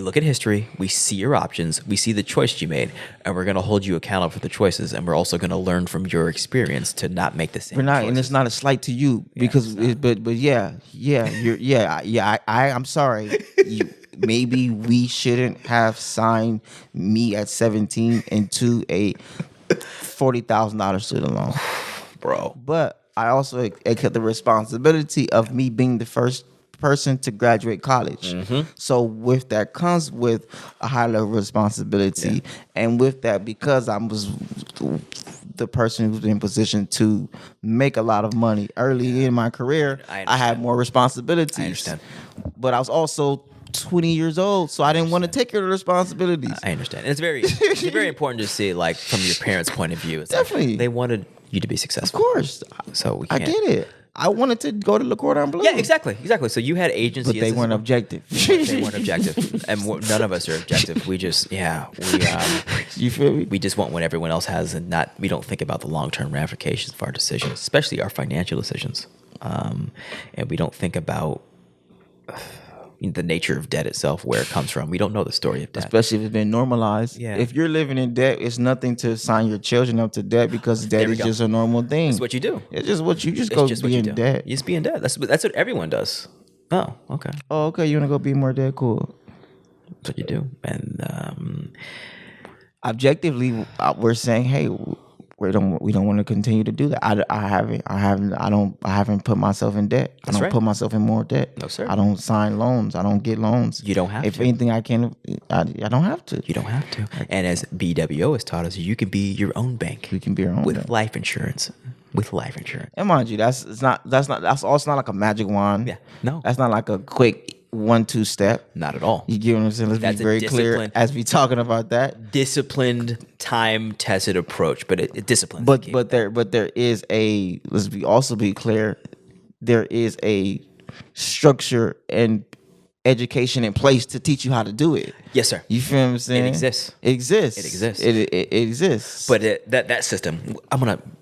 look at history, we see your options, we see the choice you made, and we're going to hold you accountable for the choices, and we're also going to learn from your experience to not make the same. We're not, choices. and it's not a slight to you because, I'm sorry. Maybe we shouldn't have signed me at 17 into a $40,000 student loan, bro. but I also accept the responsibility of me being the first person to graduate college. So with that comes with a high level of responsibility, and with that, because I was the person who's in position to make a lot of money early in my career, I had more responsibilities. I understand. But I was also 20 years old, so I didn't want to take care of the responsibilities. I understand. And it's very important to see, like, from your parents' point of view. It's Definitely. Like, they wanted you to be Of successful. course. So we I can't. get it. I wanted to go to Le Cordon Bleu. Yeah, exactly. So you had agency. But they weren't objective. They weren't objective. And none of us are objective. We just, You feel me? we just want what everyone else has, and we don't think about the long-term ramifications of our decisions, especially our financial decisions. And we don't think about the nature of debt itself, where it comes from. We don't know the story of debt. Especially if it's been normalized. Yeah. If you're living in debt, it's nothing to sign your children up to debt because debt is just a normal thing. That's what you do. It's just what you just It's go just what be you in do. debt. You just be in debt. That's what everyone does. Oh, okay. Oh, okay. You want to go be more debt? Cool. That's what you do. And Objectively, we're saying, hey, we don't want to continue to do that. I haven't put myself in debt. That's I don't right. put myself in more debt. No, sir. I don't sign loans. I don't get loans. You don't have if to. anything, I can. I don't have to. you don't have to. And as BWO has taught us, you can be your own bank. We can be our own with bank. life insurance. With life insurance. And mind you, that's also not like a magic wand. Yeah. No. That's not like a quick 1-2 step. Not at all. You get what I'm saying? Let's That's be a very clear discipline. as we talking about that. Disciplined, time-tested approach, but it discipline. But there is a, also be clear, there is a structure and education in place to teach you how to do it. Yes, sir. You feel what I'm saying? It exists. It exists. It exists. It exists. But that system,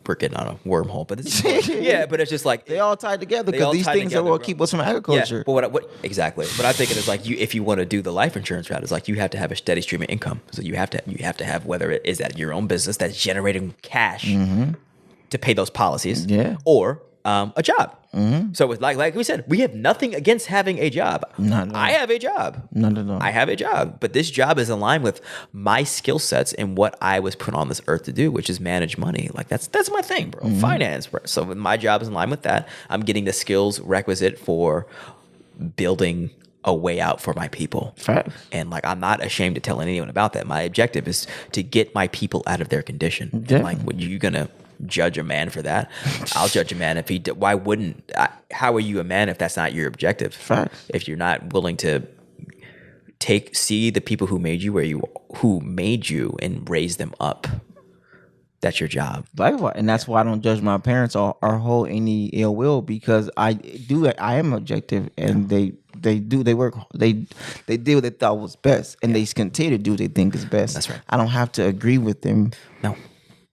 we're getting on a wormhole, but it's but it's just like they all tied together they all because these tied things together, are what bro. keep us from agriculture. Yeah, but what exactly? But I'm thinking it's like if you want to do the life insurance route, it's like you have to have a steady stream of income. So you have to have, whether it is that your own business that's generating cash to pay those policies, or a job. So it's like we said, we have nothing against having a job. No. I have a job. No. I have a job, but this job is aligned with my skill sets and what I was put on this earth to do, which is manage money. Like that's my thing, bro. Finance, bro. So my job is in line with that. I'm getting the skills requisite for building a way out for my people. Facts. And like I'm not ashamed to tell anyone about that. My objective is to get my people out of their condition. Yeah. And like, when you're gonna judge a man for that, I'll judge a man if he. Why wouldn't? How are you a man if that's not your objective? Facts. If you're not willing to see the people who made you and raise them up, that's your job. Likewise, and that's why I don't judge my parents or hold any ill will, because I am objective, and they work, they did what they thought was best, and they continue to do what they think is best. That's right. I don't have to agree with them. No.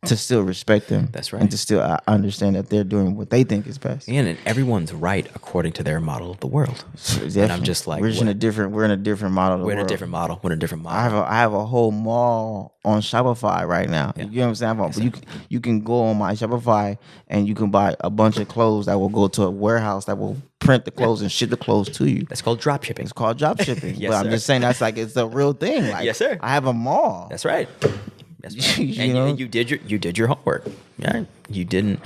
To still respect them. That's right. And to still understand that they're doing what they think is best. And everyone's right according to their model of the world. Definitely. And I'm just like, we're in a different model. We're in a different model. I have a whole mall on Shopify right now. Yeah. You know what I'm saying? But you can go on my Shopify and you can buy a bunch of clothes that will go to a warehouse that will print the clothes and ship the clothes to you. That's called drop shipping. It's called drop shipping. Yes, but I'm sir. just saying that's like it's a real thing. Like, Yes, sir. I have a mall. That's right. That's right. You know? And you did your homework. Yeah. You didn't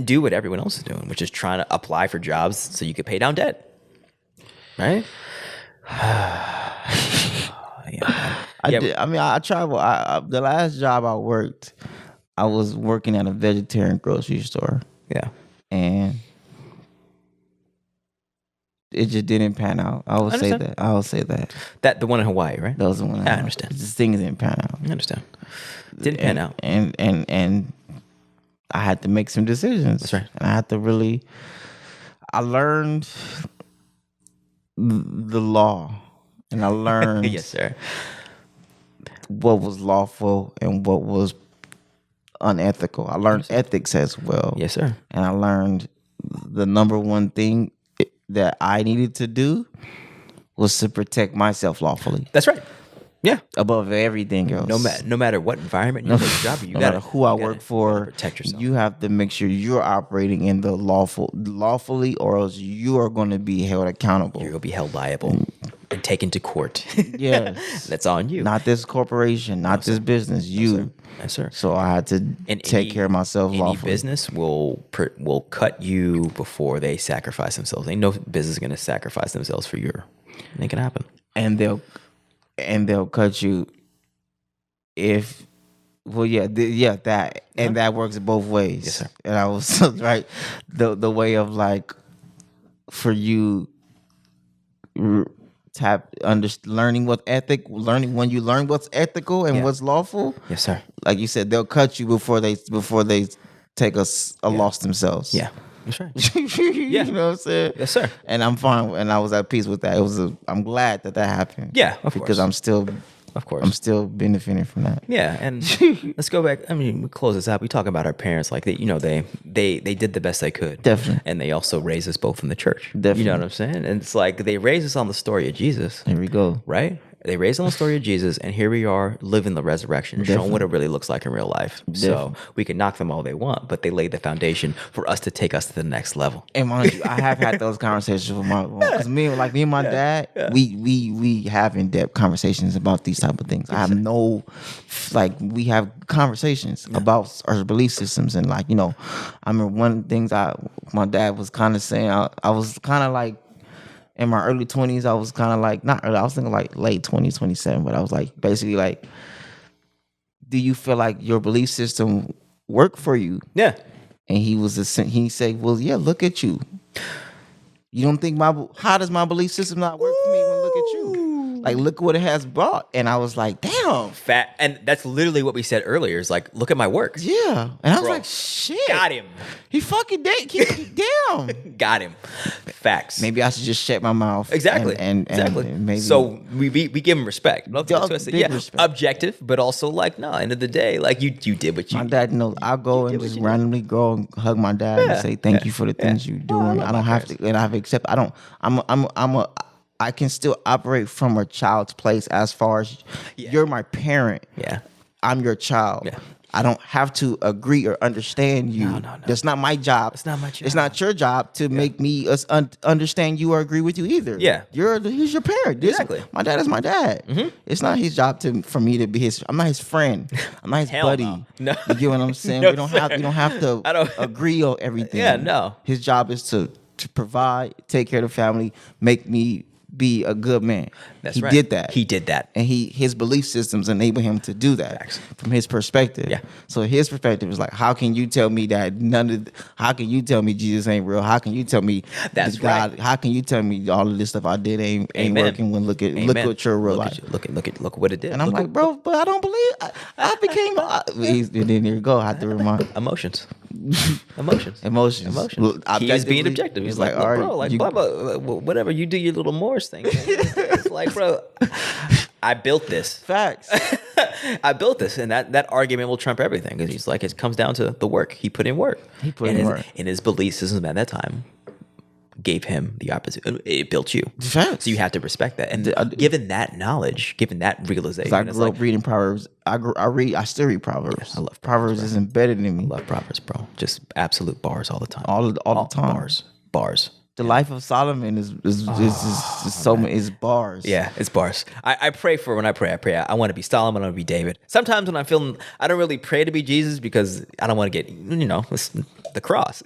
do what everyone else is doing, which is trying to apply for jobs so you could pay down debt. Right? Yeah, man. I Yeah, did. I mean, I travel. The last job I worked, I was working at a vegetarian grocery store, yeah. and it just didn't pan out. I will say Understand. that. I will say that. That the one in Hawaii, right? That was the one. I understand. This thing didn't pan out. I understand. Didn't pan out. And I had to make some decisions. That's right. And I had to really. I learned the law, and I learned Yes, sir. what was lawful and what was unethical. I learned ethics as well. Yes, sir. And I learned the number one thing that I needed to do was to protect myself lawfully. That's right. Yeah. Above everything else. No matter what environment you take a job, you no gotta matter who I you gotta- work for, you gotta protect yourself. you have to make sure you're operating in the lawfully, or else you are going to be held accountable. You're gonna be held liable and taken to court. Yes. That's on you. Not this corporation, not this business. You. Yes, sir. So I had to take care of myself any lawfully. business will cut you before they sacrifice themselves. Ain't no business is gonna sacrifice themselves for your. Make it happen. And they'll cut you if that and that works both ways. Yes, sir. And I was right the way of like for you learning when you learn what's ethical and what's lawful. Yes, sir. Like you said, they'll cut you before they take a loss themselves. Yeah, that's right. You know what I'm saying? Yes, sir. And I'm fine, and I was at peace with that. I'm glad that happened. Yeah, of because course. Of course. I'm still benefiting from that. Yeah, and let's go back. I mean, we close this out. We talk about our parents, like they did the best they could. Definitely. And they also raised us both in the church. Definitely. You know what I'm saying? And it's like they raised us on the story of Jesus. Here we go. Right? They raised on the story of Jesus, and here we are living the resurrection, showing what it really looks like in real life. So we can knock them all they want, but they laid the foundation for us to take us to the next level. And mind you, I have had those conversations with because me and my dad, we have in depth conversations about these type of things. I have we have conversations about our belief systems, and I remember one of the things my dad was kind of saying. I was kind of like. In my early 20s, I was kind of like, not early, I was thinking like late 20s, 27, but I was like, basically like, do you feel like your belief system worked for you? Yeah. And he said, well, yeah, look at you. You don't think how does my belief system not work for me when look at you? Like, look what it has brought. And I was like, damn. And that's literally what we said earlier is like, look at my works. Yeah. And I was like, shit. Got him. He fucking damn. Got him. Facts. Maybe I should just shut my mouth. Exactly. Exactly. And maybe. So we give him respect. Respect. Objective, but also like, no, end of the day, like you did what you. My dad knows. I'll go and just randomly go and hug my dad and say thank you for the things you're doing. I don't have to, and I've accepted. I can still operate from a child's place as far as you're my parent. Yeah. I'm your child. Yeah. I don't have to agree or understand you. No. That's not my job. It's not my job. It's not your job to make me understand you or agree with you either. Yeah. He's your parent. Exactly. My dad is my dad. Mm-hmm. It's not his job for me to be I'm not his friend. I'm not his buddy. No. You get what I'm saying? No, we don't have to agree on everything. Yeah, no. His job is to provide, take care of the family, make me be a good man. That's he right. did that. He did that. And his belief systems enable him to do that. Facts. From his perspective. Yeah. So his perspective is like, how can you tell me that how can you tell me Jesus ain't real? How can you tell me that's God? Right. How can you tell me all of this stuff I did ain't working when look at your real life. Look what it did. And I'm like, bro, but I don't believe I became and then here you go. I have to remind Emotions. He is being objective. He's like, all right, bro, like blah, blah, whatever, you do your little Morse thing. It's like, bro, I built this. Facts. I built this, and that argument will trump everything because he's like, it comes down to the work. He put in work. And his belief system at that time gave him the opposite. It built you. Facts. So you have to respect that. And given that knowledge, given that realization, I grew up reading Proverbs. I still read Proverbs. Yeah, I love Proverbs is embedded in me. I love Proverbs, bro. Just absolute bars all the time. All the time. Bars. The life of Solomon is bars. Yeah, it's bars. I pray when I pray. I want to be Solomon. I want to be David. Sometimes when I'm feeling, I don't really pray to be Jesus because I don't want to get, the cross.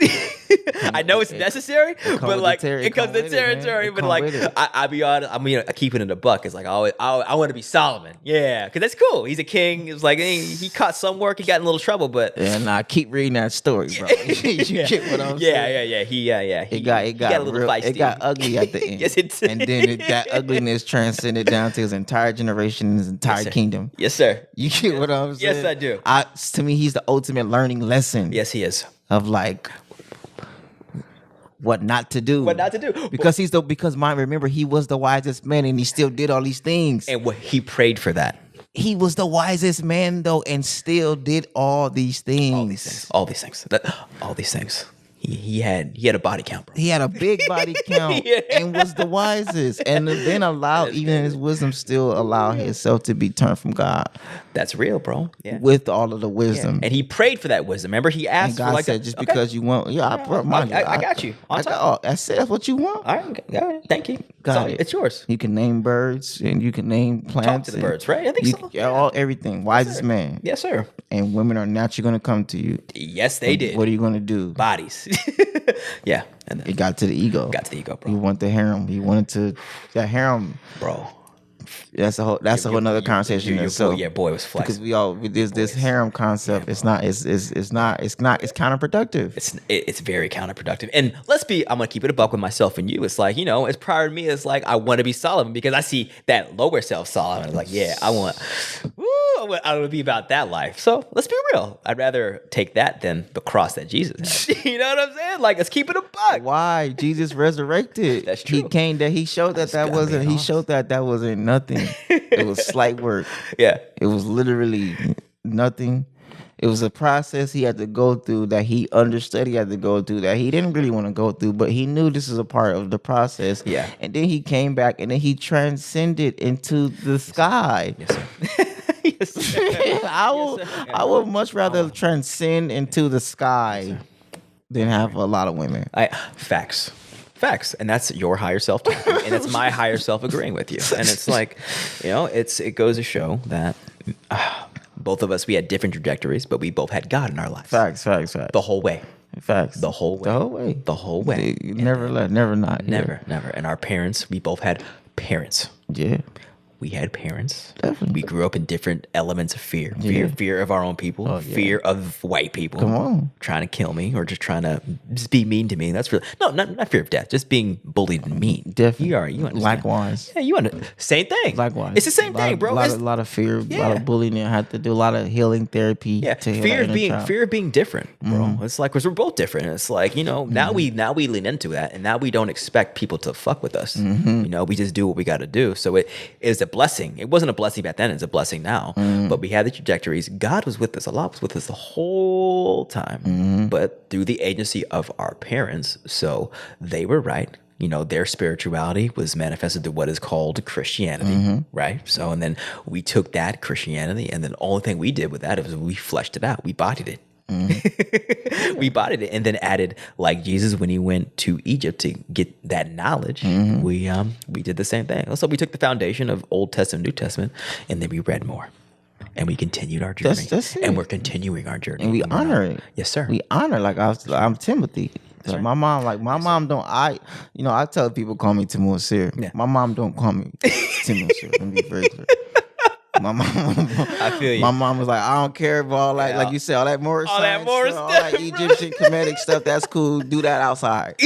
I know it's necessary, but like it comes with the it, territory. But like I be honest, I keep it in the buck. It's like I want to be Solomon, yeah, because that's cool. He's a king. It's like he caught some work. He got in a little trouble, but and I keep reading that story, bro. You get what I'm saying? It got a little feisty. It got ugly at the end. Yes, it did. And then that ugliness transcended down to his entire generation, his entire kingdom. Yes, sir. You get what I'm saying? Yes, I do. To me, he's the ultimate learning lesson. Yes, he is. Of like what not to do. What not to do. Because remember, he was the wisest man and he still did all these things. And he prayed for that. He was the wisest man though and still did all these things. All these things. He had a body count, bro. He had a big body count and was the wisest. And then even in his wisdom, still allow himself to be turned from God. That's real, bro. Yeah. With all of the wisdom. Yeah. And he prayed for that wisdom. Remember, he asked and God for said, because you want, I got you. I said, that's what you want. All right, thank you. It's yours. You can name birds and you can name plants. Talk to the birds, right? I think so. Everything. Wisest man. Yes, sir. And women are naturally going to come to you. Yes, they did. What are you going to do? Bodies. Yeah. And then it got to the ego. Bro. You want the harem. You wanted that harem. Bro. That's a whole nother conversation. Boy was flexing. Because this harem concept. It's counterproductive. It's very counterproductive. And I'm gonna keep it a buck with myself and you. It's like, it's prior to me. It's like I want to be Solomon because I see that lower self Solomon. It's like, I want to be about that life. So let's be real. I'd rather take that than the cross that Jesus had. You know what I'm saying? Like, let's keep it a buck. Why? Jesus resurrected. That's true. He came that he showed that wasn't. He showed that wasn't nothing. It was slight work. Yeah. It was literally nothing. It was a process he had to go through that he understood he had to go through that he didn't really want to go through, but he knew this is a part of the process. Yeah. And then he came back and then he transcended into the sky. Yes, sir. Yes, sir. I would much rather transcend into the sky than have a lot of women. Facts. And that's your higher self talking, and it's my higher self agreeing with you. And it's like, it goes to show that both of us, we had different trajectories, but we both had God in our lives. Facts. The whole way. Facts. The whole way. Never not. Never. And our parents, we both had parents. Yeah. We had parents. Definitely. We grew up in different elements of fear. Fear of our own people. Fear of white people. Come on. Trying to kill me or just trying to be mean to me. That's really not fear of death. Just being bullied and mean. Definitely. You understand. Likewise. Yeah, you understand. Same thing. Likewise. It's the same thing, bro. A lot of fear. A lot of bullying. I had to do a lot of healing therapy. Yeah. To Fear of being different, bro. Mm-hmm. It's like, because we're both different. It's like, now we lean into that, and now we don't expect people to fuck with us. Mm-hmm. We just do what we got to do. So it is a blessing. It wasn't a blessing back then. It's a blessing now. But we had the trajectories. God was with us. Allah was with us the whole time, but through the agency of our parents. So they were right. Their spirituality was manifested through what is called Christianity, right? So, and then we took that Christianity, and then the only thing we did with that is we fleshed it out. We bodied it. We bodied it and then added, like Jesus when he went to Egypt to get that knowledge. We did the same thing. So we took the foundation of Old Testament, New Testament, and then we read more. And we continued our journey. That's it. And we're continuing our journey. And we honor it. Yes, sir. We honor, I'm Timothy. So right. My mom don't. I tell people call me Temu Asyr. Yeah. My mom don't call me Temu Asyr. Let me be very clear. My mom, I feel you. My mom was like, I don't care about all that, like you said, all that Moorish stuff, all that Egyptian comedic stuff. That's cool. Do that outside.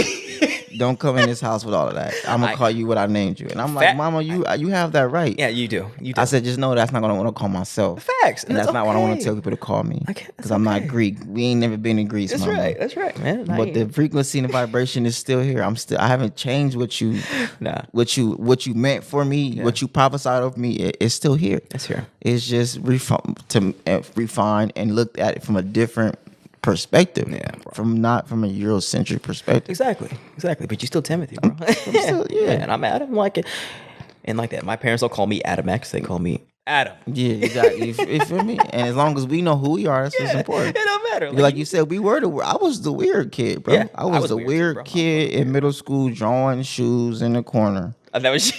Don't come in this house with all of that. I'm gonna call you what I named you. And I'm like, Mama, you have that right. Yeah, you do. I said, just know that's not what I want to call myself. Facts. And that's not what I want to tell people to call me. Because I'm not Greek. We ain't never been in Greece. That's Mama. right. That's right, man. But the frequency and the vibration is still here. I haven't changed what you meant for me, what you prophesied over me. It's still here. It's here. It's just refined and looked at it from a different perspective, from a Eurocentric perspective. Exactly. But you still Timothy, bro. And I'm Adam, like it, and like that. My parents don't call me Adam X; they call me Adam. Yeah, exactly. You feel me? And as long as we know who we are, that's what's important. It don't matter. Like you said, I was the weird kid, bro. Yeah, I was the weird kid in middle school, drawing shoes in the corner. That was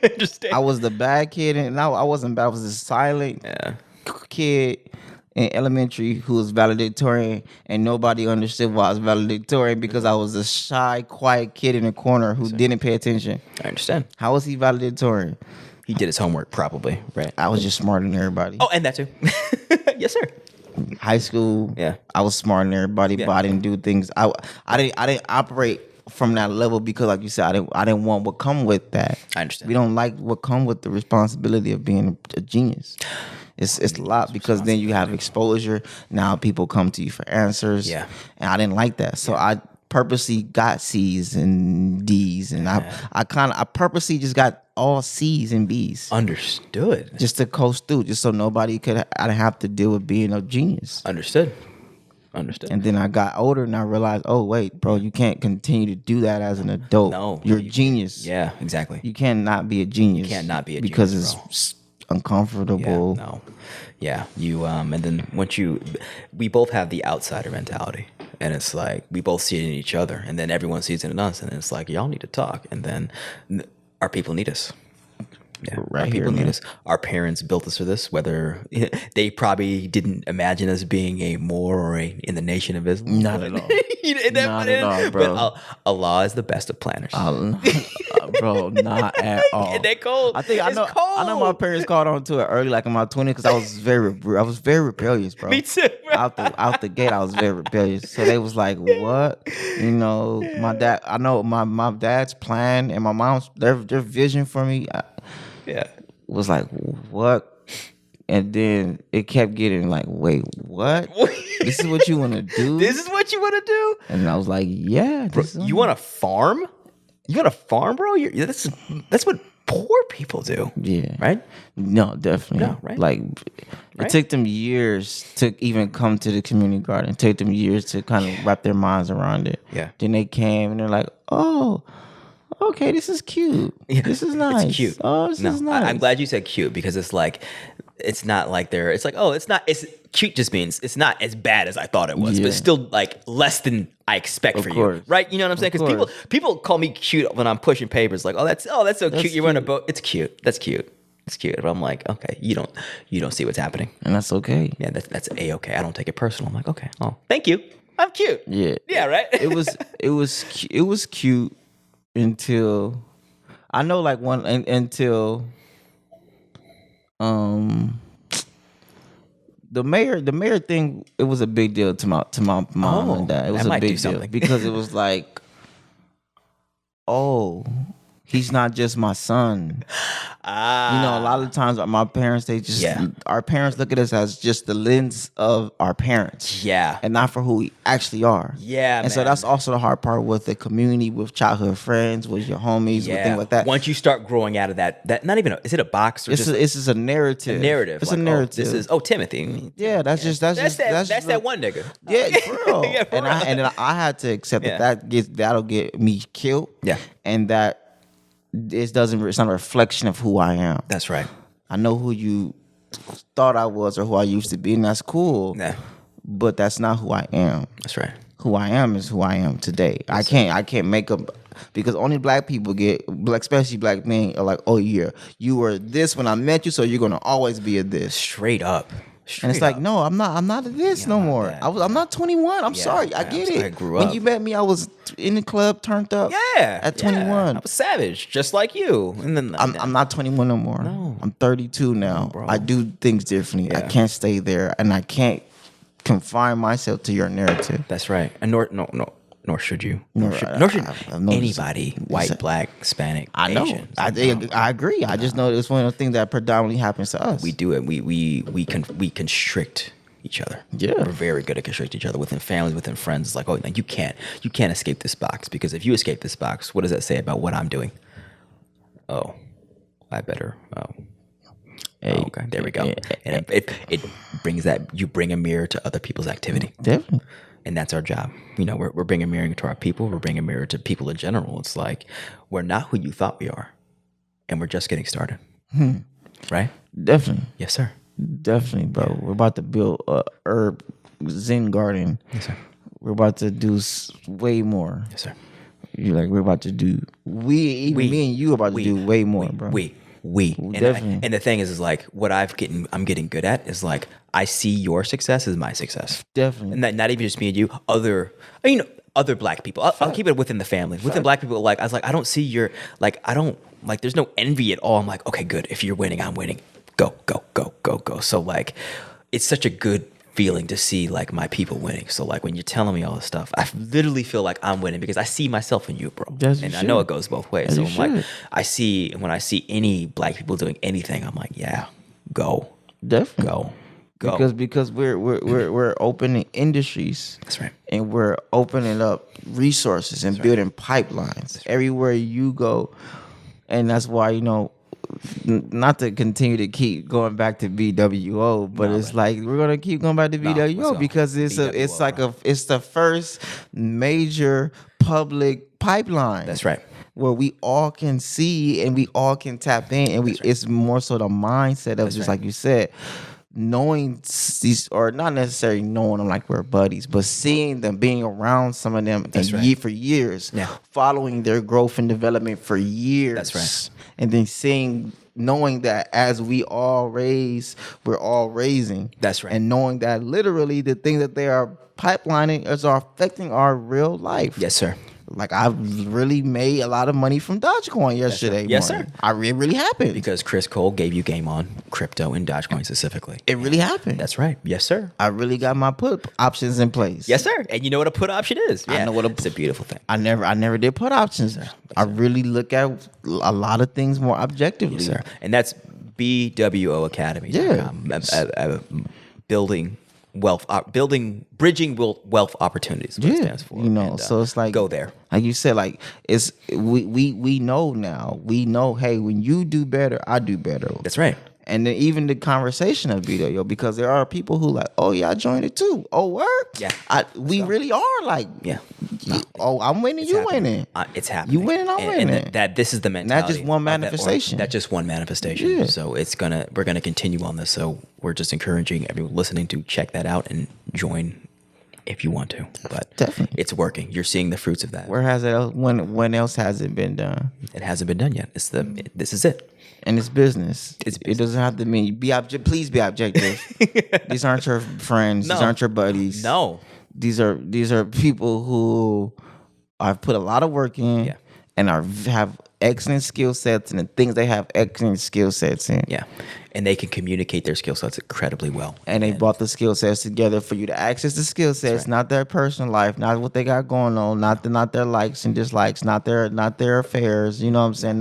interesting. I was the bad kid, and I wasn't bad. I was the silent kid in elementary who was valedictorian, and nobody understood why I was valedictorian because I was a shy, quiet kid in a corner who didn't pay attention. I understand. How was he valedictorian? He did his homework, probably, right? I was just smarter than everybody. Oh, and that too. Yes, sir. High school, Yeah. I was smarter than everybody, but I didn't do things. I didn't operate from that level because, like you said, I didn't want what come with that. I understand. We don't like what come with the responsibility of being a genius. It's a lot because then you have exposure. Now people come to you for answers. Yeah. And I didn't like that. So I purposely got C's and D's, and I purposely just got all C's and B's. Understood. Just to coast through, just so nobody I didn't have to deal with being a genius. Understood. And then I got older and I realized, oh wait, bro, you can't continue to do that as an adult. No, you're a genius. Yeah, exactly. You cannot be a genius. You can't not be a because genius, it's uncomfortable. Yeah, no. Yeah, you and then we both have the outsider mentality, and it's like we both see it in each other, and then everyone sees it in us, and it's like y'all need to talk, and then our people need us. Yeah, Right our people here, need man. us. Our parents built us for this. Whether they probably didn't imagine us being a Moor or in the Nation of Islam. Not at all. Not at all, bro. But Allah is the best of planners. Bro, not at all. Isn't that cold? I think It's I know my cold. parents caught on to it early, like in my 20s, because I was very rebellious, bro. Me too, bro. Out the gate, I was very rebellious. So they was like, "What?" You know, my dad. I know my dad's plan and my mom's their vision for me Yeah. was like, "What?" And then it kept getting like, "Wait, what? This is what you want to do?" This is what you want to do? And I was like, "Yeah." You want to farm? You want to farm, bro? That's what poor people do. Yeah. Right? No, definitely. No, right? Like, Right? it took them years to even come to the community garden. It took them years to kind of wrap their minds around it. Yeah. Then they came and they're like, oh, okay, this is cute. Yeah, This is nice. It's cute. Oh, this is nice. I'm glad you said cute because it's like, it's not like it's like, oh, it's cute just means it's not as bad as I thought it was, but it's still like less than I expect for course. you. Right? You know what I'm saying? Because people call me cute when I'm pushing papers, like, that's so cute. You're on a boat. It's cute. That's cute. It's cute. But I'm like, okay, you don't see what's happening. And that's okay. Yeah, that's A-okay. I don't take it personal. I'm like, okay, oh, thank you. I'm cute. Yeah. Yeah, right? It was cute until I know, like, until the mayor thing. It was a big deal to my mom and dad. It was that a might do big deal something. because it was like, oh, he's not just my son. You know, a lot of times my parents, our parents look at us as just the lens of our parents. Yeah. And not for who we actually are. Yeah, And so man. that's also the hard part with the community, with childhood friends, with your homies, with things like that. Once you start growing out of that not even is it a box or It's just a narrative. a narrative? It's like, a narrative. this is Timothy. Yeah, that's That one nigga. Yeah, for real. Yeah, for and real. I had to accept Yeah. that'll get me killed. Yeah. And that it's not a reflection of who I am. That's right. I know who you thought I was or who I used to be, and that's cool. Yeah. But that's not who I am. That's right. Who I am is who I am today. I can't make up because only black people especially black men are like, oh yeah, you were this when I met you, so you're gonna always be a this. Straight up. And it's like, no, I'm not a this no more. that. I'm not 21. I'm sorry. I get it. I grew When up. you met me, I was in the club, turned up. Yeah. At 21. I was savage, just like you. And then I'm not 21 no more. No. I'm 32 now. bro. I do things differently. I can't stay there, and I can't confine myself to your narrative. That's right. And nor should you. Nor should I've noticed- anybody, white, black, Hispanic, I know. Asian. I agree. I just know it's one of the things that predominantly happens to us. We do it. We constrict each other. Yeah. We're very good at constricting each other within families, within friends. It's like, oh, you can't escape this box, because if you escape this box, what does that say about what I'm doing? Oh, I better. Oh. Hey, Okay, there we go. And it brings that, you bring a mirror to other people's activity. Definitely. And that's our job. You know, we're bringing a mirror to our people. We're bringing a mirror to people in general. It's like, we're not who you thought we are. And we're just getting started. Right? Definitely. Yes, sir. Definitely, bro. We're about to build a herb Zen garden. Yes, sir. We're about to do way more. Yes, sir. You're like, we're about to do. Me and you are about to do way more, bro. We. Definitely. And the thing is like what I'm getting good at is like I see your success as my success. Definitely. And not even just me and you, other black people. I'll keep it within the family. Within black people, like I was like, I don't see your like I don't like there's no envy at all. I'm like, okay, good. If you're winning, I'm winning. Go, go, go, go, go. So like it's such a good feeling to see like my people winning. So like when you're telling me all this stuff, I literally feel like I'm winning because I see myself in you, bro. And I know it goes both ways. So I'm like, when I see any black people doing anything, I'm like, yeah, go, definitely go. Because we're opening industries. That's right. And we're opening up resources and building pipelines everywhere you go. And that's why, not to continue to keep going back to BWO, but like we're gonna keep going back to BWO because it's the first major public pipeline. That's right. Where we all can see and we all can tap in, and it's more so the mindset of just like you said, knowing these, or not necessarily knowing them like we're buddies, but seeing them, being around some of them for years, following their growth and development for years. That's right. And then knowing that as we all raise, we're all raising. That's right. And knowing that literally the things that they are pipelining are affecting our real life. Yes, sir. Like I really made a lot of money from Dogecoin yesterday. Yes, morning. sir. It really happened. Because Chris Cole gave you game on crypto and Dogecoin specifically. It really happened. That's right. Yes, sir. I really got my put options in place. Yes, sir. And you know what a put option is? Yeah. I know what it's a beautiful thing. I never did put options. Yes, I really look at a lot of things more objectively. Yes, sir. And that's BWO Academy. Yeah. Bridging wealth opportunities. What it stands for. And, so it's like go there. Like you said, like we know now. We know, hey, when you do better, I do better. That's right. And then even the conversation of BWO, because there are people who like, oh yeah, I joined it too. Oh, work. Yeah. We really are like, yeah. I'm winning, you winning. It's happening. You winning, I'm winning. And that this is the mentality. And that's just one manifestation. That's just one manifestation. Yeah. So we're gonna continue on this. So we're just encouraging everyone listening to check that out and join if you want to. But definitely, it's working. You're seeing the fruits of that. Where has it? When else has it been done? It hasn't been done yet. This is it. And it's business. It doesn't have to mean please be objective. These aren't your friends. No. These aren't your buddies. No. These are people who I've put a lot of work in and have excellent skill sets, and the things they have excellent skill sets in. Yeah. And they can communicate their skill sets incredibly well. And they brought the skill sets together for you to access the skill sets, not their personal life, not what they got going on, not their likes and dislikes, not their affairs. You know what I'm saying?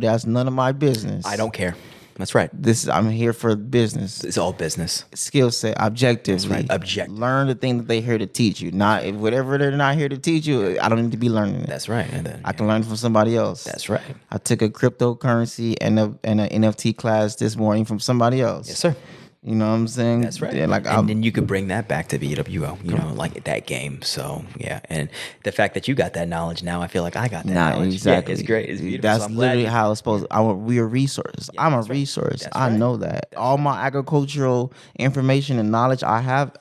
That's none of my business. I don't care. That's right. I'm here for business. It's all business. Skill set, objectively. That's right. Objective. Learn the thing that they're here to teach you. Not if whatever they're not here to teach you, I don't need to be learning it. That's right. And then, I can learn from somebody else. That's right. I took a cryptocurrency and an NFT class this morning from somebody else. Yes, sir. You know what I'm saying? That's right. Yeah, and then you could bring that back to BWO, like that game. So, yeah. And the fact that you got that knowledge now, I feel like I got that knowledge. Exactly. Yeah, it's great. It's beautiful. That's so literally how it's supposed to. We are resources. Yeah, I'm a resource. That's I know that. That's all my agricultural information and knowledge I have,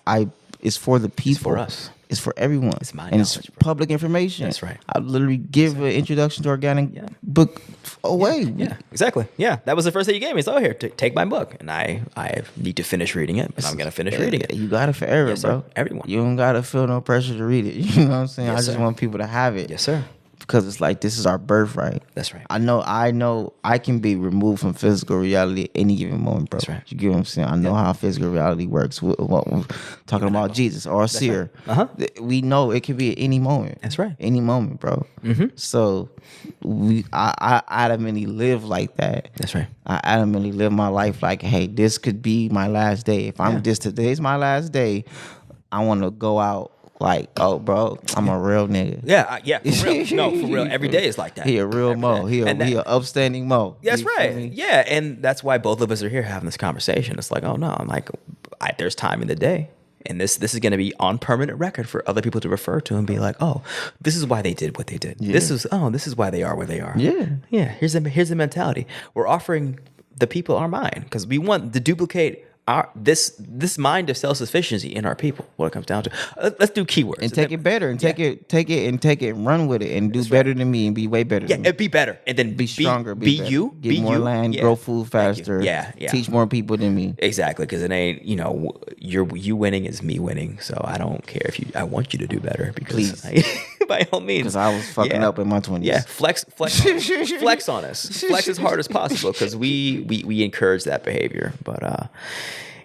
is for the people. It's for us. It's for everyone. It's my and knowledge, it's public information. That's right. I literally give an introduction to organic book away. Yeah, exactly. Yeah, that was the first thing you gave me. So here, take my book, and I need to finish reading it, but I'm gonna finish reading it. You got it forever, yes, bro. Sir. Everyone. You don't gotta feel no pressure to read it. You know what I'm saying? Yes, I just want people to have it. Yes, sir. Because it's like this is our birthright. That's right. I know I can be removed from physical reality at any given moment, bro. That's right. You get what I'm saying? I know how physical reality works. Talking about Jesus or Asyr. Right. We know it could be at any moment. That's right. Any moment, bro. Mm-hmm. So I adamantly live like that. That's right. I adamantly live my life like, hey, this could be my last day. If today's my last day, I want to go out like, oh, bro, I'm a real nigga. Yeah, for real. No, for real. Every day is like that. He a real Mo. He a upstanding Mo. That's right. Yeah, and that's why both of us are here having this conversation. It's like, oh no, I'm like, there's time in the day, and this is going to be on permanent record for other people to refer to and be like, oh, this is why they did what they did. Yeah. This is why they are where they are. Yeah. Here's the mentality. We're offering the people our mind because we want to duplicate this mind of self-sufficiency in our people, what it comes down to. Let's do keywords and take it better, and take it and run with it, and do better than me, and be way better than me. And be better, and then be stronger, be better. you, get be more you. land, grow food faster, teach more people than me. Exactly, because it ain't, you winning is me winning. So I don't care if I want you to do better, because by all means, because I was fucking up in my 20s. Yeah, flex on us, flex as hard as possible, because we encourage that behavior. But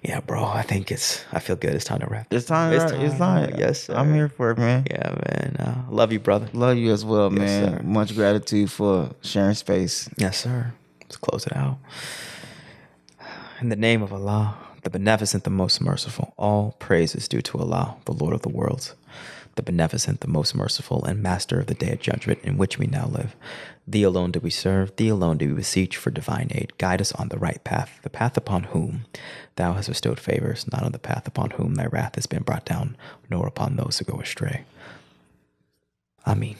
yeah, bro, I feel good. It's time to wrap. It's time. Yes, sir. I'm here for it, man. Yeah, man. Love you, brother. Love you as well, Yes, man. sir. Much gratitude for sharing space. Yes, sir. Let's close it out. In the name of Allah, the Beneficent, the Most Merciful, all praise is due to Allah, the Lord of the worlds, the Beneficent, the Most Merciful, and Master of the Day of Judgment in which we now live. Thee alone do we serve, Thee alone do we beseech for divine aid. Guide us on the right path, the path upon whom Thou hast bestowed favors, not on the path upon whom Thy wrath has been brought down, nor upon those who go astray. Ameen.